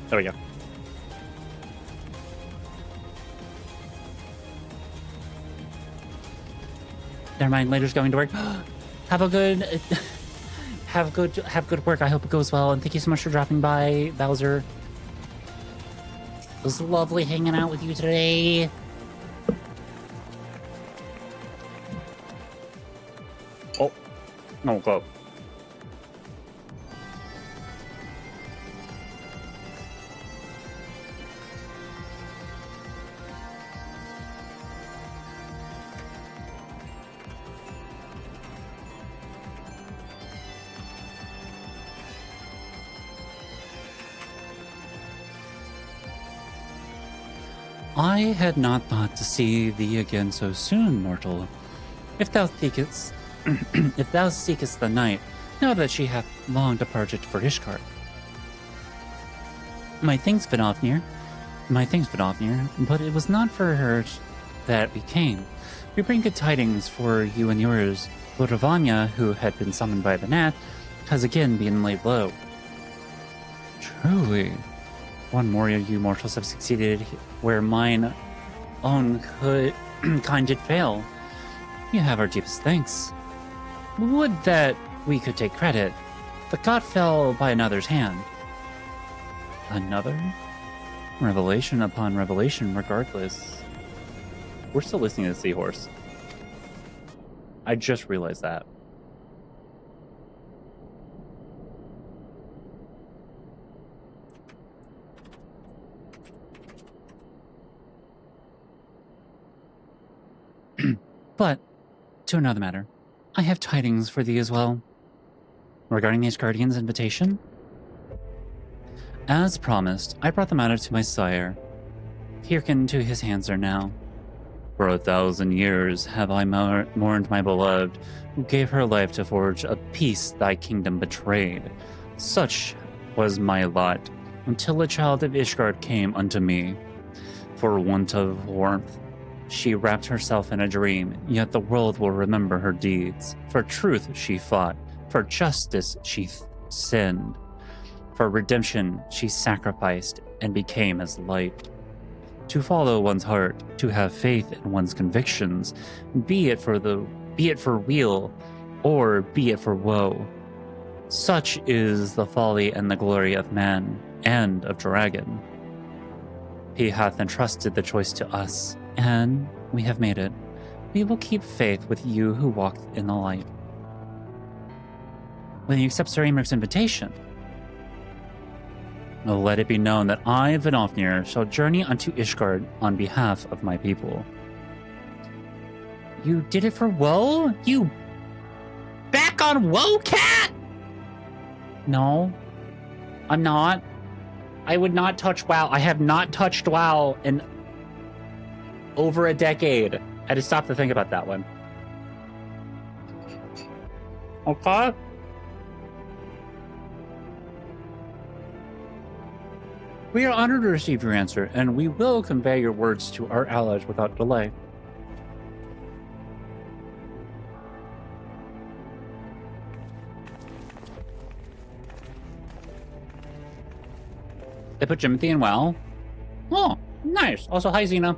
There we go. Never mind, later's going to work. Have good work. I hope it goes well, and thank you so much for dropping by, Bowser. It was lovely hanging out with you today. Oh, no, go. I had not thought to see thee again so soon, mortal. If thou seekest, if thou seekest the night, know that she hath long departed for Ishkar. My things Vidofnir, but it was not for her that we came. We bring good tidings for you and yours. Lord Ravanya, who had been summoned by the Nat, has again been laid low. Truly, one more of you mortals have succeeded where mine own kind did fail. You have our deepest thanks. Would that we could take credit. The god fell by another's hand. Another? Revelation upon revelation, regardless. We're still listening to the Seahorse. I just realized that. But, to another matter, I have tidings for thee as well. Regarding these guardians' invitation? As promised, I brought the matter to my sire. Hearken to his hands are now. For 1,000 years have I mourned my beloved, who gave her life to forge a peace thy kingdom betrayed. Such was my lot, until a child of Ishgard came unto me. For want of warmth, she wrapped herself in a dream, yet the world will remember her deeds. For truth she fought, for justice she sinned. For redemption she sacrificed and became as light. To follow one's heart, to have faith in one's convictions, be it for weal or be it for woe. Such is the folly and the glory of man and of dragon. He hath entrusted the choice to us, and we have made it. We will keep faith with you who walk in the light. When you accept Sir Americ's invitation, let it be known that I, Vidofnir, shall journey unto Ishgard on behalf of my people. You did it for WoW? You back on WoW, cat? No, I'm not. I would not touch WoW. I have not touched WoW in over a decade. I had to stop to think about that one. Okay. We are honored to receive your answer, and we will convey your words to our allies without delay. They put Jimothy in WoW. Oh, nice. Also, hi, Xena.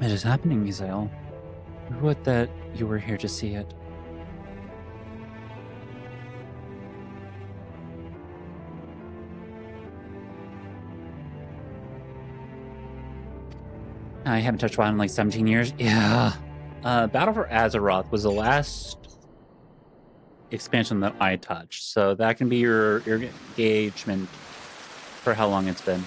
It is happening, Misael. Who would that you were here to see it? I haven't touched WoW in like 17 years. Yeah. Battle for Azeroth was the last expansion that I touched. So that can be your engagement for how long it's been.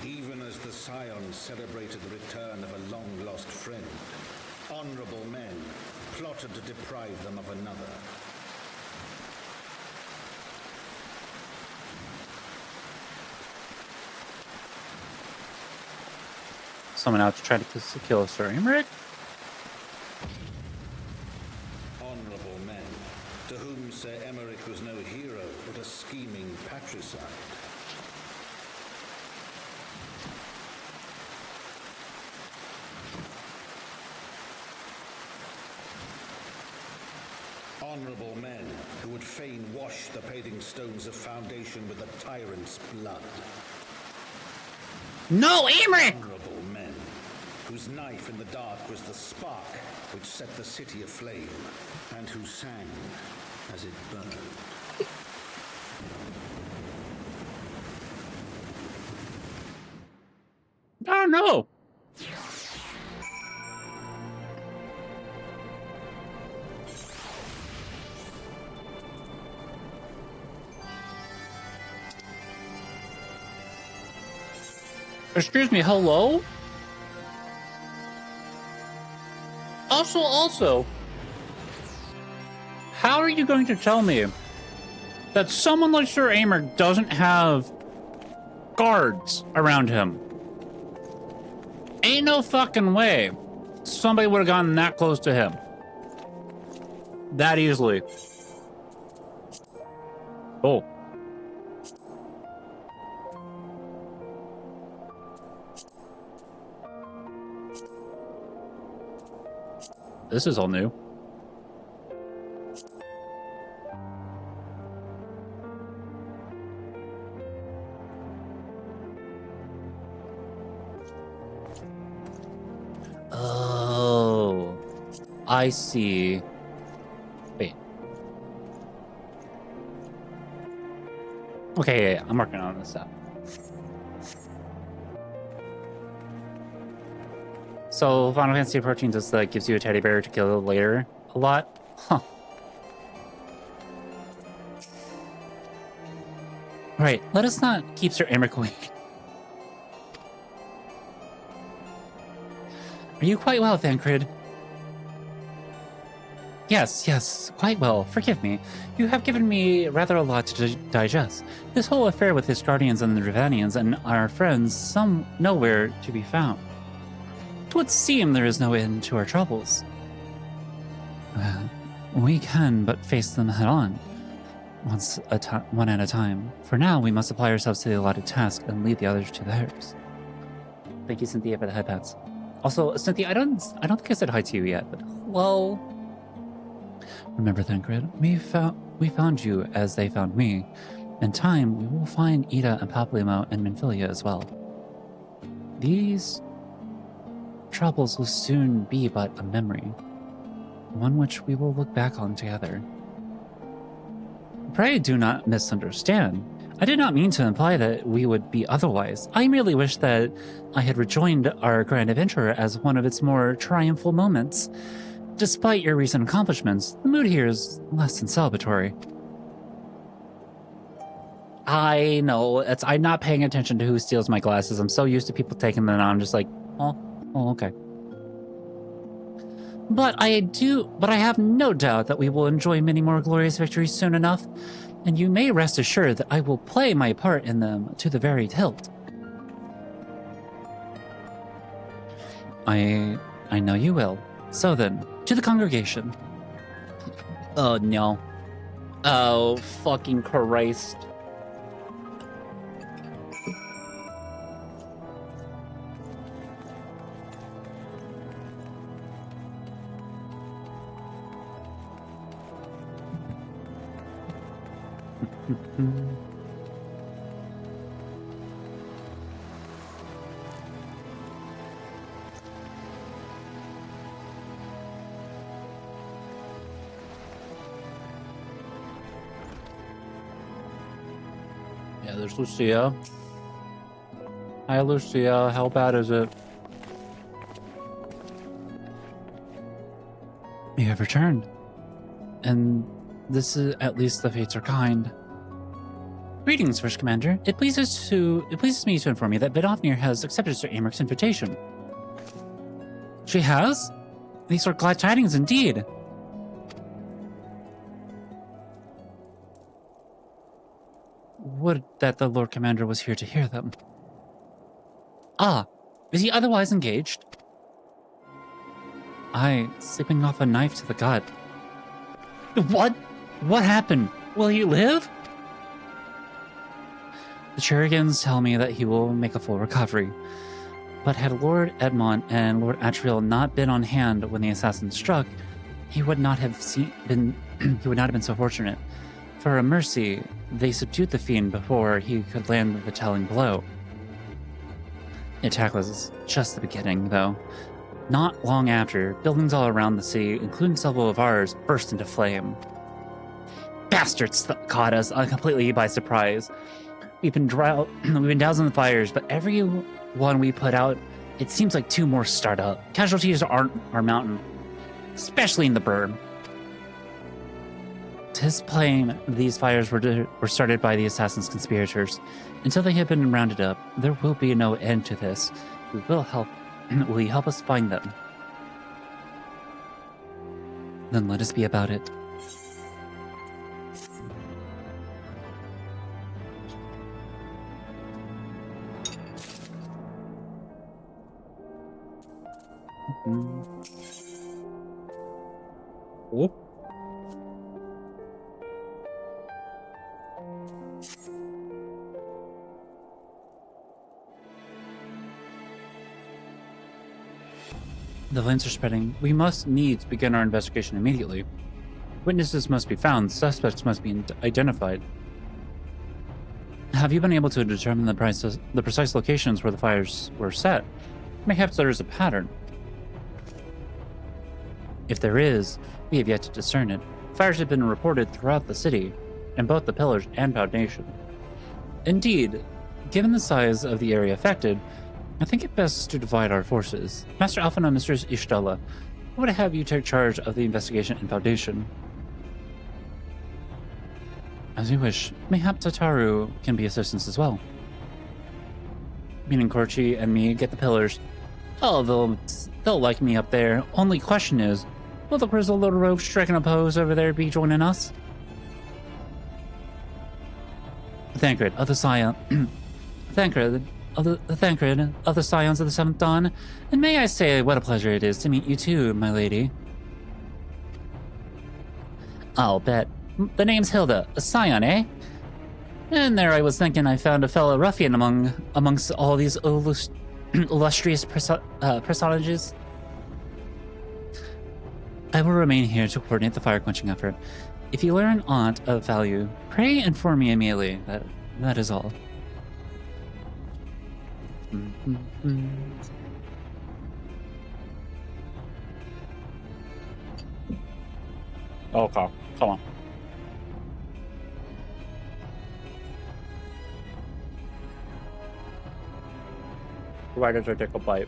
Even as the Scions celebrated the return of a long-lost friend, honorable men plotted to deprive them of another. Someone out to try to kill Sir Aymeric? Honorable men, to whom Sir Aymeric was no hero, but a scheming patricide. Honorable men who would fain wash the paving stones of foundation with a tyrant's blood. No, Aymeric! Honorable men whose knife in the dark was the spark which set the city aflame, and who sang as it burned. Oh no! Excuse me, hello? Also, how are you going to tell me that someone like Sir Aymeric doesn't have guards around him? Ain't no fucking way somebody would have gotten that close to him. That easily. Oh. This is all new. Oh, I see. Wait. Okay, yeah, I'm working on this stuff. So Final Fantasy XIV just gives you a teddy bear to kill later a lot? Huh. Right, let us not keep Sir Emmerich waiting. Are you quite well, Thancred? Yes, quite well. Forgive me. You have given me rather a lot to digest. This whole affair with his guardians and the Rivanians and our friends, nowhere to be found. It would seem there is no end to our troubles. We can but face them head on, one at a time. For now, we must apply ourselves to the allotted task and leave the others to theirs. Thank you, Cynthia, for the headpats. Also, Cynthia, I don't think I said hi to you yet, but hello. Remember, Thancred, we found you as they found me. In time, we will find Ida and Paplimo and Minfilia as well. These troubles will soon be but a memory, one which we will look back on together. Pray do not misunderstand. I did not mean to imply that we would be otherwise. I merely wish that I had rejoined our grand adventure as one of its more triumphal moments. Despite your recent accomplishments, the mood here is less than celebratory. I know, I'm not paying attention to who steals my glasses. I'm so used to people taking them, and I'm just like, oh, okay. But I have no doubt that we will enjoy many more glorious victories soon enough, and you may rest assured that I will play my part in them to the very hilt. I know you will. So then, to the congregation. Oh no. Oh, fucking Christ. Yeah, there's Lucia. Hi, Lucia. How bad is it? You have returned. And this is, at least the fates are kind. Greetings, First Commander. It pleases me to inform you that Vidofnir has accepted Sir Amrich's invitation. She has? These are glad tidings indeed. Would that the Lord Commander was here to hear them. Ah, is he otherwise engaged? Aye, sleeping off a knife to the gut. What? What happened? Will he live? The Cherigans tell me that he will make a full recovery. But had Lord Edmond and Lord Atriel not been on hand when the assassin struck, he would not have been so fortunate. For a mercy, they subdued the fiend before he could land the telling blow. The attack was just the beginning, though. Not long after, buildings all around the city, including several of ours, burst into flame. Bastards caught us completely by surprise. We've been dousing the fires, but every one we put out, it seems like two more start up. Casualties are mountain, especially in the burn. 'Tis plain these fires were started by the assassin's conspirators. Until they have been rounded up, there will be no end to this. Will you help us find them? Then let us be about it. Oh. The flames are spreading. We must need to begin our investigation immediately. Witnesses must be found. Suspects must be identified. Have you been able to determine the precise locations where the fires were set? Perhaps there is a pattern. If there is, we have yet to discern it. Fires have been reported throughout the city, in both the pillars and foundation. Indeed, given the size of the area affected, I think it best to divide our forces. Master Alpha and Mistress Ishtala, I would have you take charge of the investigation in foundation. As you wish. Mayhap Tataru can be assistance as well. Meaning Korchi and me get the pillars. Oh, they'll like me up there. Only question is, will the grizzled little rogue striking a pose over there be joining us? Thancred of the Scion. Thancred of the Scions of the Seventh Dawn. And may I say what a pleasure it is to meet you too, my lady. I'll bet. The name's Hilda, a Scion, eh? And there I was thinking I found a fellow ruffian amongst all these illustrious personages. I will remain here to coordinate the fire-quenching effort. If you learn aught of value, pray inform me immediately. That is all. Okay, come on. Why does it take a bite?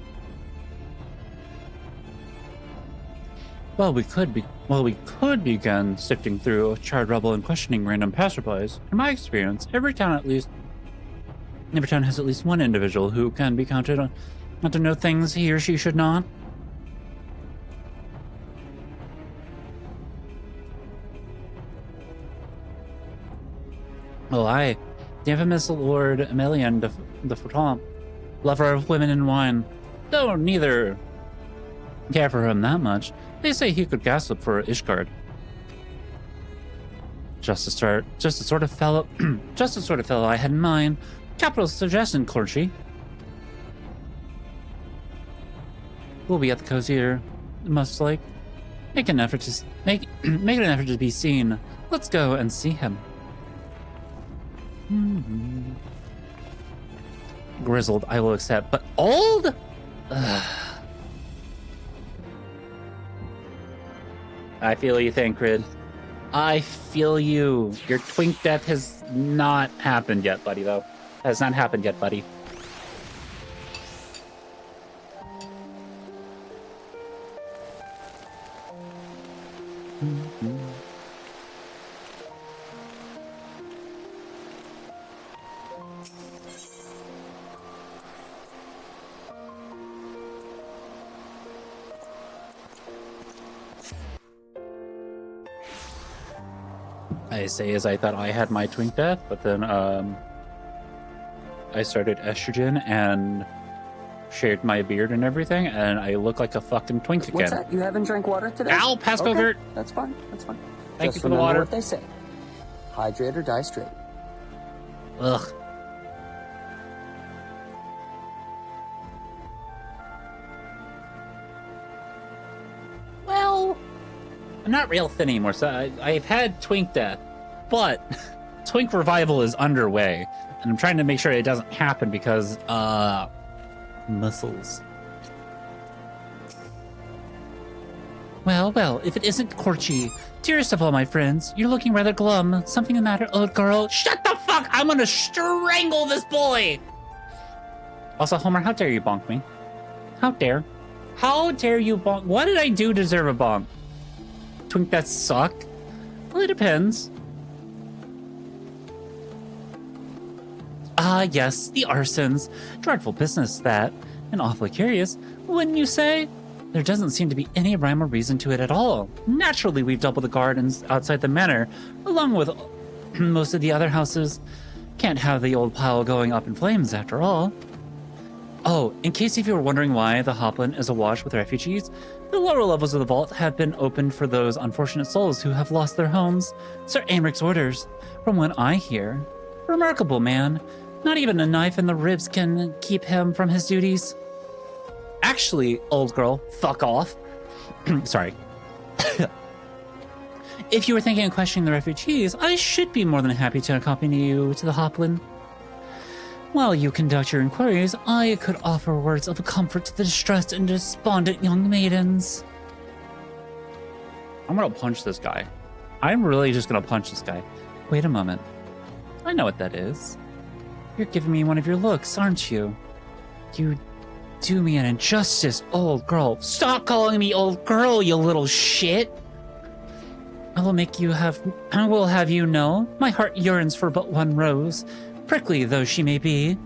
Well, we could begin sifting through charred rubble and questioning random passerbys. In my experience, every town has at least one individual who can be counted on not to know things he or she should not. Well, the infamous Lord Emilian de Fouton, lover of women and wine, though neither care for him that much, they say he could gossip for Ishgard. Just the sort of fellow I had in mind. Capital suggestion, Korchi. We'll be at the cozier, most like. Make an effort to be seen. Let's go and see him. Grizzled, I will accept, but old? I feel you, Thancred. I feel you. Your twink death has not happened yet, buddy, though. Has not happened yet, buddy. I say as I thought I had my twink death, but then I started estrogen and shaved my beard and everything, and I look like a fucking twink again. What's that? You haven't drank water today? Ow, pass covert! Okay, that's fine. That's fine. Thank Just you for the remember water. What they say: hydrate or die straight. Ugh. Well, I'm not real thin anymore, so I've had twink death, but twink revival is underway, and I'm trying to make sure it doesn't happen because, muscles. Well, if it isn't Korchi, dearest of all my friends, you're looking rather glum. Something the matter, old girl? Shut the fuck! I'm gonna strangle this boy! Also, Homer, how dare you bonk me? How dare? How dare you bonk? What did I do to deserve a bonk? Twink that suck? Well, it depends. Ah, yes, the arsons. Dreadful business, that. And awfully curious, wouldn't you say? There doesn't seem to be any rhyme or reason to it at all. Naturally, we've doubled the gardens outside the manor, along with most of the other houses. Can't have the old pile going up in flames, after all. Oh, in case if you were wondering why the Hoplin is awash with refugees, the lower levels of the vault have been opened for those unfortunate souls who have lost their homes. Sir Aymric's orders, from what I hear. Remarkable man. Not even a knife in the ribs can keep him from his duties. Actually, old girl, fuck off. Sorry. If you were thinking of questioning the refugees, I should be more than happy to accompany you to the Hopland. While you conduct your inquiries, I could offer words of comfort to the distressed and despondent young maidens. I'm gonna punch this guy. I'm really just gonna punch this guy. Wait a moment. I know what that is. You're giving me one of your looks, aren't you? You do me an injustice, old girl. Stop calling me old girl, you little shit! I will have you know, my heart yearns for but one rose, prickly though she may be.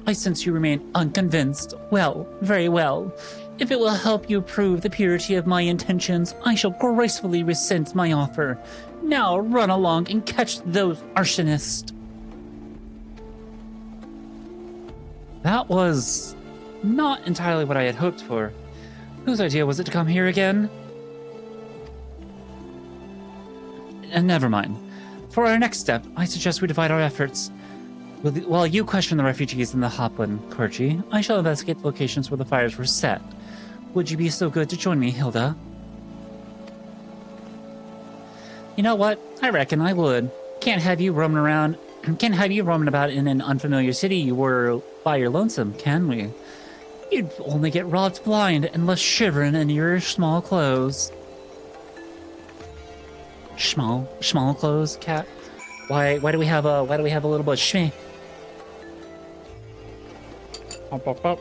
I sense you remain unconvinced. Well, very well. If it will help you prove the purity of my intentions, I shall gracefully rescind my offer. Now run along and catch those arsonists. That was not entirely what I had hoped for. Whose idea was it to come here again? And never mind. For our next step, I suggest we divide our efforts. While you question the refugees in the Hopland Querchi, I shall investigate the locations where the fires were set. Would you be so good to join me, Hilda? You know what? I reckon I would. Can't have you roaming about in an unfamiliar city you were by your lonesome, can we? You'd only get robbed blind and left shivering in your small clothes. Small clothes, cat. Why do we have a little bit of shmee? Up, up, up.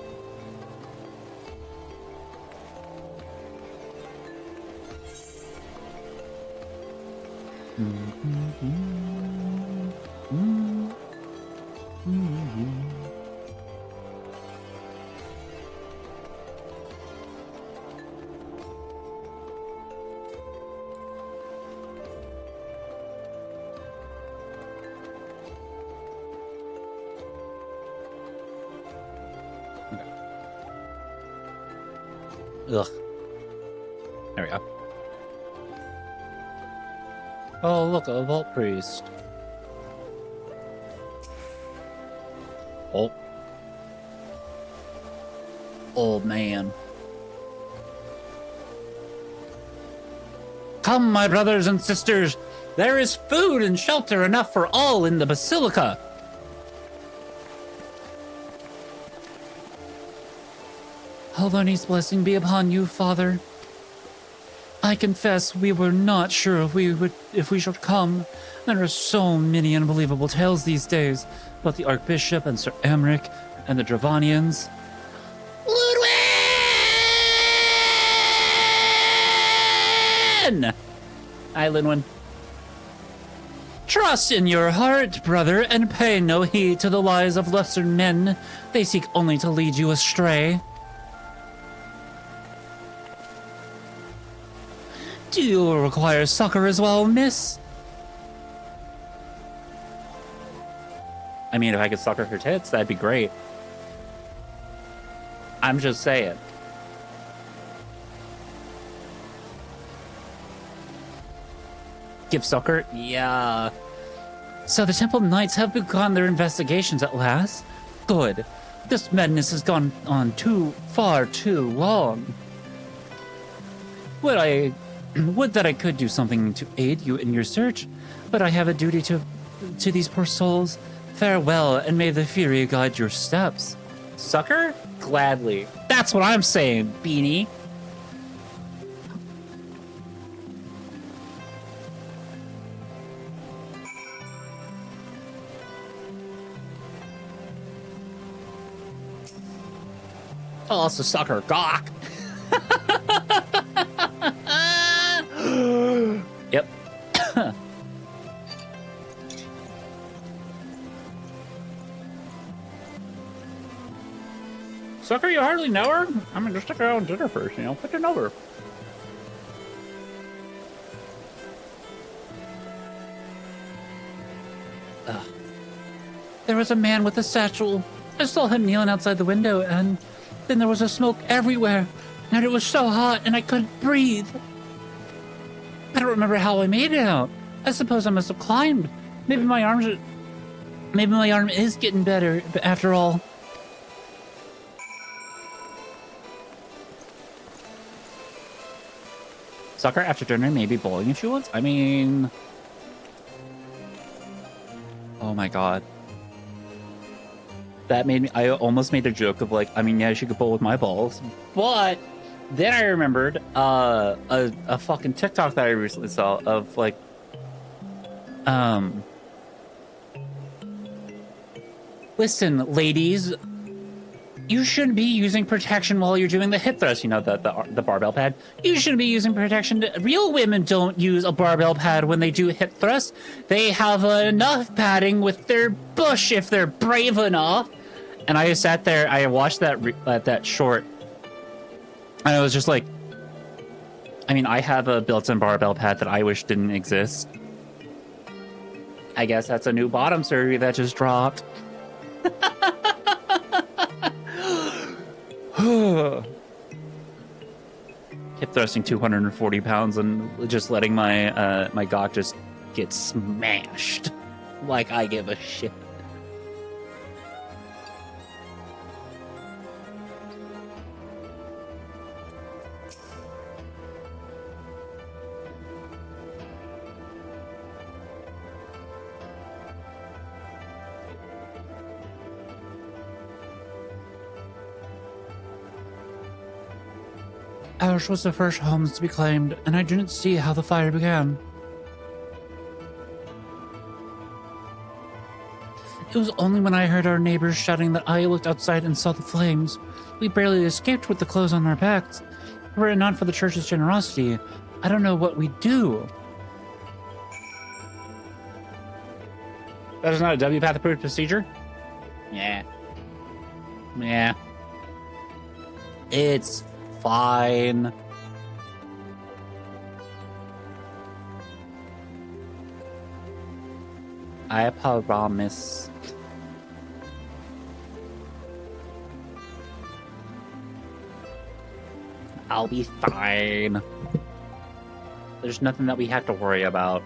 Ugh. There we go. Oh, look, a vault priest. Oh. Old man. Come, my brothers and sisters. There is food and shelter enough for all in the Basilica. Haldoni's blessing be upon you, Father. I confess we were not sure if we should come. There are so many unbelievable tales these days about the Archbishop and Sir Emmerich and the Dravanians. Ludwin! Hi, Linwin. Trust in your heart, brother, and pay no heed to the lies of lesser men. They seek only to lead you astray. Do you require succor as well, miss? I mean, if I could succor her tits, that'd be great. I'm just saying. Give succor? Yeah. So the Temple Knights have begun their investigations at last? Good. This madness has gone on far too long. Would that I could do something to aid you in your search, but I have a duty to these poor souls. Farewell, and may the Fury guide your steps. Succor? Gladly. That's what I'm saying, beanie. Oh, it's a succor gawk. Yep. Succor, you hardly know her? I mean, just stick around and dinner first, you know? Get to know her. Ugh. There was a man with a satchel. I saw him kneeling outside the window, and then there was a smoke everywhere, and it was so hot, and I couldn't breathe. I don't remember how I made it out. I suppose I must have climbed. Maybe my arm is getting better after all. Suck her after dinner, maybe bowling if she wants. I mean... Oh my god. That made me... I almost made a joke of like, I mean, yeah, she could bowl with my balls. But then I remembered a fucking TikTok that I recently saw of like... Listen, ladies... You shouldn't be using protection while you're doing the hip thrust. You know, the barbell pad. You shouldn't be using protection. Real women don't use a barbell pad when they do hip thrust. They have enough padding with their bush if they're brave enough. And I sat there. I watched that short, and I was just like, I mean, I have a built-in barbell pad that I wish didn't exist. I guess that's a new bottom surgery that just dropped. Hip thrusting 240 pounds and just letting my my gawk just get smashed like I give a shit. Ours was the first homes to be claimed, and I didn't see how the fire began. It was only when I heard our neighbors shouting that I looked outside and saw the flames. We barely escaped with the clothes on our backs. Were it not for the church's generosity, I don't know what we'd do. That is not a W-path approved procedure? Yeah. Yeah. It's fine. I promise. I'll be fine. There's nothing that we have to worry about.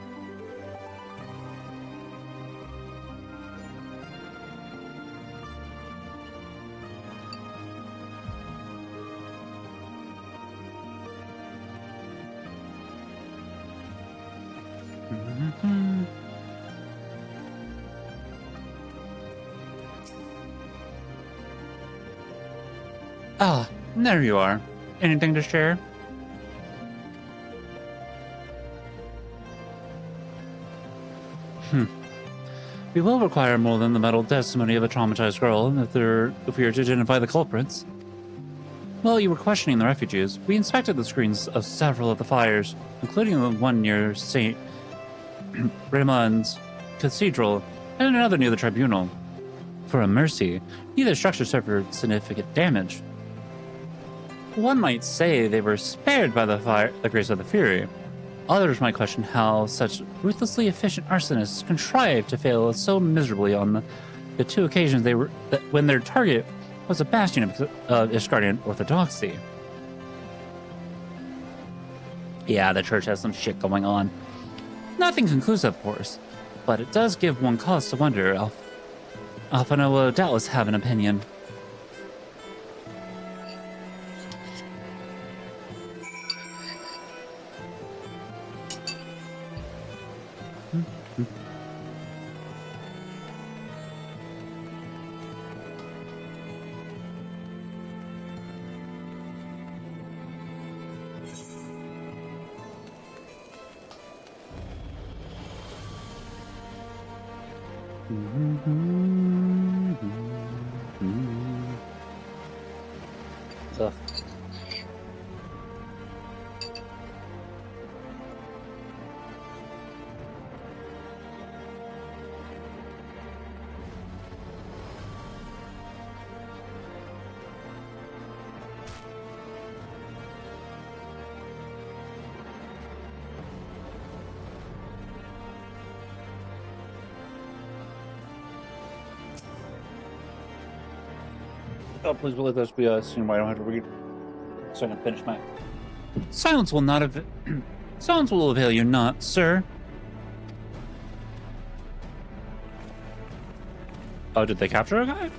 Ah, there you are. Anything to share? We will require more than the metal testimony of a traumatized girl if we are to identify the culprits. While you were questioning the refugees, we inspected the screens of several of the fires, including the one near St. Raymond's Cathedral and another near the Tribunal. For a mercy, neither structure suffered significant damage. One might say they were spared by the grace of the Fury. Others might question how such ruthlessly efficient arsonists contrived to fail so miserably on the two occasions when their target was a bastion of Ishgardian orthodoxy. Yeah, the church has some shit going on. Nothing conclusive, of course, but it does give one cause to wonder. Alphana will doubtless have an opinion. Ugh. Oh, please will let this be a scene where I don't have to read, so I can finish my... Silence will not have... Silence will avail you not, sir. Oh, did they capture a guy?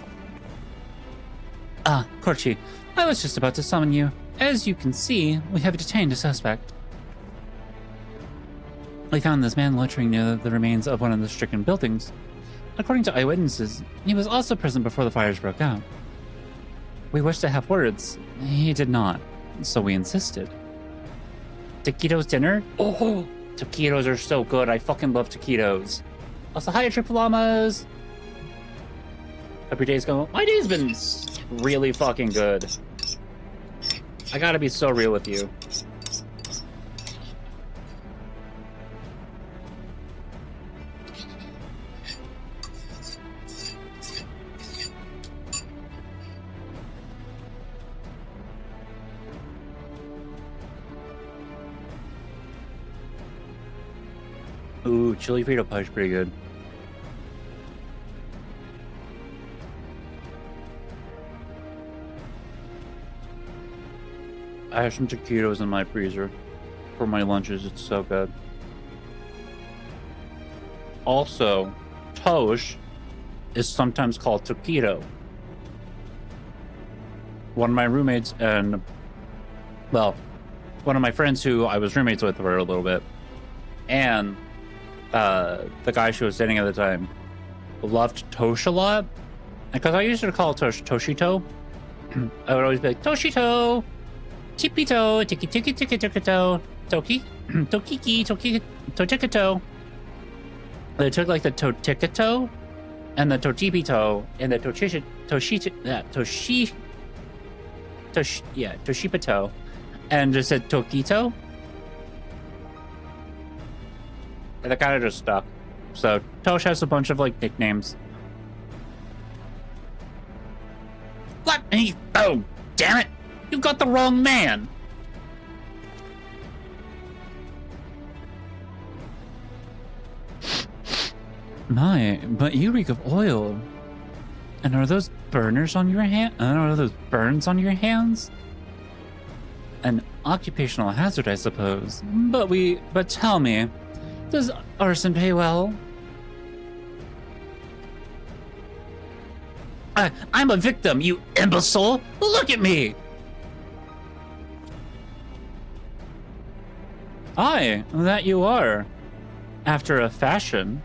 Ah, Korchi, I was just about to summon you. As you can see, we have detained a suspect. We found this man littering near the remains of one of the stricken buildings. According to eyewitnesses, he was also present before the fires broke out. We wished to have words. He did not, so we insisted. Taquitos dinner? Oh, taquitos are so good. I fucking love taquitos. Also, hi, Triple Llamas. Hope your day's going. My day's been really fucking good. I gotta be so real with you. Ooh, chili Frito pie is pretty good. I have some taquitos in my freezer for my lunches. It's so good. Also, tosh is sometimes called taquito. One of my roommates and, well, one of my friends who I was roommates with for a little bit, and the guy she was dating at the time loved tosh a lot. Because I used to call tosh Toshito. I would always be like, Toshito! Chipito, tiki tiki tiki tikito, toki, tokiki, toki, totikito. They took like the totikito and the totipito and the toshipito and just said tokito. And that kind of just stuck. So Tosh has a bunch of like nicknames. What? Oh, damn it! You got the wrong man! My, but you reek of oil. And are those burners on your hand? Are those burns on your hands? An occupational hazard, I suppose. But tell me, does arson pay well? I'm a victim, you imbecile! Look at me! Aye, that you are. After a fashion.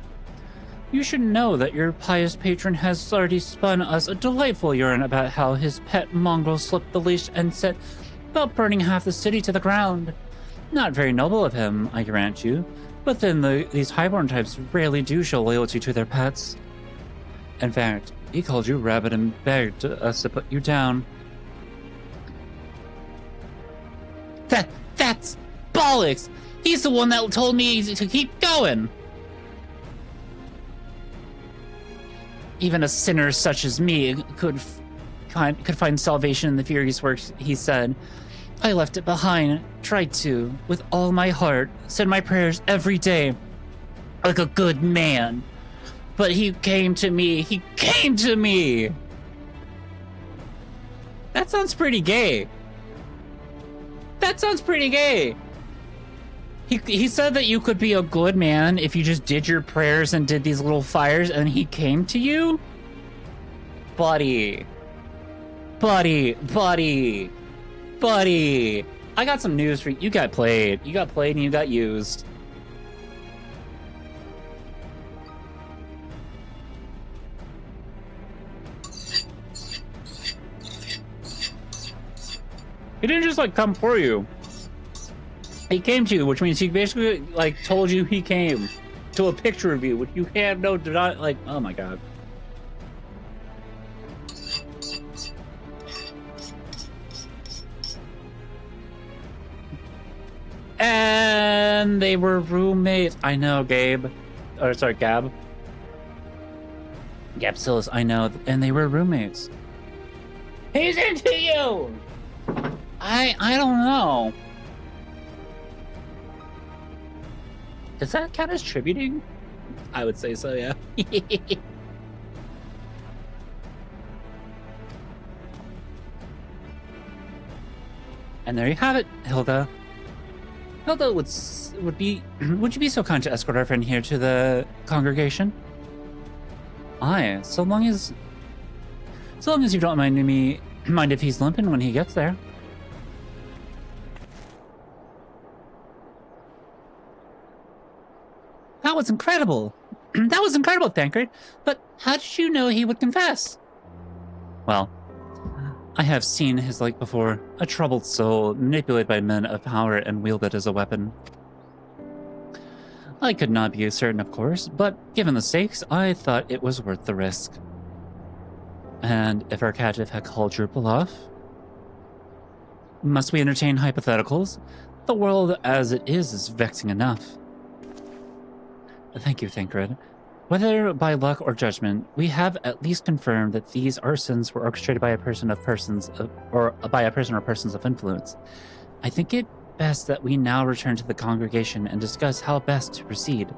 You should know that your pious patron has already spun us a delightful yarn about how his pet mongrel slipped the leash and set about burning half the city to the ground. Not very noble of him, I grant you, but then these highborn types rarely do show loyalty to their pets. In fact, he called you rabbit and begged us to put you down. That's bollocks! He's the one that told me to keep going! Even a sinner such as me could find salvation in the Fury's works, he said. I left it behind, tried to, with all my heart, said my prayers every day, like a good man. But he came to me, That sounds pretty gay. He said that you could be a good man if you just did your prayers and did these little fires, and he came to you? Buddy. I got some news for you. You got played and you got used. He didn't just like come for you. He came to you, which means he basically like told you he came to a picture of you, which you have no doubt. Like, oh my god. And they were roommates. I know, Gabe. Or sorry, Gab. Gabsilis, I know. And they were roommates. He's into you! I don't know. Does that count as tributing? I would say so, yeah. And there you have it, Hilda. Hilda would you be so kind to escort our friend here to the congregation? Aye, so long as you don't mind if he's limping when he gets there. That was incredible. That was incredible, Thancred. But how did you know he would confess? Well, I have seen his like before. A troubled soul, manipulated by men of power and wielded as a weapon. I could not be certain, of course, but given the stakes, I thought it was worth the risk. And if our captive had called your bluff, must we entertain hypotheticals? The world as it is vexing enough. Thank you, Thancred. Whether by luck or judgment, we have at least confirmed that these arsons were orchestrated by a person or persons of influence. I think it best that we now return to the congregation and discuss how best to proceed.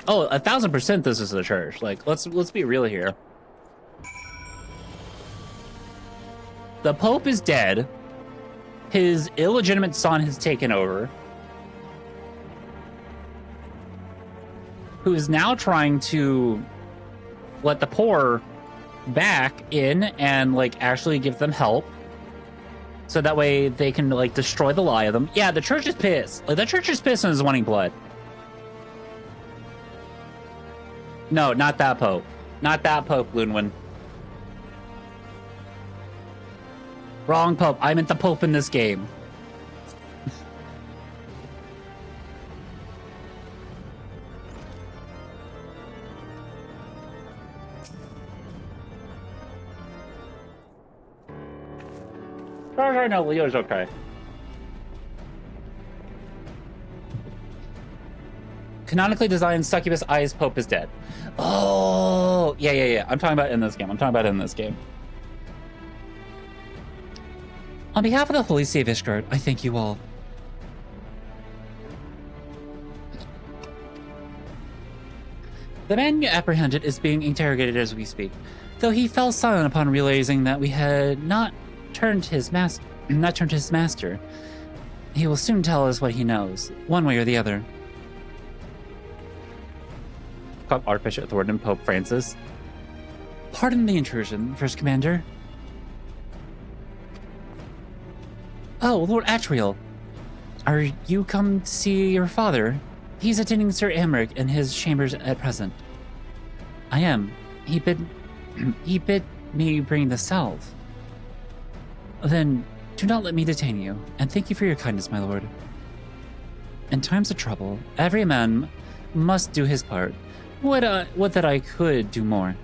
Oh, 1000% this is the church. Like, let's be real here. The Pope is dead. His illegitimate son has taken over, who is now trying to let the poor back in and like actually give them help, so that way they can like destroy the lie of them. Yeah, the church is pissed. Like, the church is pissed and is wanting blood. No, not that Pope. Not that Pope, Lunwin. Wrong Pope. I meant the Pope in this game. As far as I know, Leo's okay. Canonically designed succubus eyes Pope is dead. Oh, yeah. I'm talking about in this game. On behalf of the Holy See of Ishgard, I thank you all. The man you apprehended is being interrogated as we speak, though he fell silent upon realizing that we had not turned his master. He will soon tell us what he knows, one way or the other. Archbishop Thornton, Pope Francis. Pardon the intrusion, First Commander. Oh, Lord Atriel. Are you come to see your father? He's attending Sir Amric in his chambers at present. I am. He bid me bring the salve. Then, do not let me detain you, and thank you for your kindness, my lord. In times of trouble, every man must do his part. Would that I could do more.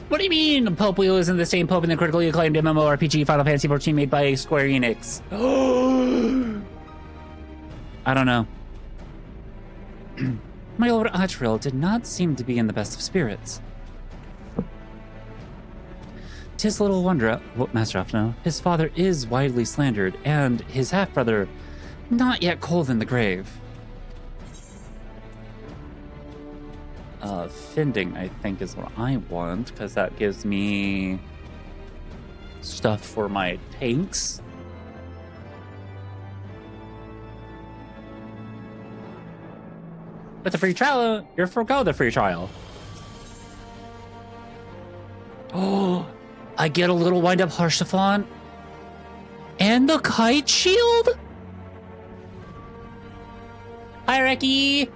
What do you mean Pope Leo isn't the same Pope in the critically acclaimed MMORPG Final Fantasy XIV made by Square Enix? I don't know. My Lord Atriel did not seem to be in the best of spirits. 'Tis little wonder, Master Afno, his father is widely slandered, and his half-brother not yet cold in the grave. Fending, I think, is what I want, because that gives me stuff for my tanks. With the free trial, you're forgo the free trial. Oh, I get a little wind-up Harshaphon and the kite shield? Hi, Reki!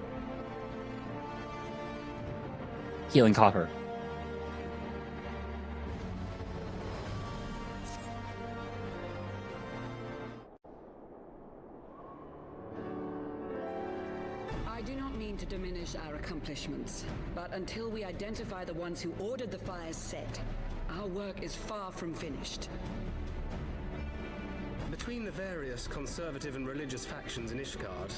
Healing copper. I do not mean to diminish our accomplishments, but until we identify the ones who ordered the fires set, our work is far from finished. Between the various conservative and religious factions in Ishgard,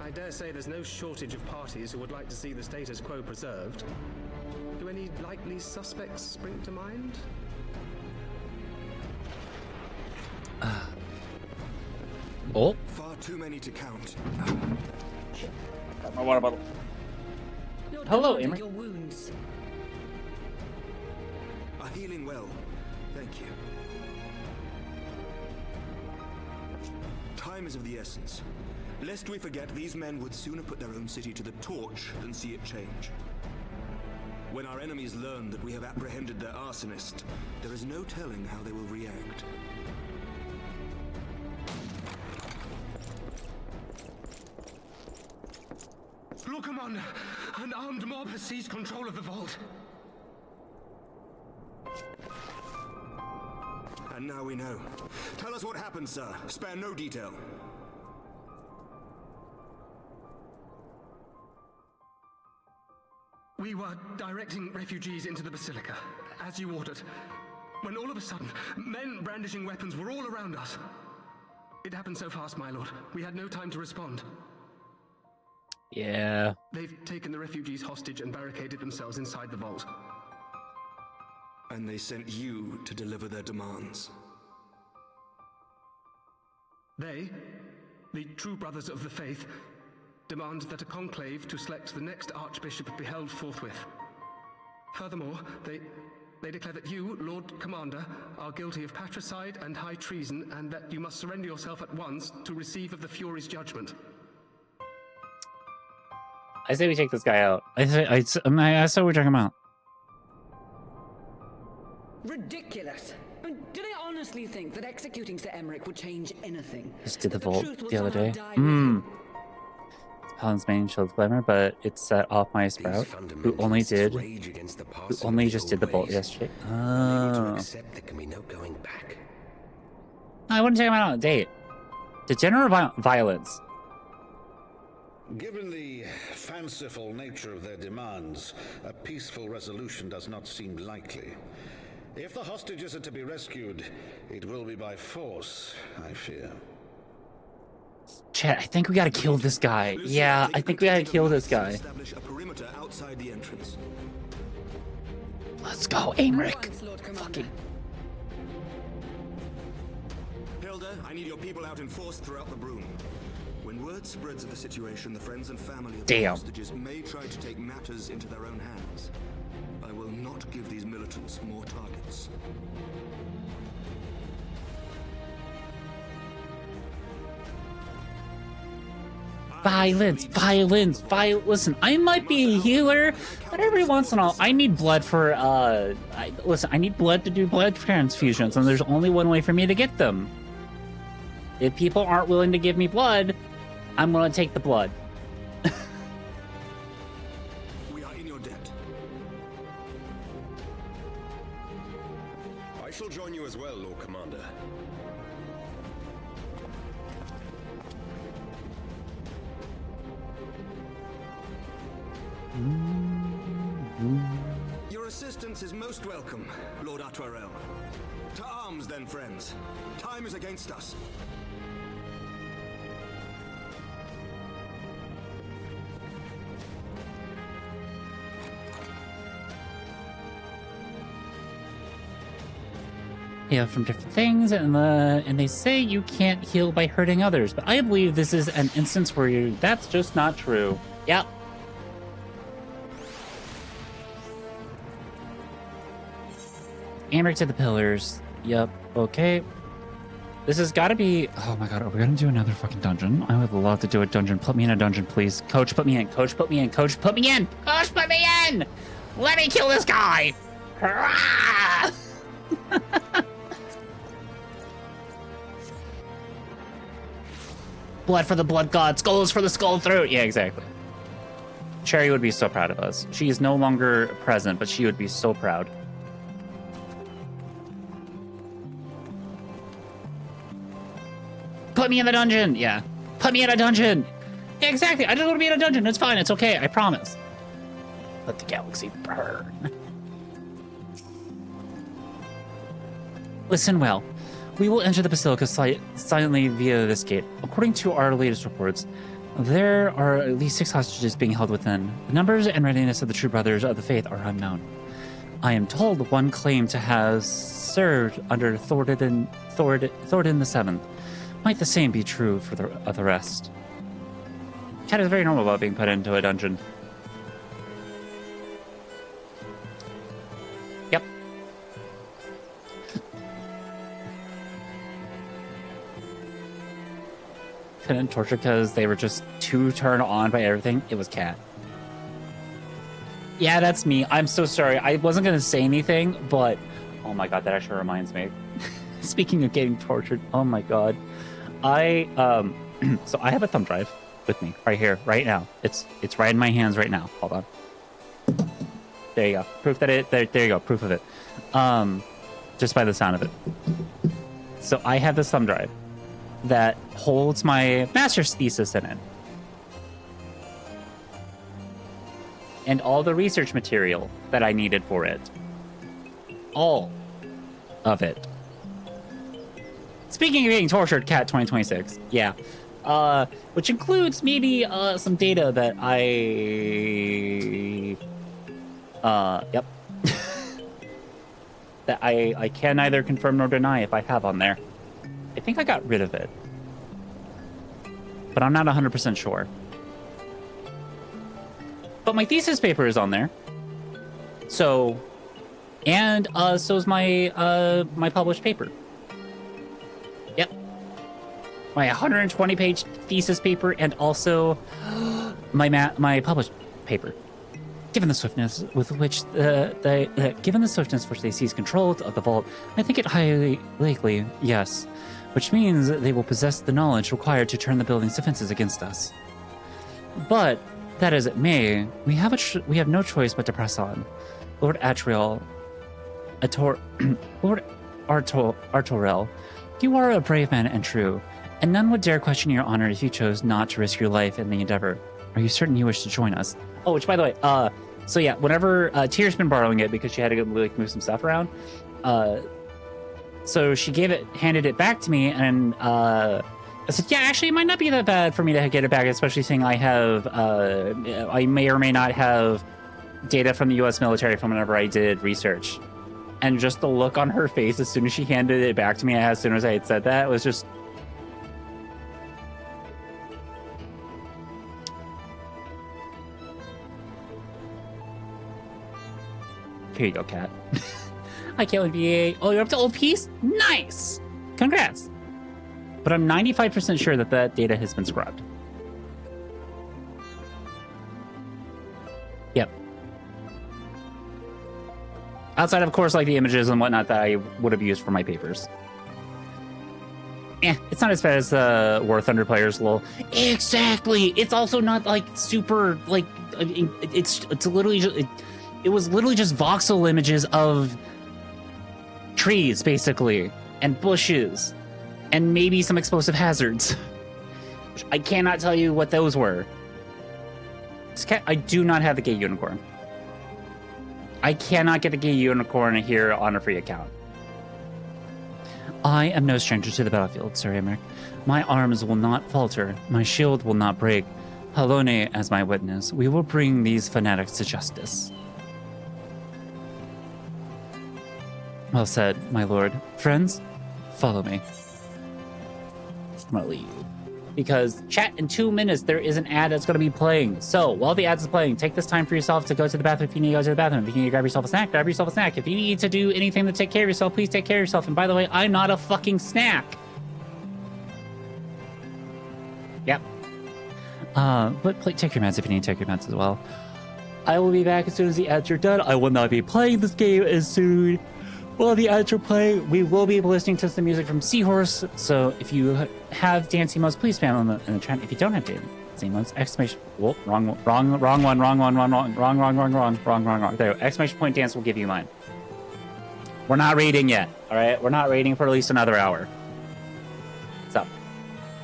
I dare say there's no shortage of parties who would like to see the status quo preserved. Do any likely suspects spring to mind? Oh. Far too many to count. Got my water bottle. Hello, Emery. Your wounds are healing well. Thank you. Time is of the essence. Lest we forget, these men would sooner put their own city to the torch than see it change. When our enemies learn that we have apprehended their arsonist, there is no telling how they will react. run. An armed mob has seized control of the vault. And now we know. Tell us what happened, sir. Spare no detail. We were directing refugees into the Basilica, as you ordered, when all of a sudden, men brandishing weapons were all around us. It happened so fast, my lord. We had no time to respond. Yeah. They've taken the refugees hostage and barricaded themselves inside the vault. And they sent you to deliver their demands. They, the true brothers of the faith, demand that a conclave to select the next archbishop be held forthwith. Furthermore, they declare that you, Lord Commander, are guilty of patricide and high treason, and that you must surrender yourself at once to receive of the Fury's judgment. I say we take this guy out. I say we're talking about. Ridiculous. I mean, do they honestly think that executing Sir Emmerich would change anything? Just did the That vault truth will the other somehow day. die with him? Paladin's main shield glamour, but it set off my sprout, who only just did the bolt yesterday. Oh. I wouldn't take him out on a date. Degenerate violence. Given the fanciful nature of their demands, a peaceful resolution does not seem likely. If the hostages are to be rescued, it will be by force, I fear. Chat, I think we gotta kill this guy. Yeah, I think we gotta kill this guy. Establish a perimeter outside the entrance. Let's go, Aimric. Fucking. Hilda, I need your people out in force throughout the Broom. When word spreads of the situation, the friends and family of the hostages may try to take matters into their own hands. I will not give these militants more targets. Violence. Listen, I might be a healer, but every once in a while, I need blood for, I need blood to do blood transfusions, and there's only one way for me to get them. If people aren't willing to give me blood, I'm gonna take the blood. We are in your debt. I shall join you as well, Lord Commander. Your assistance is most welcome, Lord Atwarel. To arms, then, friends. Time is against us. Yeah, from different things, and they say you can't heal by hurting others, but I believe this is an instance where that's just not true. Yep. Aimric to the pillars. Yep. Okay. This has got to be. Oh my god, are we gonna do another fucking dungeon? I would love to do a dungeon. Put me in a dungeon, please. Coach, put me in. Coach, put me in. Coach, put me in. Coach, put me in. Let me kill this guy. Hurrah! Blood for the blood god, skulls for the skull throat. Yeah, exactly. Cherry would be so proud of us. She is no longer present, but she would be so proud. Put me in the dungeon. Yeah. Put me in a dungeon. Yeah, exactly. I just want to be in a dungeon. It's fine. It's okay. I promise. Let the galaxy burn. Listen well. We will enter the Basilica silently via this gate. According to our latest reports, there are at least 6 hostages being held within. The numbers and readiness of the true brothers of the faith are unknown. I am told one claimed to have served under Thordan the Seventh. Might the same be true for the rest? Cat is very normal about being put into a dungeon. Yep. Couldn't torture because they were just too turned on by everything. It was Cat. Yeah, that's me. I'm so sorry. I wasn't going to say anything, but oh my god, that actually reminds me. Speaking of getting tortured, oh my god. So I have a thumb drive. with me right here, right now. It's right in my hands right now. Hold on. There you go. Proof that it. There you go. Proof of it. Just by the sound of it. So I have this thumb drive that holds my master's thesis in it, and all the research material that I needed for it. All of it. Speaking of being tortured, Cat 2026. Yeah. Which includes maybe some data that yep. that I can neither confirm nor deny if I have on there. I think I got rid of it, but I'm not 100% sure. But my thesis paper is on there. So, and so is my my published paper. Yep. My 120-page thesis paper, and also my published paper. Given the swiftness with which given the swiftness which they seize control of the vault, I think it highly likely, yes, which means they will possess the knowledge required to turn the building's defenses against us. But that as it may, we have no choice but to press on. Lord Atriel, Lord Artorel, you are a brave man and true, and none would dare question your honor if you chose not to risk your life in the endeavor. Are you certain you wish to join us? Oh, which, by the way, so yeah, whenever Tier's been borrowing it because she had to go like move some stuff around, so she handed it back to me, and I said, yeah, actually, it might not be that bad for me to get it back, especially seeing I have, I may or may not have data from the U.S. military from whenever I did research. And just the look on her face as soon as she handed it back to me, as soon as I had said that, was just... Here you go, cat. I can't be Oh, you're up to old piece? Nice! Congrats! But I'm 95% sure that that data has been scrubbed. Yep. Outside, of course, like the images and whatnot that I would have used for my papers. It's not as bad as War Thunder players, lol. Exactly! It's also not, like, super, like, it's literally just... It was literally just voxel images of trees, basically, and bushes, and maybe some explosive hazards. I cannot tell you what those were. I do not have the gay unicorn. I cannot get the gay unicorn here on a free account. I am no stranger to the battlefield, Sir Emmerich. My arms will not falter. My shield will not break. Halone as my witness. We will bring these fanatics to justice. Well said, my lord. Friends, follow me. I'm gonna leave. Because, chat, in 2 minutes, there is an ad that's going to be playing. So, while the ad is playing, take this time for yourself to go to the bathroom if you need to go to the bathroom. If you need to grab yourself a snack, grab yourself a snack. If you need to do anything to take care of yourself, please take care of yourself. And by the way, I'm not a fucking snack. Yep. But take your meds if you need to take your meds as well. I will be back as soon as the ads are done. I will not be playing this game as soon. While the ads are playing, we will be listening to some music from Seahorse. So if you have dance emotes, please spam them in the chat. If you don't have dance emotes, exclamation... Whoa, wrong one. There you go. Exclamation point dance will give you mine. We're not raiding yet, all right? We're not raiding for at least another hour. What's up?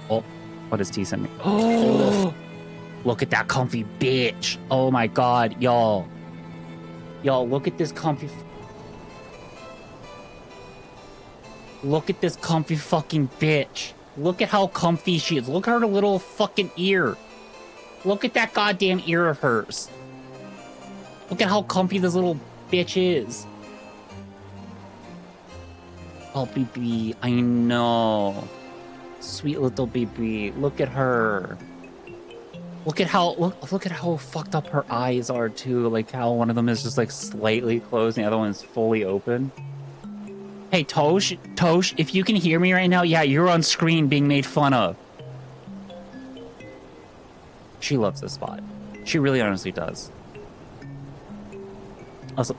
Oh, what does T send me? Oh, look at that comfy bitch. Oh my God, y'all. Y'all, look at this comfy... Look at this comfy fucking bitch. Look at how comfy she is. Look at her little fucking ear. Look at that goddamn ear of hers. Look at how comfy this little bitch is. Oh, BB, I know. Sweet little BB. Look at her. Look at how fucked up her eyes are too. Like how one of them is just like slightly closed and the other one is fully open. Hey, Tosh, if you can hear me right now, yeah, you're on screen being made fun of. She loves this spot. She really honestly does. Also,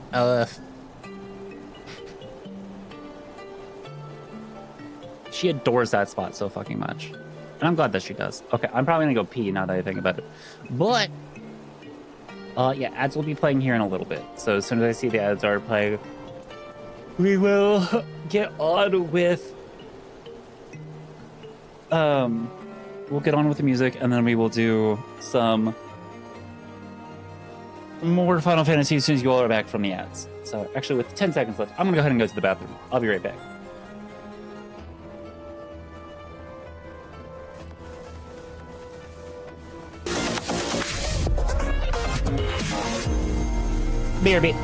she adores that spot so fucking much. And I'm glad that she does. Okay, I'm probably gonna go pee now that I think about it. But, yeah, ads will be playing here in a little bit. So as soon as I see the ads are playing, we will get on with, we'll get on with the music, and then we will do some more Final Fantasy as soon as you all are back from the ads. So actually, with 10 seconds left, I'm gonna go ahead and go to the bathroom. I'll be right back. BRB.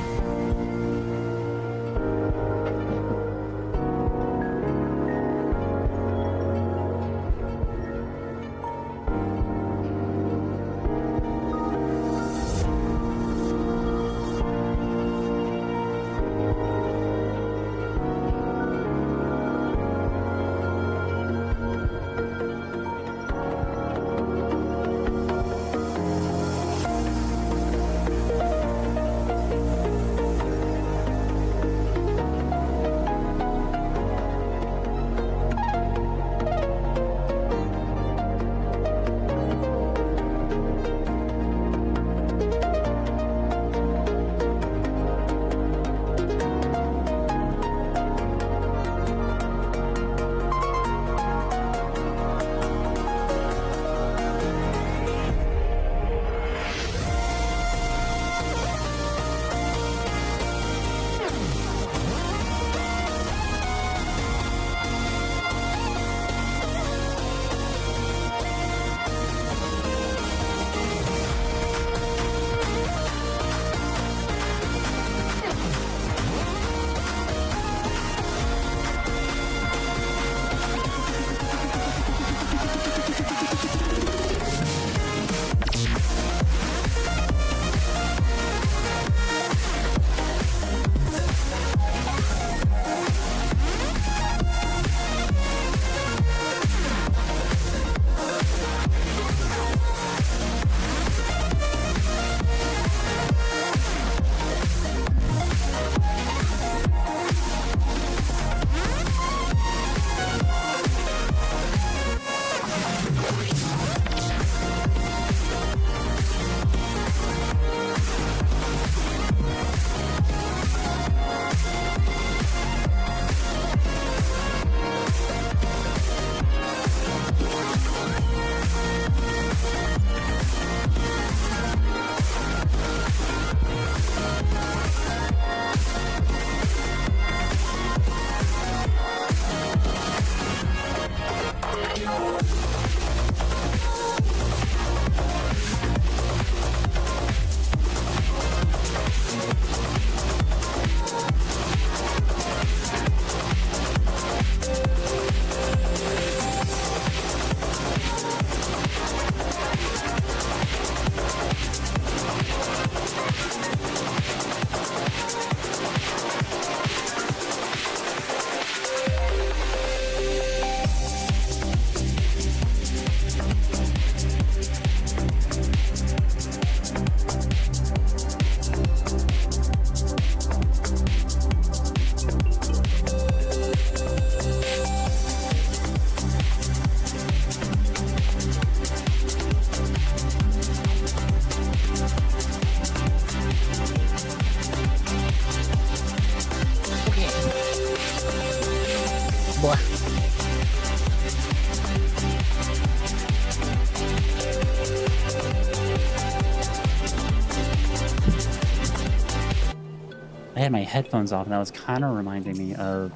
I had my headphones off, and that was kind of reminding me of,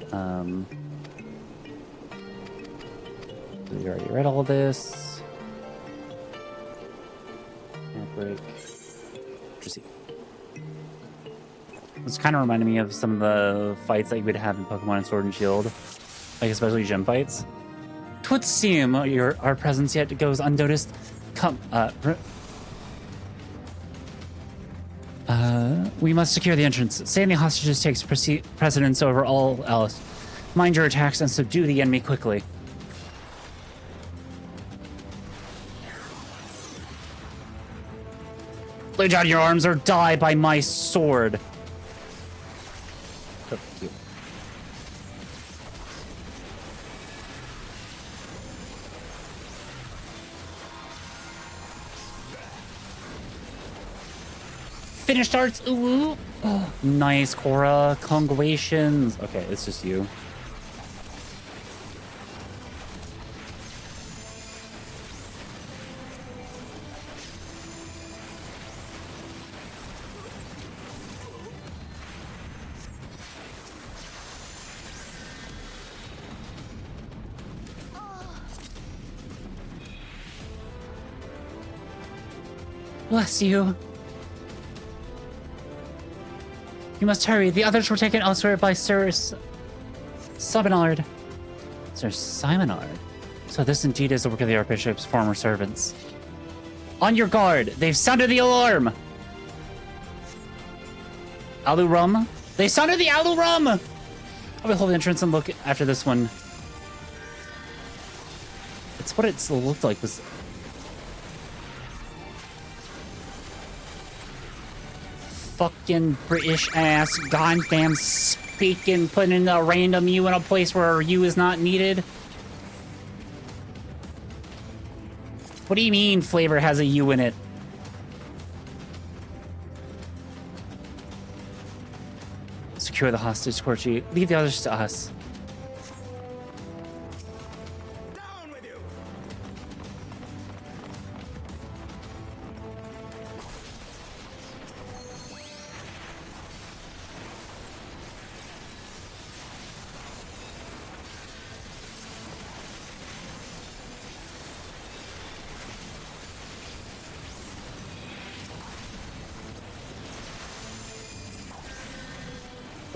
we already read all this. Break. Proceed. It's kind of reminding me of some of the fights that you would have in Pokemon Sword and Shield, like especially gym fights. 'Twould seem our presence yet goes unnoticed. Come, we must secure the entrance. Saving the hostages takes precedence over all else. Mind your attacks and subdue the enemy quickly. Lay down your arms or die by my sword. So cute. finished arts. Ooh. Oh, nice, Cora. Congratulations. Okay, it's just you. Bless you. You must hurry. The others were taken elsewhere by Sir Simonard. Sir Simonard? So this indeed is the work of the Archbishop's former servants. On your guard! They've sounded the alarm! Alurum? They sounded the Alurum! I will hold the entrance and look after this one. It's what it looked like was... Fucking British ass, goddamn speaking, putting a random U in a place where U is not needed. What do you mean flavor has a U in it? Secure the hostage, Corchi. Leave the others to us.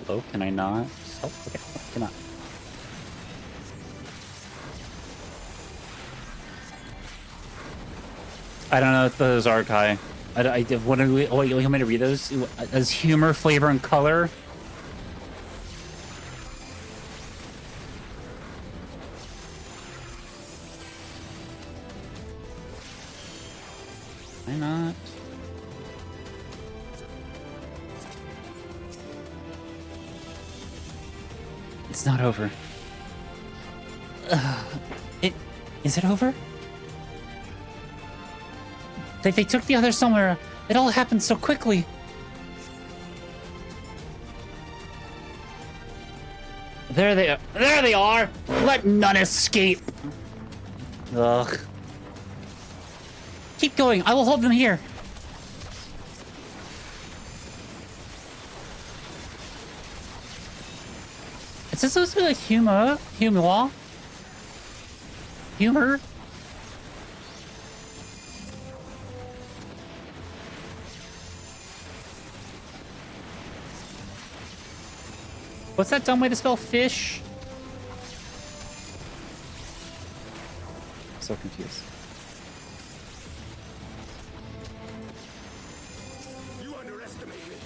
Hello, can I not? Oh, okay, I cannot. I don't know if those are Kai. What do we? Oh, you want me to read those? As humor, flavor, and color. Why not? It's not over. Is it over? They took the others somewhere. It all happened so quickly. There they are. There they are. Let none escape. Ugh. Keep going. I will hold them here. Is this supposed to be like humor? Humor? Humor? What's that dumb way to spell fish? So confused. You underestimate me.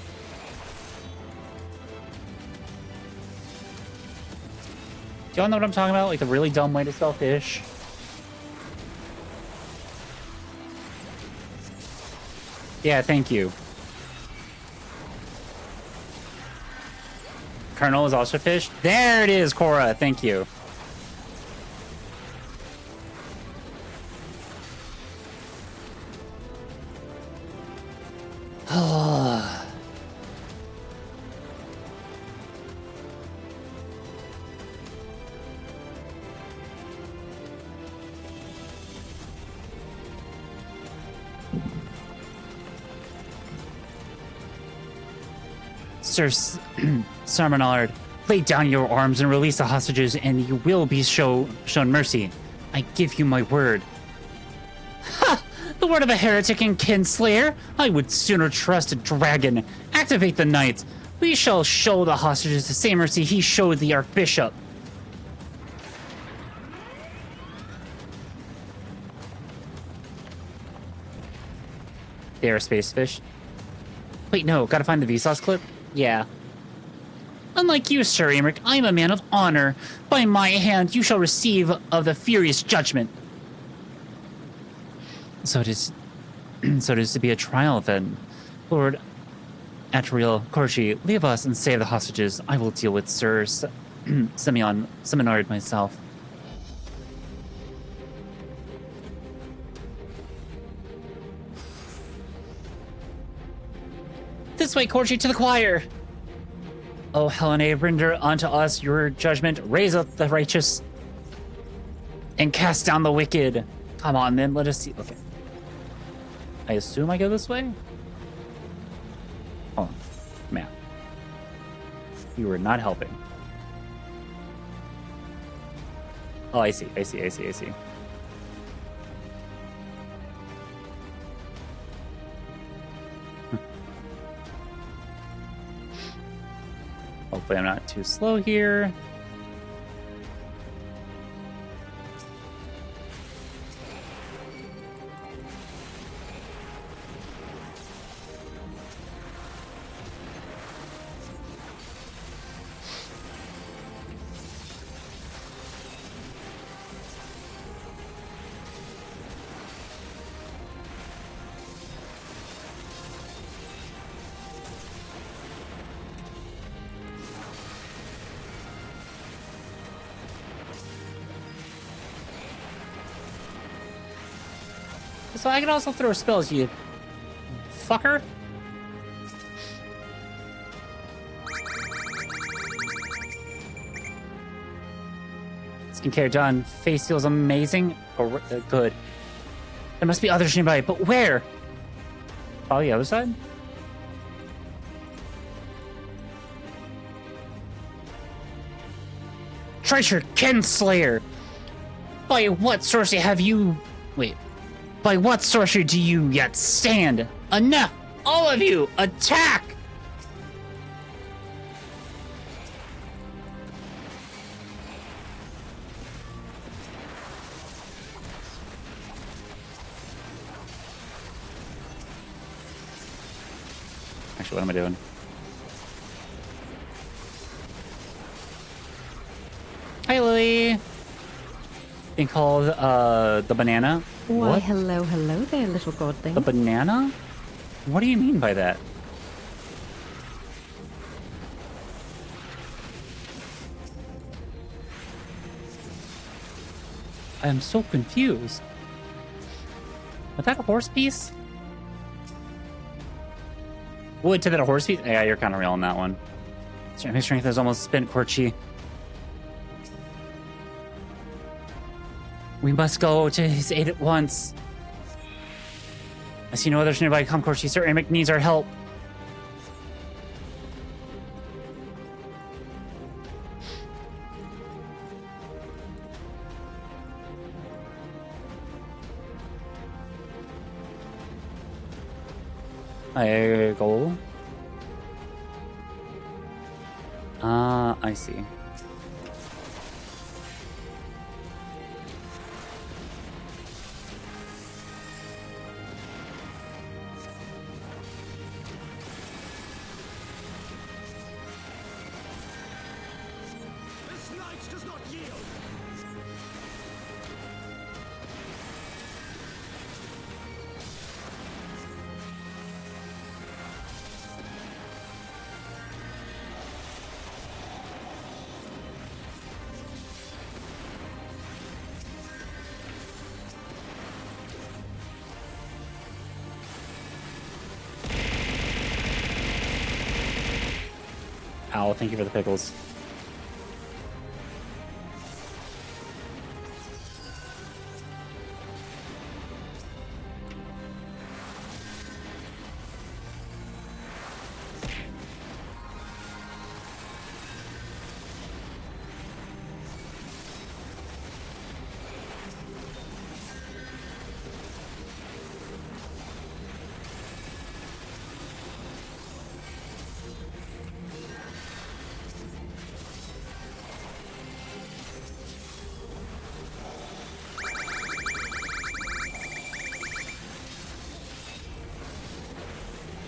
Do y'all know what I'm talking about? Like the really dumb way to spell fish? Yeah, thank you. Colonel is also fish. There it is, Cora. Thank you. Sir Simonard, lay down your arms and release the hostages, and you will be shown mercy. I give you my word. Ha! The word of a heretic and kinslayer? I would sooner trust a dragon. Activate the knights. We shall show the hostages the same mercy he showed the Archbishop. They are space fish. Wait, no, gotta find the Vsauce clip? Yeah. Unlike you, Sir Emmerich, I am a man of honor. By my hand, you shall receive of the furious judgment. So it is to be a trial, then. Lord Atriel Corchi, leave us and save the hostages. I will deal with Sir Simonard myself. This way, Corgi, to the choir. Oh, Helena, render unto us your judgment. Raise up the righteous and cast down the wicked. Come on, then. Let us see. Okay. I assume I go this way? Hold on. Map. You were not helping. Oh, I see. I see. I see. I see. Hopefully I'm not too slow here. So I can also throw spells, you fucker. Skincare done. Face feels amazing. Oh, good. There must be others nearby, but where? Probably the other side? Treasure Kinslayer! By what sorcery have you... Wait. By what sorcery do you yet stand? Enough! All of you! Attack! Actually, what am I doing? Hi, Lily! Being called, the banana. Why, What? hello, hello there, little godling. The banana? What do you mean by that? I am so confused. Was that a horse piece? Wood to that a horse piece? Yeah, you're kind of real on that one. My strength is almost spent, Corchi. We must go to his aid at once. I see no others nearby. Come, Corchi. Sir Amic needs our help. I go. I see. Ow, thank you for the pickles.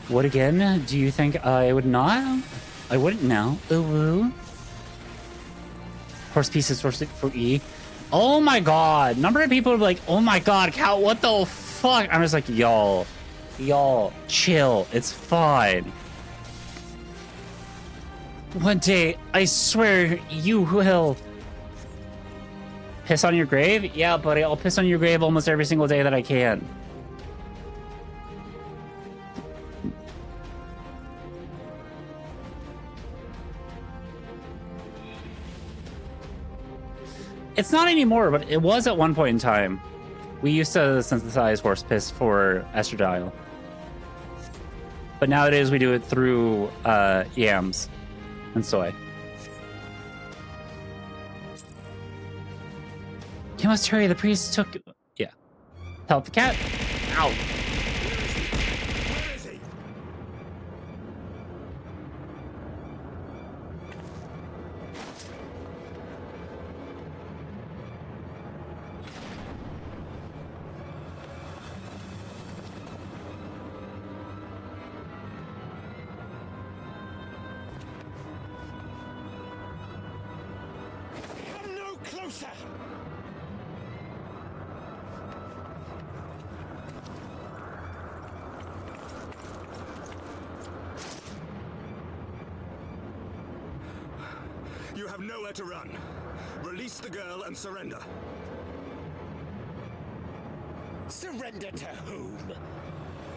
What again? Do you think I would not? I wouldn't know. Ooh. Horse pieces for E. Oh my god. Number of people are like, oh my god, Cal, what the fuck? I'm just like, y'all, chill. It's fine. One day, I swear you will piss on your grave? Yeah, buddy, I'll piss on your grave almost every single day that I can. It's not anymore, but it was at one point in time. We used to synthesize horse piss for estradiol. But nowadays we do it through yams and soy. You must hurry, the priest took... Yeah. Help the cat. Ow. Come no closer! You have nowhere to run. Release the girl and surrender. Surrender to whom?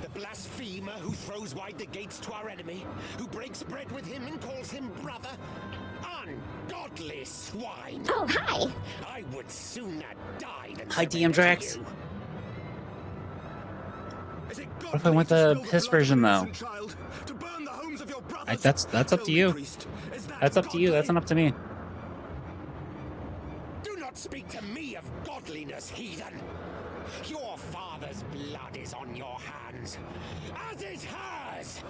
The blasphemer who throws wide the gates to our enemy? Who breaks bread with him and calls him brother? Ungodly swine! Oh, hi! I would sooner die than Hi, surrender DM Drax. to you. What if I want the piss version though? That's up to you. That's up to you. That's not up to me. Do not speak to me of godliness, heathen. Your father's blood is on your hands, as is hers.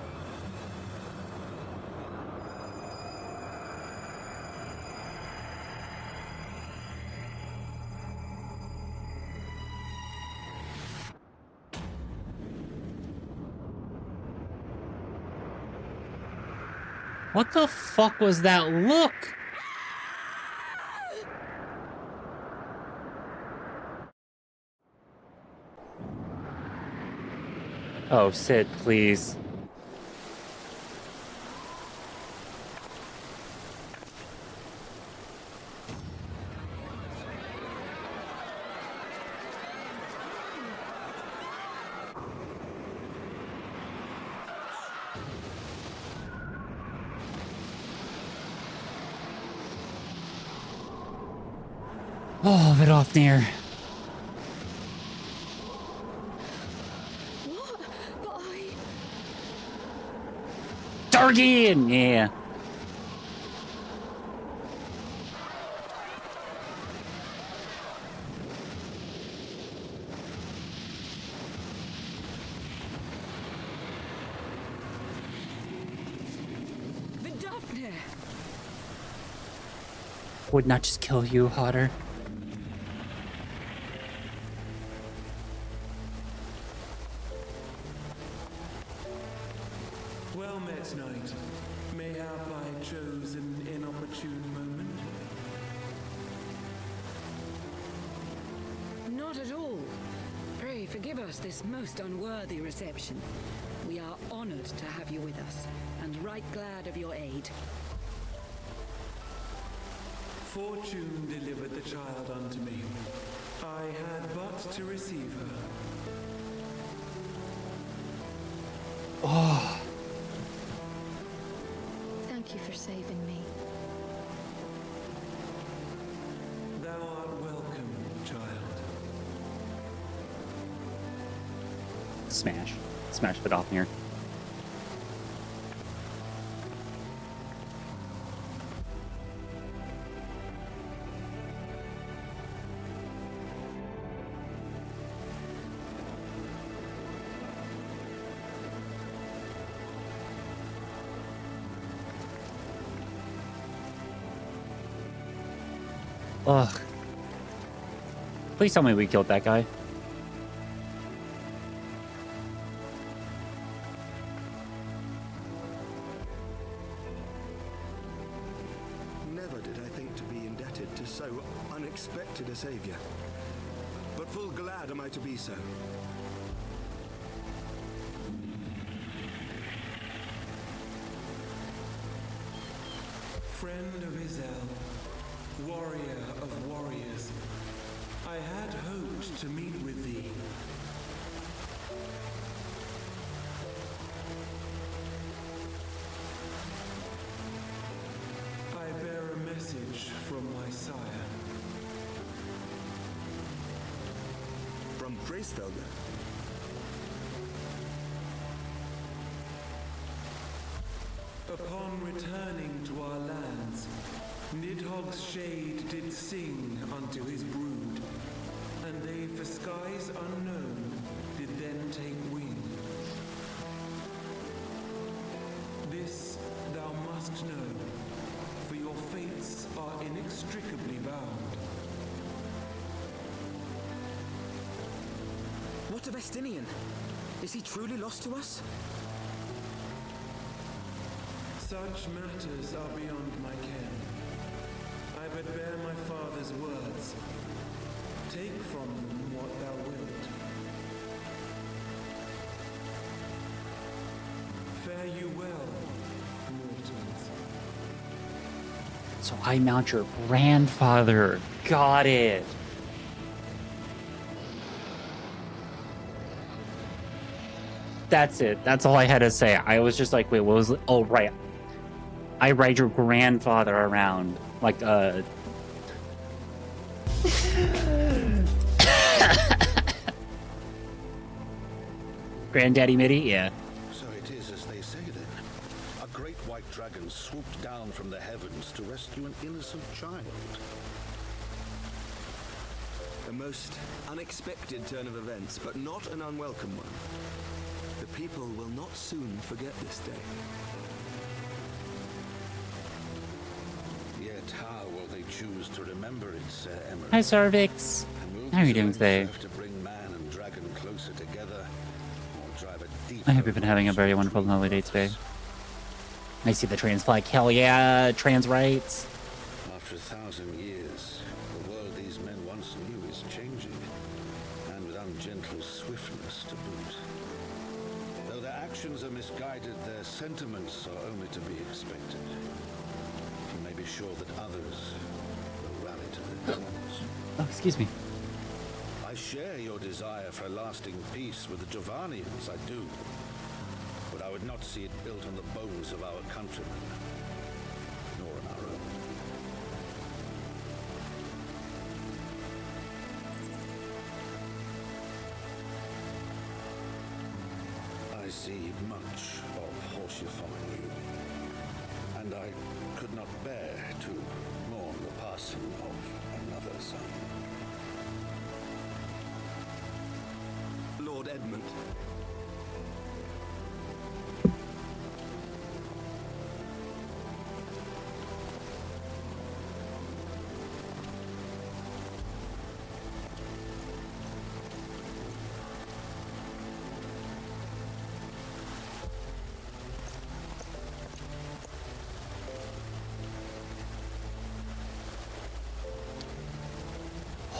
What the fuck was that look? Oh, Sid, please. Oh, Vidofnir. What? But Dargian! Yeah. Vidofnir! Would not just kill you, Hotter. Well met, knight. Mayhap I chose an inopportune moment. Not at all. Pray forgive us this most unworthy reception. We are honored to have you with us, and right glad of your aid. Fortune delivered the child unto me. I had but to receive her. Oh. thank you for saving me. Thou art welcome, child. Smash. Smash Vidofnir. Ugh. Please tell me we killed that guy. Never did I think to be indebted to so unexpected a savior. But full glad am I to be so. Friend of Izel, warrior of warriors, I had hoped to meet with thee. I bear a message from my sire. Freysfelder. Upon returning to our lands, Nidhogg's shade did sing unto his brood, and they for skies unknown did then take wing. This thou must know, for your fates are inextricably bound. What of Estinian? Is he truly lost to us? Such matters are beyond my ken. I but bear my father's words. Take from them what thou wilt. Fare you well, mortals. So I mount your grandfather. Got it. That's it. That's all I had to say. I was just like, wait, what was it? Oh, right. I ride your grandfather around like Granddaddy Mitty? Yeah. So it is as they say then. A great white dragon swooped down from the heavens to rescue an innocent child. A most unexpected turn of events, but not an unwelcome one. The people will not soon forget this day. Yet how will they choose to remember it, Sir Emery? Hi, Sarvix. How are you doing today? To bring man and dragon closer together, or drive a deeper I hope you've been having a very wonderful and lovely day today. I see the trans flag. Hell yeah, trans rights. After 1,000 years, the world these men once knew is changing, and with ungentle swiftness to boot. Though their actions are misguided, their sentiments are only to be expected. You may be sure that others will rally to their cause. Oh, excuse me. I share your desire for lasting peace with the Jovanians, I do. But I would not see it built on the bones of our countrymen, nor on our own. I see much of horsifying you, and I could not bear to mourn the passing of another son. Lord Edmund.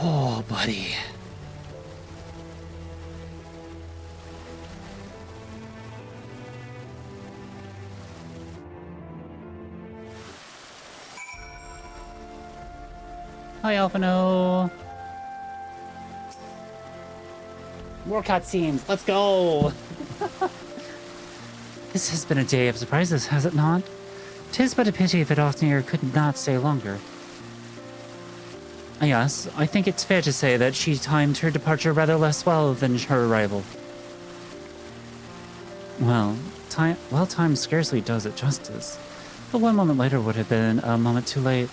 Oh, buddy. Hi, Alphino. More cutscenes. Let's go. This has been a day of surprises, has it not? 'Tis but a pity that Othnier could not stay longer. Yes, I think it's fair to say that she timed her departure rather less well than her arrival. Well, time scarcely does it justice. But 1 moment later would have been a moment too late.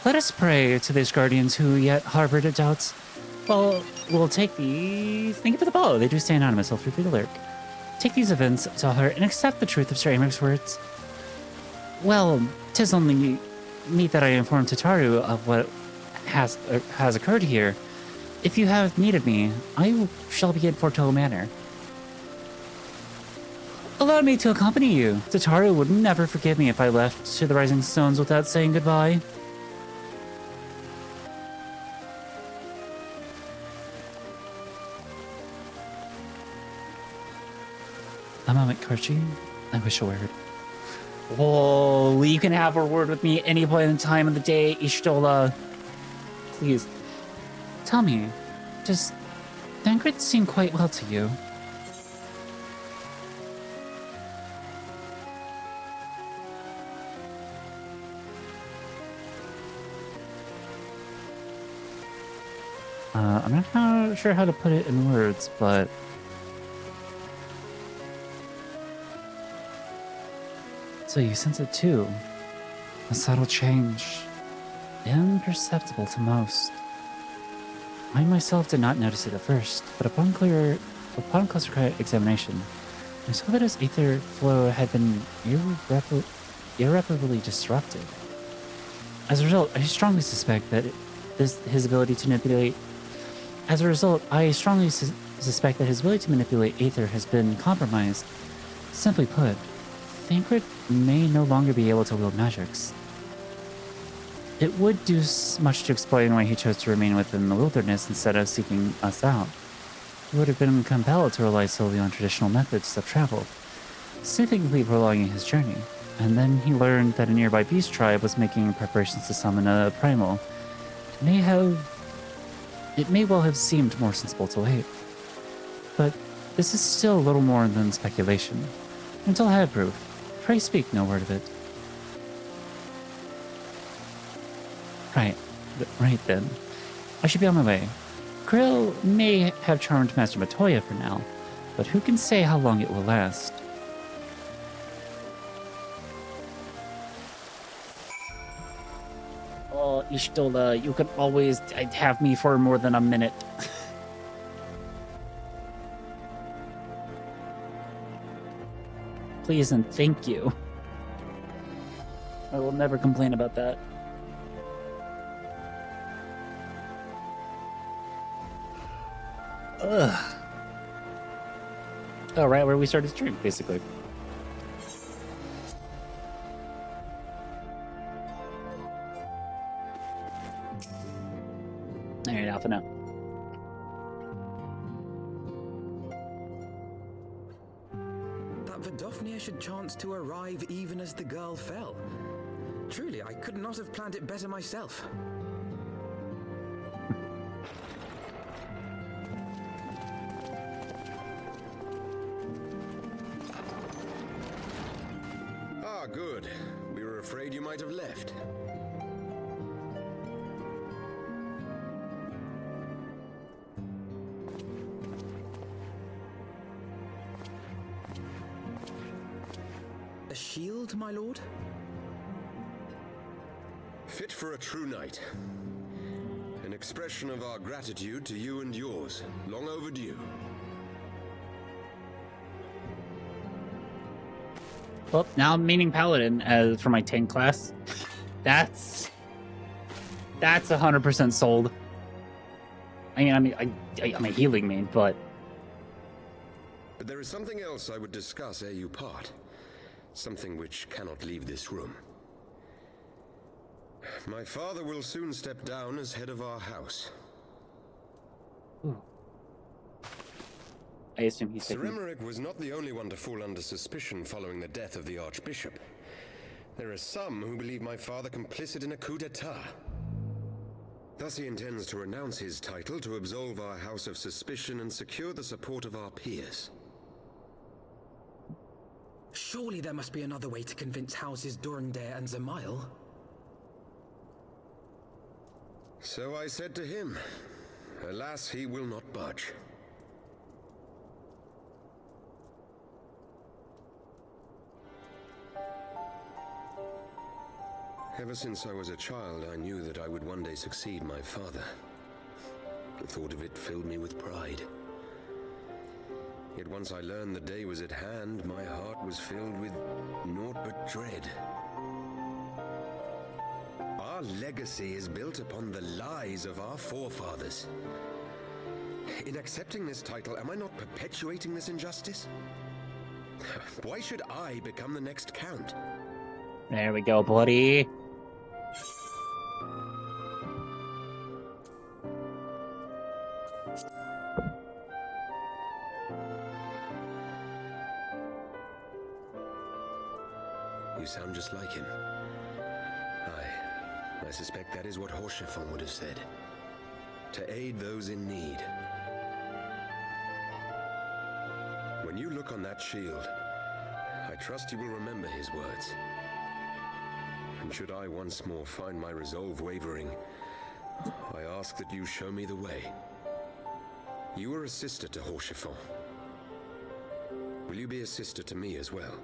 Let us pray to these guardians who yet harbored doubts. Well, we'll take these... Thank you for the follow. They do stay anonymous. Feel free to lurk. Take these events to heart and accept the truth of Sir Amrick's words. Well, 'tis only me that I informed Tataru of what has occurred here. If you have needed me, I shall be in Forto Manor. Allow me to accompany you. Tataru would never forgive me if I left to the Rising Stones without saying goodbye. A moment, Karchi. I wish a word. Whoa, you can have a word with me any point in time of the day, Ishtola. Please. Tell me, does Thancred seem quite well to you? I'm not sure how to put it in words, but so you sense it too. A subtle change, imperceptible to most. I myself did not notice it at first, but upon closer examination, I saw that his ether flow had been irreparably disrupted. As a result, I strongly suspect that his ability to manipulate ether has been compromised. Simply put, Thancred may no longer be able to wield magics. It would do much to explain why he chose to remain within the wilderness instead of seeking us out. He would have been compelled to rely solely on traditional methods of travel, significantly prolonging his journey. And then he learned that a nearby beast tribe was making preparations to summon a primal. It may well have seemed more sensible to wait. But this is still a little more than speculation. Until I have proof, pray speak no word of it. Right then. I should be on my way. Krill may have charmed Master Matoya for now, but who can say how long it will last? Oh, Ishtola, you can always have me for more than a minute. Please and thank you. I will never complain about that. Ugh. Oh, right where we started stream, basically. Alright, Alpha now. That Vidofnia should chance to arrive even as the girl fell. Truly, I could not have planned it better myself. Good. We were afraid you might have left. A shield, my lord? Fit for a true knight. An expression of our gratitude to you and yours. Long overdue. Well, now I'm meaning Paladin as for my tank class. That's 100% sold. I mean, I'm a healing main, but there is something else I would discuss ere you part. Something which cannot leave this room. My father will soon step down as head of our house. Ooh. I assume he's Sir Emmerich was not the only one to fall under suspicion following the death of the Archbishop. There are some who believe my father complicit in a coup d'etat. Thus he intends to renounce his title to absolve our house of suspicion and secure the support of our peers. Surely there must be another way to convince houses Durandare and Zamail. So I said to him. Alas, he will not budge. Ever since I was a child, I knew that I would one day succeed my father. The thought of it filled me with pride. Yet once I learned the day was at hand, my heart was filled with naught but dread. Our legacy is built upon the lies of our forefathers. In accepting this title, am I not perpetuating this injustice? Why should I become the next count? There we go, buddy. You sound just like him. I suspect that is what Horschiffon would have said. To aid those in need. When you look on that shield, I trust you will remember his words. And should I once more find my resolve wavering, I ask that you show me the way. You were a sister to Horchiffon. Will you be a sister to me as well?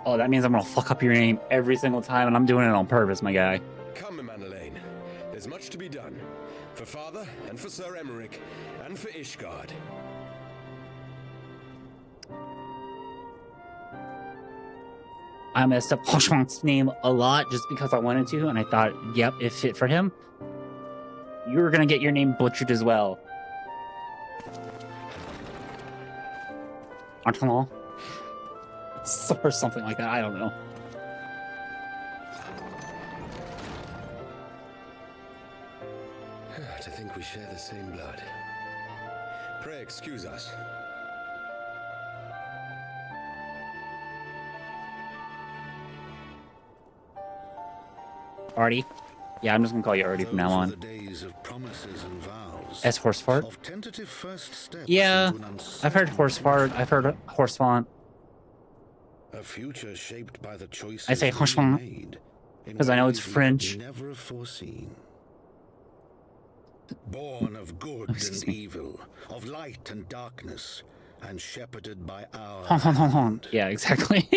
Oh, that means I'm gonna fuck up your name every single time, and I'm doing it on purpose, my guy. Come, Emanelaine. There's much to be done. For Father, and for Sir Emmerich, and for Ishgard. I messed up Horchiffon's name a lot just because I wanted to, and I thought, yep, it fit for him. You were gonna get your name butchered as well. Artemol? Or something like that, I don't know. To think we share the same blood. Pray excuse us. Artie? Yeah, I'm just gonna call you Artie from now on. As horse fart? Yeah, I've heard horse fart. I've heard horse font. A future shaped by the choices I say horse font because I know it's French. Never foreseen. Born of good and evil, of light and darkness, and shepherded by our hand. Yeah, exactly.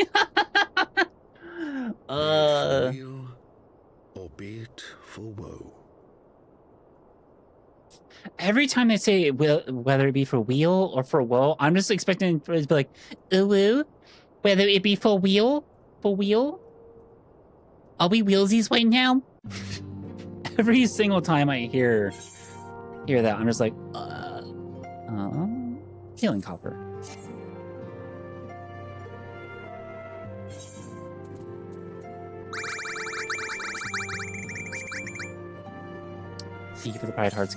Albeit for woe. Every time they say whether it be for weal or for woe, I'm just expecting it to be like, woo, whether it be for weal, are we wheelsies right now? Every single time I hear that, I'm just like, healing copper. Thank you for the pride hearts.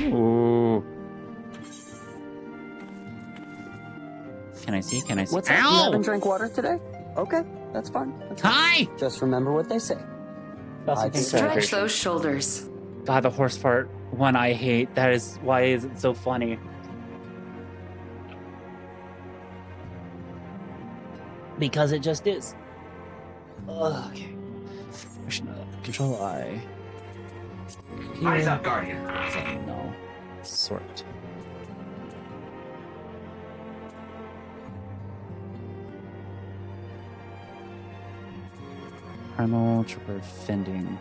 Ooh. Can I see? Can I see? What's that? You haven't drank water today? Okay, that's fine. Hi! Just remember what they say. Stretch those shoulders. God, the horse fart one I hate. That is why is it so funny? Because it just is. Ugh, okay. Control I. Eyes up, Guardian. No. Sort. Primal trooper fending.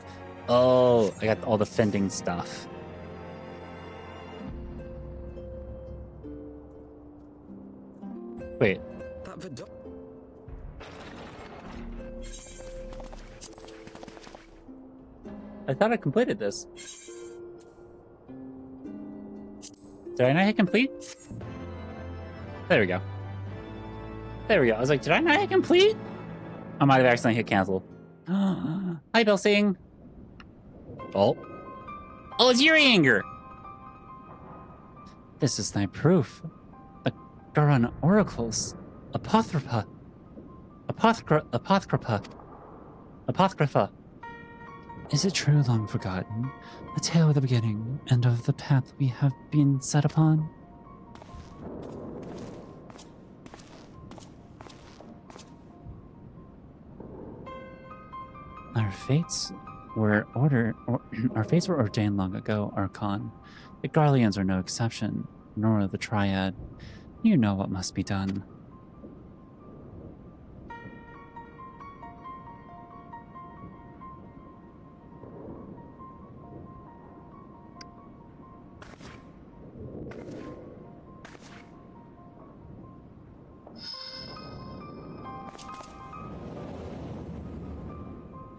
Oh, I got all the fending stuff. Wait. I thought I completed this. Did I not hit complete? There we go. There we go. I was like, did I not hit complete? I might have accidentally hit cancel. Hi, Belsing. Oh. Oh, it's your anger. This is thy proof. The Garan oracles. Apocrypha. Apocrypha. Is it true, long forgotten? A tale of the beginning and of the path we have been set upon? Our fates were ordained long ago, Archon. The Garleans are no exception, nor the Triad. You know what must be done.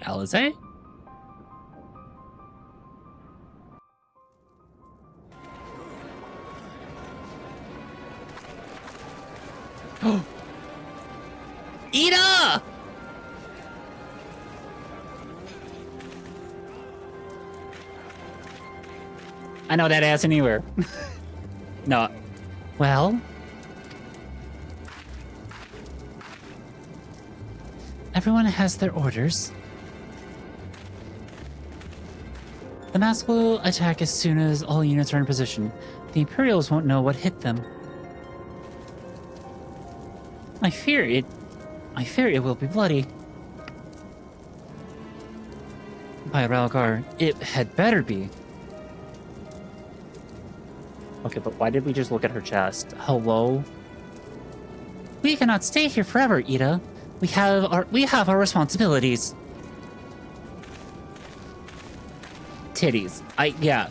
Alizé? Ida! I know that ass anywhere. No. Well? Everyone has their orders. The mask will attack as soon as all units are in position. The Imperials won't know what hit them. I fear it will be bloody. occupied rail car. It had better be. Okay, but why did we just look at her chest? Hello? We cannot stay here forever, Ida. We have our responsibilities. Titties. Yeah.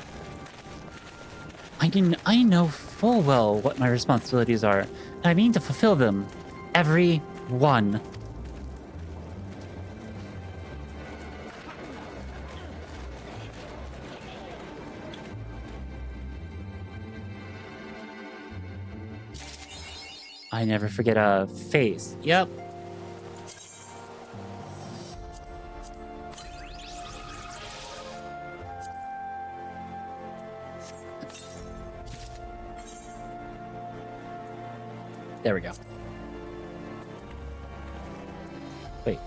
I know full well what my responsibilities are, and I mean to fulfill them. Every one. I never forget a face. Yep. There we go. Wait.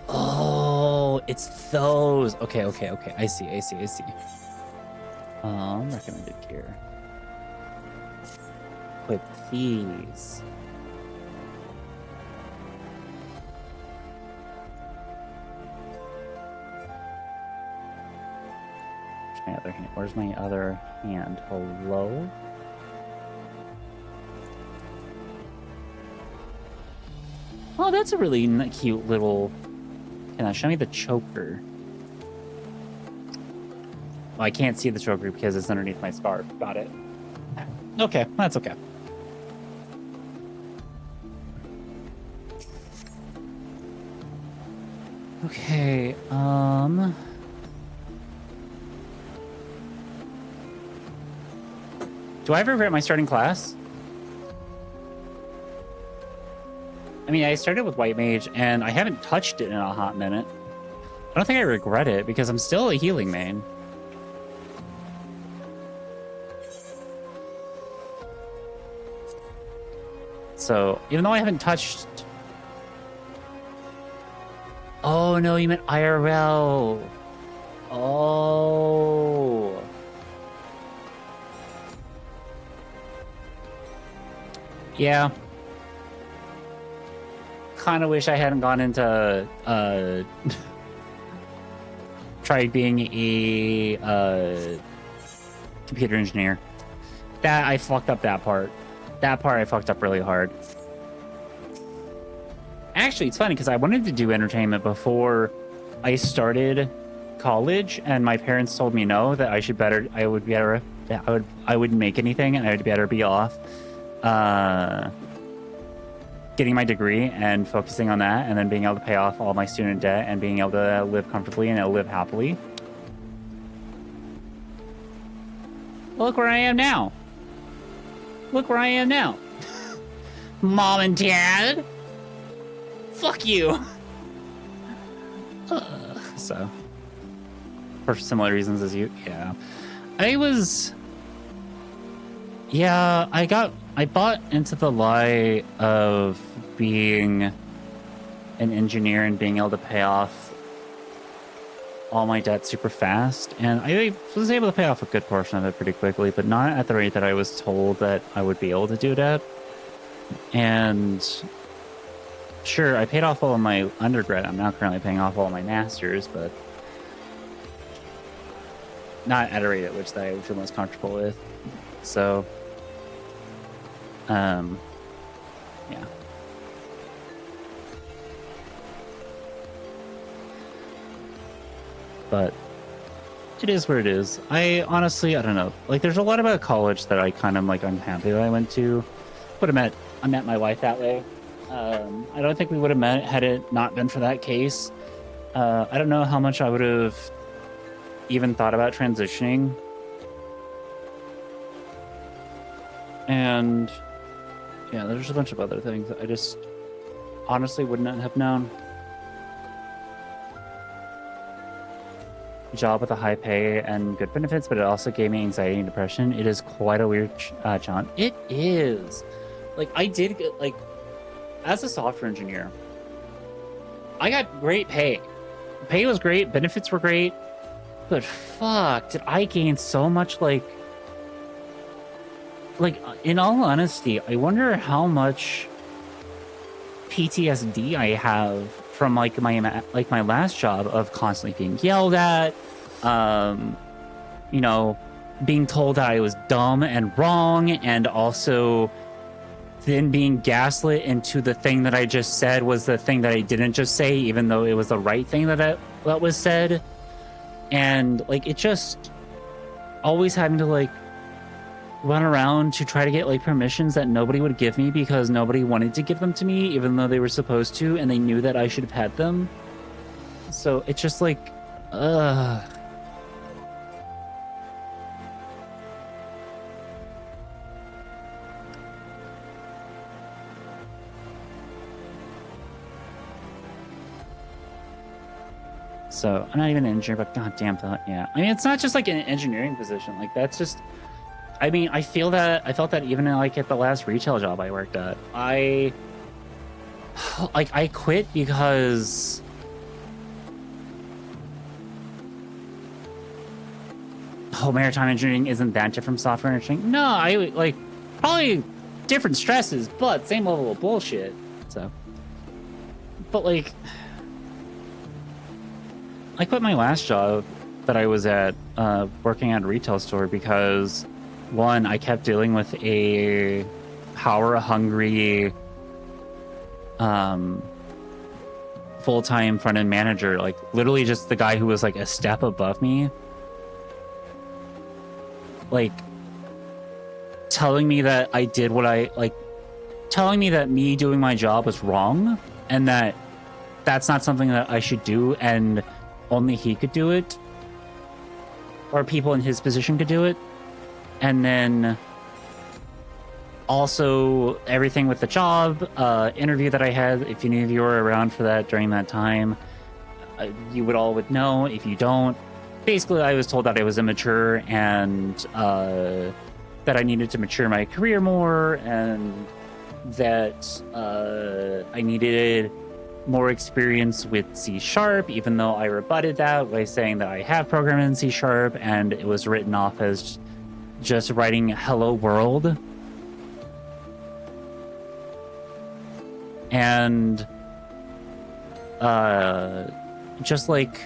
Oh, it's those. Okay. I see. Recommended gear. Equip these. My other hand. Where's my other hand? Hello? Oh, that's a really cute little... Can I show me the choker? Well, I can't see the choker because it's underneath my scarf. Got it. Okay, that's okay. Okay, do I ever regret my starting class? I mean, I started with White Mage, and I haven't touched it in a hot minute. I don't think I regret it, because I'm still a healing main. So, even though I haven't touched... Oh, no, you meant IRL. Oh... Yeah. Kind of wish I hadn't gone into tried being a computer engineer. That I fucked up that part. That part I fucked up really hard. Actually, it's funny because I wanted to do entertainment before I started college, and my parents told me no, that I wouldn't make anything, and I would better be off getting my degree and focusing on that, and then being able to pay off all my student debt and being able to live comfortably and live happily. Look where I am now. Look where I am now. Mom and Dad. Fuck you. So, for similar reasons as you, yeah. I bought into the lie of being an engineer and being able to pay off all my debt super fast. And I was able to pay off a good portion of it pretty quickly, but not at the rate that I was told that I would be able to do that. And sure, I paid off all of my undergrad. I'm now currently paying off all of my masters, but not at a rate at which that I would feel most comfortable with. So... yeah. But it is what it is. I don't know. Like, there's a lot about college that I kind of I'm happy that I went to. I met my wife that way. I don't think we would have met had it not been for that case. I don't know how much I would have even thought about transitioning. And yeah, there's a bunch of other things I just honestly would not have known. Job with a high pay and good benefits, but it also gave me anxiety and depression. It is quite a weird challenge. It is. Like, I did get, like, as a software engineer, I got great pay. Pay was great, benefits were great. But fuck, did I gain so much, like, in all honesty, I wonder how much PTSD I have from, like, my last job of constantly being yelled at, you know, being told that I was dumb and wrong, and also then being gaslit into the thing that I just said was the thing that I didn't just say, even though it was the right thing that was said. And, like, it just always having to, like, run around to try to get, like, permissions that nobody would give me because nobody wanted to give them to me, even though they were supposed to, and they knew that I should have had them. So it's just like, ugh. So I'm not even an engineer, but goddamn thought, yeah. I mean, it's not just like an engineering position. Like that's just, I mean, I felt that even like at the last retail job I worked at, I quit because maritime engineering isn't that different from software engineering. No, I like probably different stresses, but same level of bullshit. So, but like, I quit my last job that I was at, working at a retail store because, one, I kept dealing with a power-hungry, full-time front-end manager, like literally just the guy who was like a step above me, like telling me that I did what telling me that me doing my job was wrong and that that's not something that I should do and only he could do it, or people in his position could do it. And then also everything with the job interview that I had, if any of you were around for that during that time, you would know. If you don't, basically I was told that I was immature and that I needed to mature my career more, and that I needed more experience with C#, even though I rebutted that by saying that I have programmed in C#, and it was written off as just writing hello world. And just like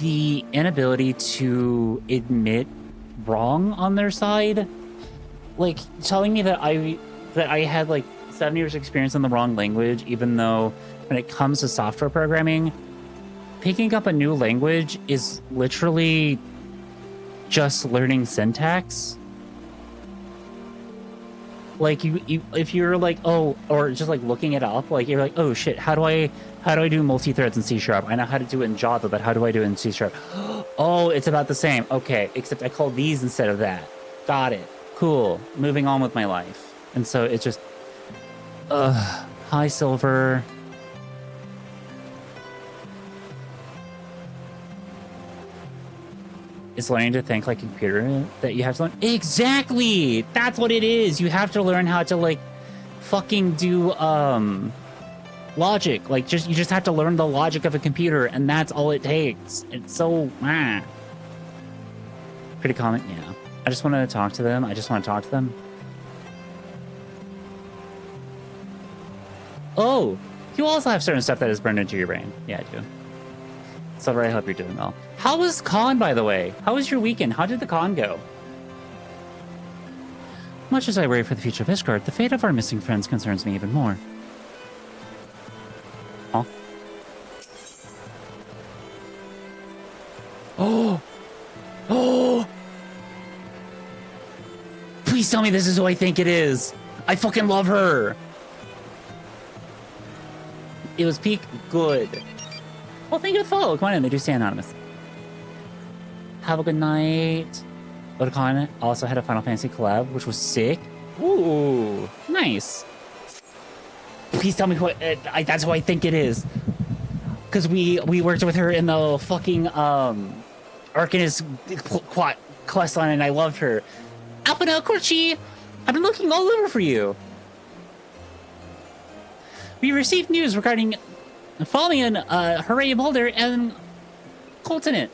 the inability to admit wrong on their side, like telling me that I had like 7 years experience in the wrong language, even though when it comes to software programming, picking up a new language is literally just learning syntax. Like if you're like, oh, or just like looking it up, like you're like, oh shit, how do I do multi-threads in C#? I know how to do it in Java, but how do I do it in C#? Oh, it's about the same. Okay, except I call these instead of that. Got it. Cool. Moving on with my life. And so it's just, hi, Silver. It's learning to think like a computer that you have to learn. Exactly! That's what it is! You have to learn how to, like, fucking do, logic. Like, you just have to learn the logic of a computer, and that's all it takes. It's so, Pretty common, yeah. I just want to talk to them. Oh, you also have certain stuff that is burned into your brain. Yeah, I do. Silver, I hope you're doing well. How was con, by the way? How was your weekend? How did the con go? Much as I worry for the future of Ishgard, the fate of our missing friends concerns me even more. Huh? Oh! Oh! Please tell me this is who I think it is! I fucking love her! It was peak good. Well, thank you for the follow. Come on in. They do stay anonymous. Have a good night. Otakon also had a Final Fantasy collab, which was sick. Ooh, nice. Please tell me who that's who I think it is. Because we worked with her in the fucking Arcanist quest line, and I loved her. Alpha Korchi, I've been looking all over for you. We received news regarding following Hooray Boulder and Coltonate.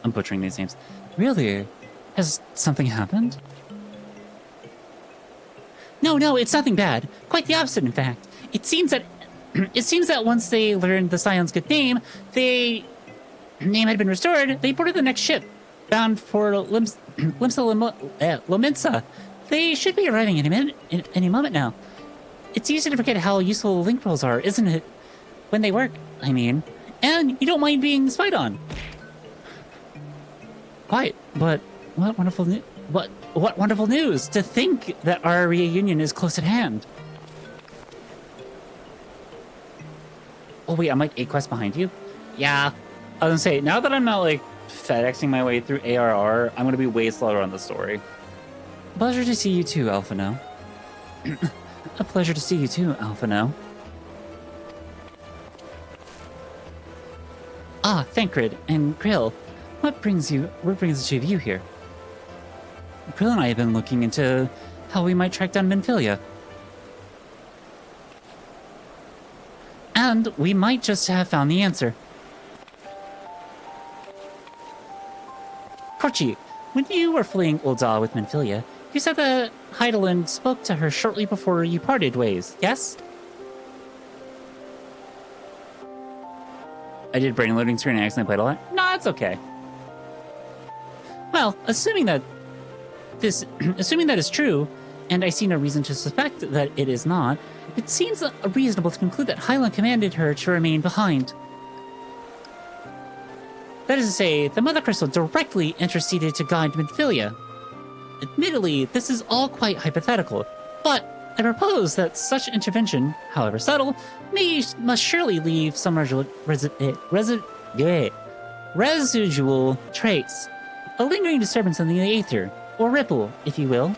I'm butchering these names. Really? Has something happened? No, it's nothing bad. Quite the opposite, in fact. It seems that once they learned the Scion's good name had been restored, they boarded the next ship, bound for Lominsa. They should be arriving any moment now. It's easy to forget how useful link rolls are, isn't it? When they work, I mean. And you don't mind being spied on. Quite, but what wonderful news to think that our reunion is close at hand. Oh wait, I'm like 8 quests behind you? Yeah. I was gonna say, now that I'm not like FedExing my way through ARR, I'm gonna be way slower on the story. Pleasure to see you too, Alphino. A pleasure to see you too, Alphino. Ah, Thancred and Krill. What brings the two of you here? Krill and I have been looking into how we might track down Menphilia. And we might just have found the answer. Korchi, when you were fleeing Ul'dah with Menphilia, you said that Hydaelyn spoke to her shortly before you parted ways, yes? I did brain loading screen and accidentally played all that. No, it's okay. Well, assuming that is true, and I see no reason to suspect that it is not, it seems reasonable to conclude that Hydaelyn commanded her to remain behind. That is to say, the Mother Crystal directly interceded to guide Menphilia. Admittedly, this is all quite hypothetical, but I propose that such intervention, however subtle, must surely leave some residual trace, a lingering disturbance in the aether, or ripple, if you will.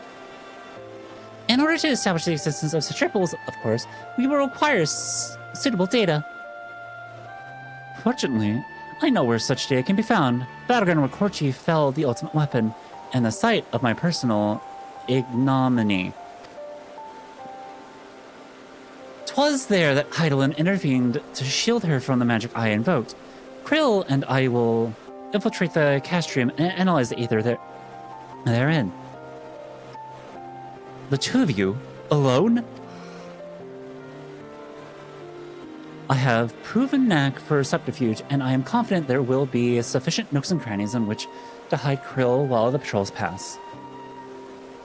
In order to establish the existence of such ripples, of course, we will require suitable data. Fortunately, I know where such data can be found. Battleground where Korchi fell the ultimate weapon, and the site of my personal ignominy. 'Twas there that Hydaelyn intervened to shield her from the magic I invoked. Krill and I will infiltrate the castrium and analyze the ether therein. The two of you, alone? I have proven knack for subterfuge, and I am confident there will be sufficient nooks and crannies in which to hide Krill while the patrols pass.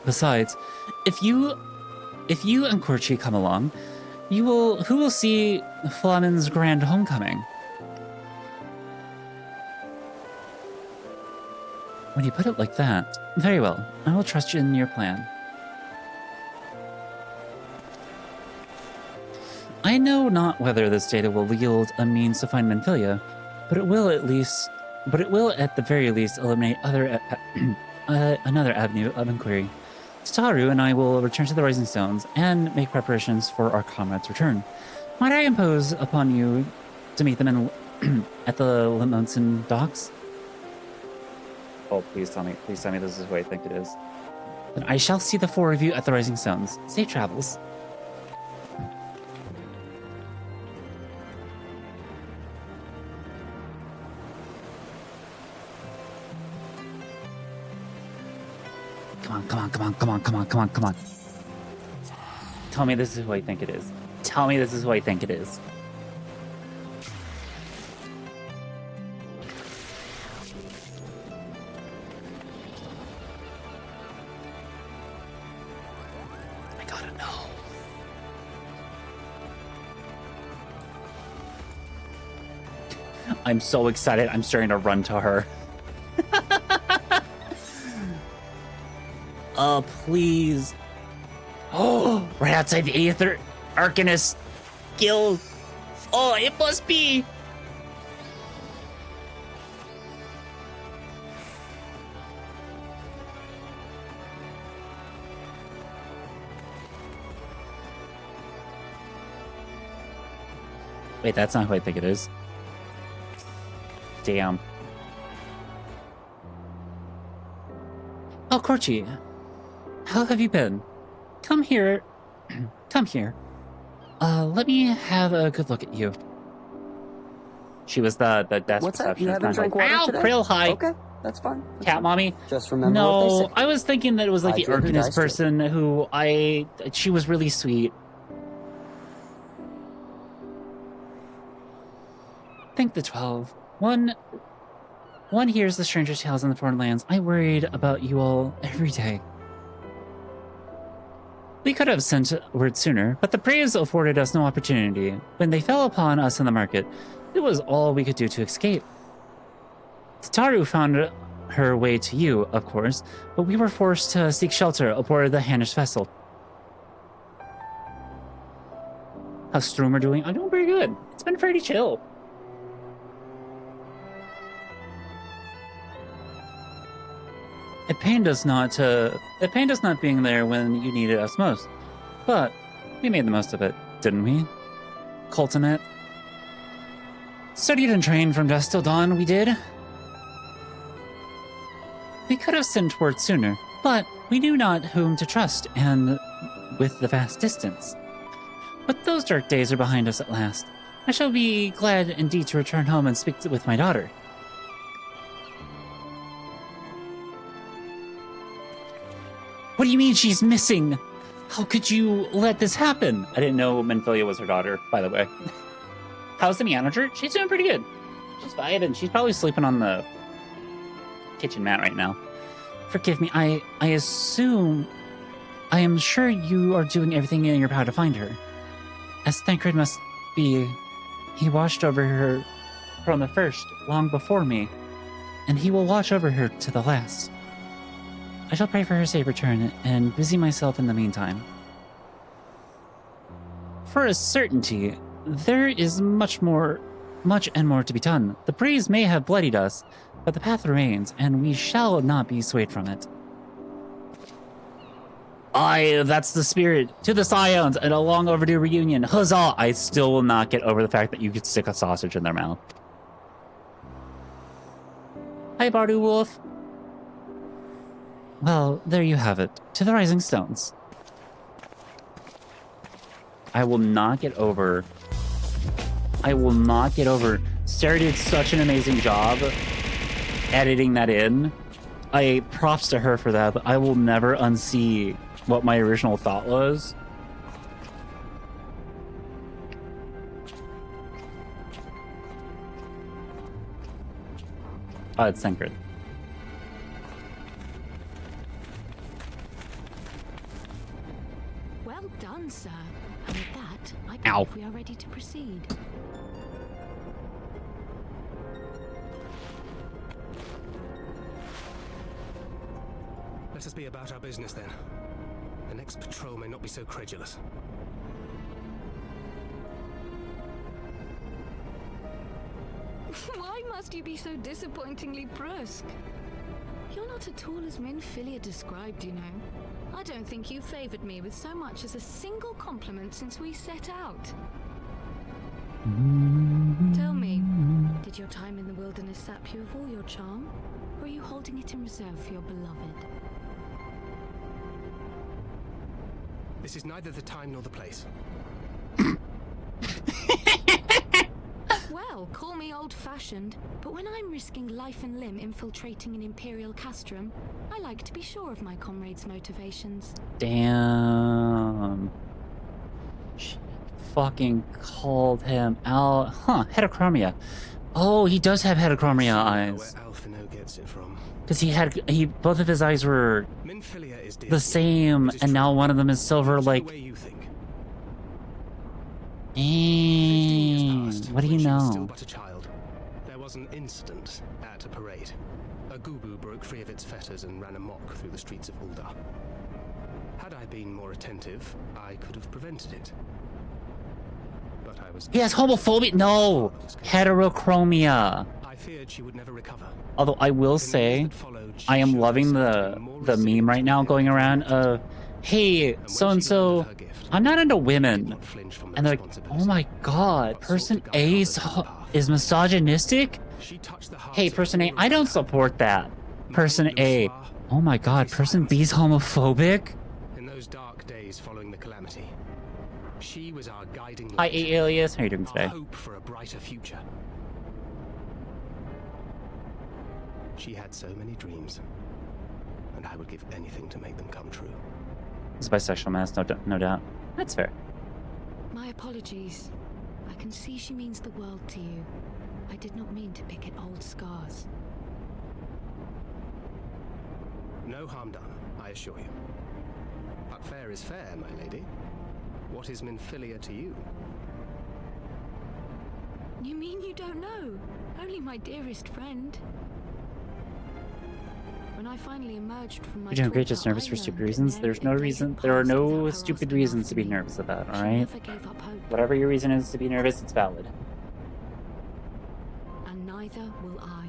Besides, if you and Korchi come along, who will see Flamin's grand homecoming? When you put it like that, very well, I will trust you in your plan. I know not whether this data will yield a means to find Menphilia, but it will at the very least eliminate another avenue of inquiry. Tataru and I will return to the Rising Stones and make preparations for our comrade's return. Might I impose upon you to meet them at the Limonson docks? Oh, please tell me this is what I think it is. Then I shall see the four of you at the Rising Stones. Safe travels. Come on. Tell me this is who I think it is. Tell me this is who I think it is. I gotta know. I'm so excited. I'm starting to run to her. Please. Oh, right outside the Aether Arcanist Guild. Oh, it must be. Wait, that's not who I think it is. Damn. Oh, Korchi. How have you been? Come here. Come here. Let me have a good look at you. She was the desk. What's that? You receptionist. haven't drank water Ow, today? Krill, hi. Okay, That's fine. Cat mommy? Just remember what they No, say. I was thinking that it was like the I drew who Arcanist dies too. person who she was really sweet. Think the 12. One hears the stranger tales in the foreign lands. I worried about you all every day. We could have sent word sooner, but the praise afforded us no opportunity. When they fell upon us in the market, it was all we could do to escape. Tataru found her way to you, of course, but we were forced to seek shelter aboard the Hanish vessel. How's Stroomer doing? I'm doing pretty good. It's been pretty chill. It pained us not being there when you needed us most, but we made the most of it, didn't we? Coltonet. Studied and trained from dusk till dawn, we did. We could have sent word sooner, but we knew not whom to trust, and with the vast distance. But those dark days are behind us at last. I shall be glad indeed to return home and speak with my daughter. What do you mean she's missing? How could you let this happen? I didn't know Menphilia was her daughter, by the way. How's the manager? She's doing pretty good. She's vibing. She's probably sleeping on the kitchen mat right now. Forgive me, I am sure you are doing everything in your power to find her. As Thancred must be, he watched over her from the first, long before me, and he will watch over her to the last. I shall pray for her safe return and busy myself in the meantime. For a certainty, there is much and more to be done. The breeze may have bloodied us, but the path remains, and we shall not be swayed from it. Aye, that's the spirit. To the Scions and a long overdue reunion. Huzzah! I still will not get over the fact that you could stick a sausage in their mouth. Hi, Bardu Wolf. Well, there you have it. To the Rising Stones. I will not get over. Sarah did such an amazing job editing that in. Props to her for that, but I will never unsee what my original thought was. Oh, it's Thancred. Well done, sir. And with that, I Ow. believe we are ready to proceed. Let us be about our business then. The next patrol may not be so credulous. Why must you be so disappointingly brusque? You're not at all as Menphilia described, you know. I don't think you favored me with so much as a single compliment since we set out. Tell me, did your time in the wilderness sap you of all your charm? Or are you holding it in reserve for your beloved? This is neither the time nor the place. Well, call me old-fashioned, but when I'm risking life and limb infiltrating an Imperial castrum, I like to be sure of my comrades' motivations. Damn. She fucking called him out. Huh, heterochromia. Oh, he does have heterochromia eyes. Where Alphino gets it from. Because both of his eyes were the same, and now one of them is silver, like... What do you know? Still but a child. There was an incident at a parade. A gubu broke free of its fetters and ran amok through the streets of Uldar. Had I been more attentive, I could have prevented it. But I was... He has homophobia? No! Heterochromia. I feared she would never recover. Although I will say, I am loving the meme right now going around of, hey, so-and-so, I'm not into women. And they're like, oh my god, person A is misogynistic? Hey, person A, I don't support that. Person A, oh my god, person B's homophobic? In those dark days following the calamity, she was our guiding light. Hi, Alias, how are you doing today? Hope for a brighter future. She had so many dreams, and I would give anything to make them come true. It's bisexual mask, no doubt. That's fair. My apologies. I can see she means the world to you. I did not mean to pick at old scars. No harm done, I assure you. But fair is fair, my lady. What is Minfilia to you? You mean you don't know? Only my dearest friend. When I finally emerged from my You're doing great, just torpor, nervous I for stupid learned reasons. that There's Mary no had reason. taken There are past no without her stupid asking reasons to be after me. nervous about, She alright? never gave up hope. Whatever your reason is to be nervous, it's valid. And neither will I.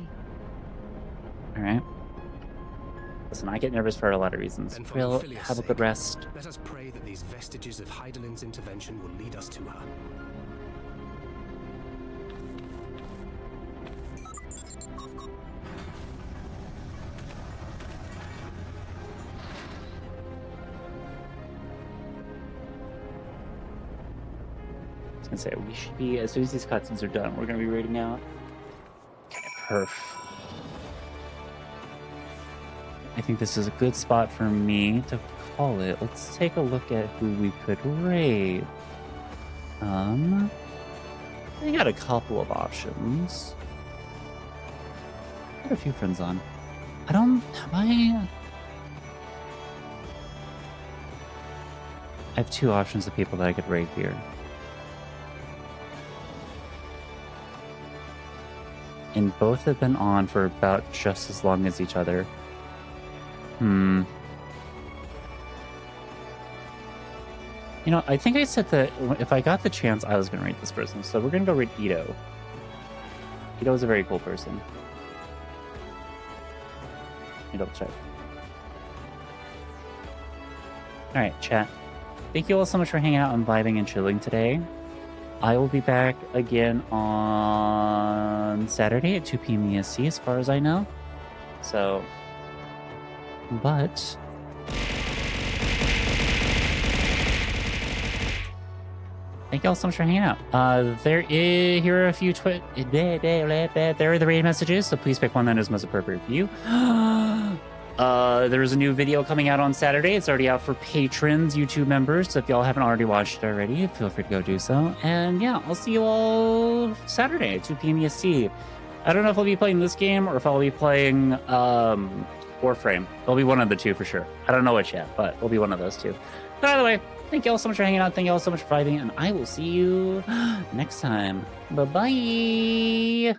Alright. Listen, I get nervous for a lot of reasons. And for Well, Minfilia's have a sake, good rest. Let us pray that these vestiges of Heidelin's intervention will lead us to her. I was gonna say, we should be, as soon as these cutscenes are done, we're gonna be raiding out. Okay, perf. I think this is a good spot for me to call it. Let's take a look at who we could raid. I got a couple of options. Got a few friends on. I have two options of people that I could raid here. And both have been on for about just as long as each other. You know, I think I said that if I got the chance, I was going to raid this person. So we're going to go raid Ito. Ito's a very cool person. Let me double check. Alright, chat. Thank you all so much for hanging out and vibing and chilling today. I will be back again on Saturday at 2 p.m. EST, as far as I know. So, but thank you all so much for hanging out. Here are a few there are the raid messages, so please pick one that is most appropriate for you. There is a new video coming out on Saturday. It's already out for patrons, YouTube members. So if y'all haven't already watched it already, feel free to go do so. And yeah, I'll see you all Saturday at 2 p.m. EST. I don't know if I'll be playing this game or if I'll be playing Warframe. It'll be one of the two for sure. I don't know which yet, but it'll be one of those two. But either way, thank you all so much for hanging out. Thank you all so much for vibing, and I will see you next time. Bye-bye.